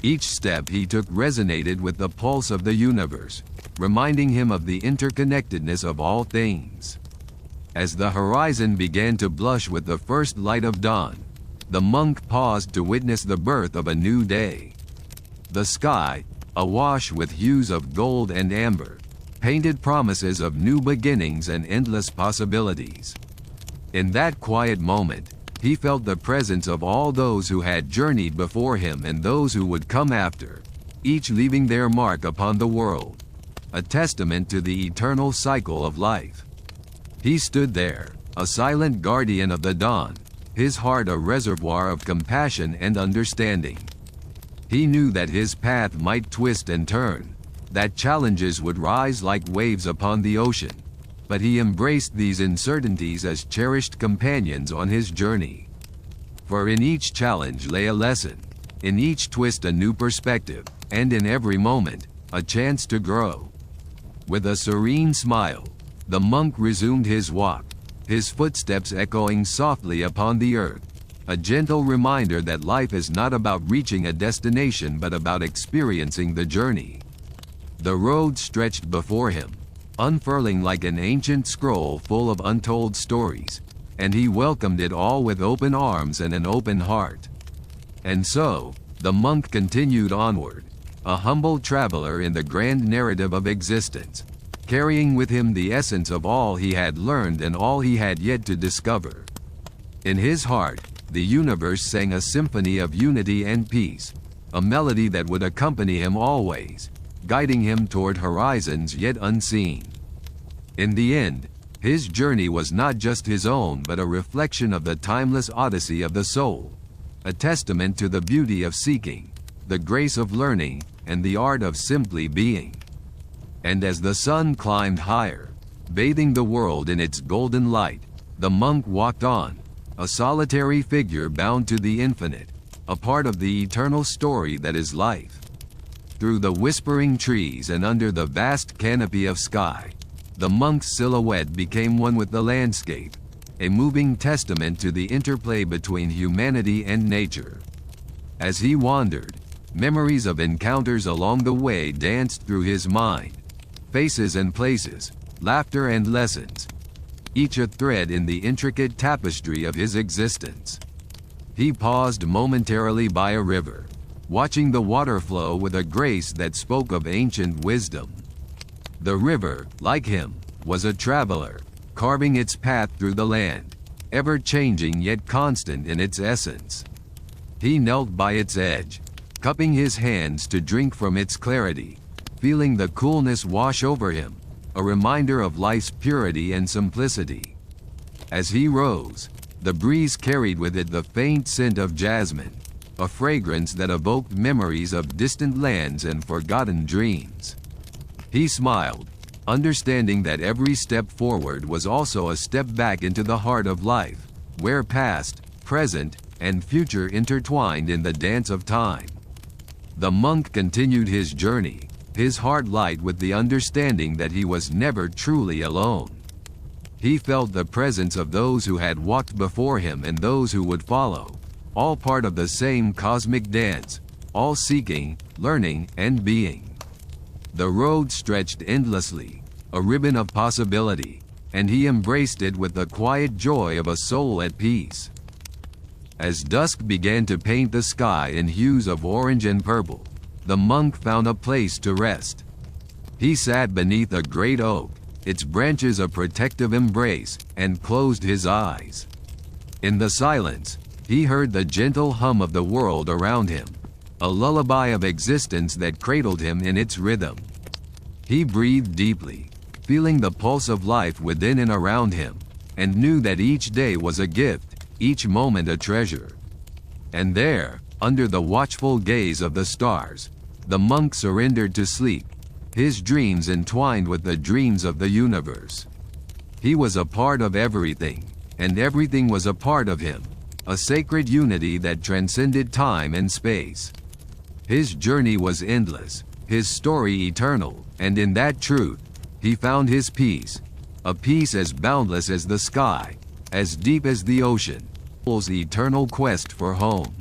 Speaker 1: Each step he took resonated with the pulse of the universe, reminding him of the interconnectedness of all things. As the horizon began to blush with the first light of dawn, the monk paused to witness the birth of a new day. The sky, awash with hues of gold and amber, painted promises of new beginnings and endless possibilities. In that quiet moment, he felt the presence of all those who had journeyed before him and those who would come after, each leaving their mark upon the world, a testament to the eternal cycle of life. He stood there, a silent guardian of the dawn, his heart a reservoir of compassion and understanding. He knew that his path might twist and turn, that challenges would rise like waves upon the ocean, but he embraced these uncertainties as cherished companions on his journey. For in each challenge lay a lesson, in each twist a new perspective, and in every moment, a chance to grow. With a serene smile, the monk resumed his walk, his footsteps echoing softly upon the earth, a gentle reminder that life is not about reaching a destination but about experiencing the journey. The road stretched before him, unfurling like an ancient scroll full of untold stories, and he welcomed it all with open arms and an open heart. And so, the monk continued onward, a humble traveler in the grand narrative of existence, carrying with him the essence of all he had learned and all he had yet to discover. In his heart, the universe sang a symphony of unity and peace, a melody that would accompany him always, guiding him toward horizons yet unseen. In the end, his journey was not just his own but a reflection of the timeless odyssey of the soul, a testament to the beauty of seeking, the grace of learning, and the art of simply being. And as the sun climbed higher, bathing the world in its golden light, the monk walked on, a solitary figure bound to the infinite, a part of the eternal story that is life. Through the whispering trees and under the vast canopy of sky, the monk's silhouette became one with the landscape, a moving testament to the interplay between humanity and nature. As he wandered, memories of encounters along the way danced through his mind, faces and places, laughter and lessons, each a thread in the intricate tapestry of his existence. He paused momentarily by a river, watching the water flow with a grace that spoke of ancient wisdom. The river, like him, was a traveler, carving its path through the land, ever-changing yet constant in its essence. He knelt by its edge, cupping his hands to drink from its clarity, feeling the coolness wash over him, a reminder of life's purity and simplicity. As he rose, the breeze carried with it the faint scent of jasmine, a fragrance that evoked memories of distant lands and forgotten dreams. He smiled, understanding that every step forward was also a step back into the heart of life, where past, present, and future intertwined in the dance of time. The monk continued his journey, his heart light with the understanding that he was never truly alone. He felt the presence of those who had walked before him and those who would follow, all part of the same cosmic dance, all seeking, learning, and being. The road stretched endlessly, a ribbon of possibility, and he embraced it with the quiet joy of a soul at peace. As dusk began to paint the sky in hues of orange and purple, the monk found a place to rest. He sat beneath a great oak, its branches a protective embrace, and closed his eyes. In the silence, he heard the gentle hum of the world around him, a lullaby of existence that cradled him in its rhythm. He breathed deeply, feeling the pulse of life within and around him, and knew that each day was a gift, each moment a treasure. And there, under the watchful gaze of the stars, the monk surrendered to sleep, his dreams entwined with the dreams of the universe. He was a part of everything, and everything was a part of him, a sacred unity that transcended time and space. His journey was endless, his story eternal, and in that truth, he found his peace, a peace as boundless as the sky, as deep as the ocean, his eternal quest for home.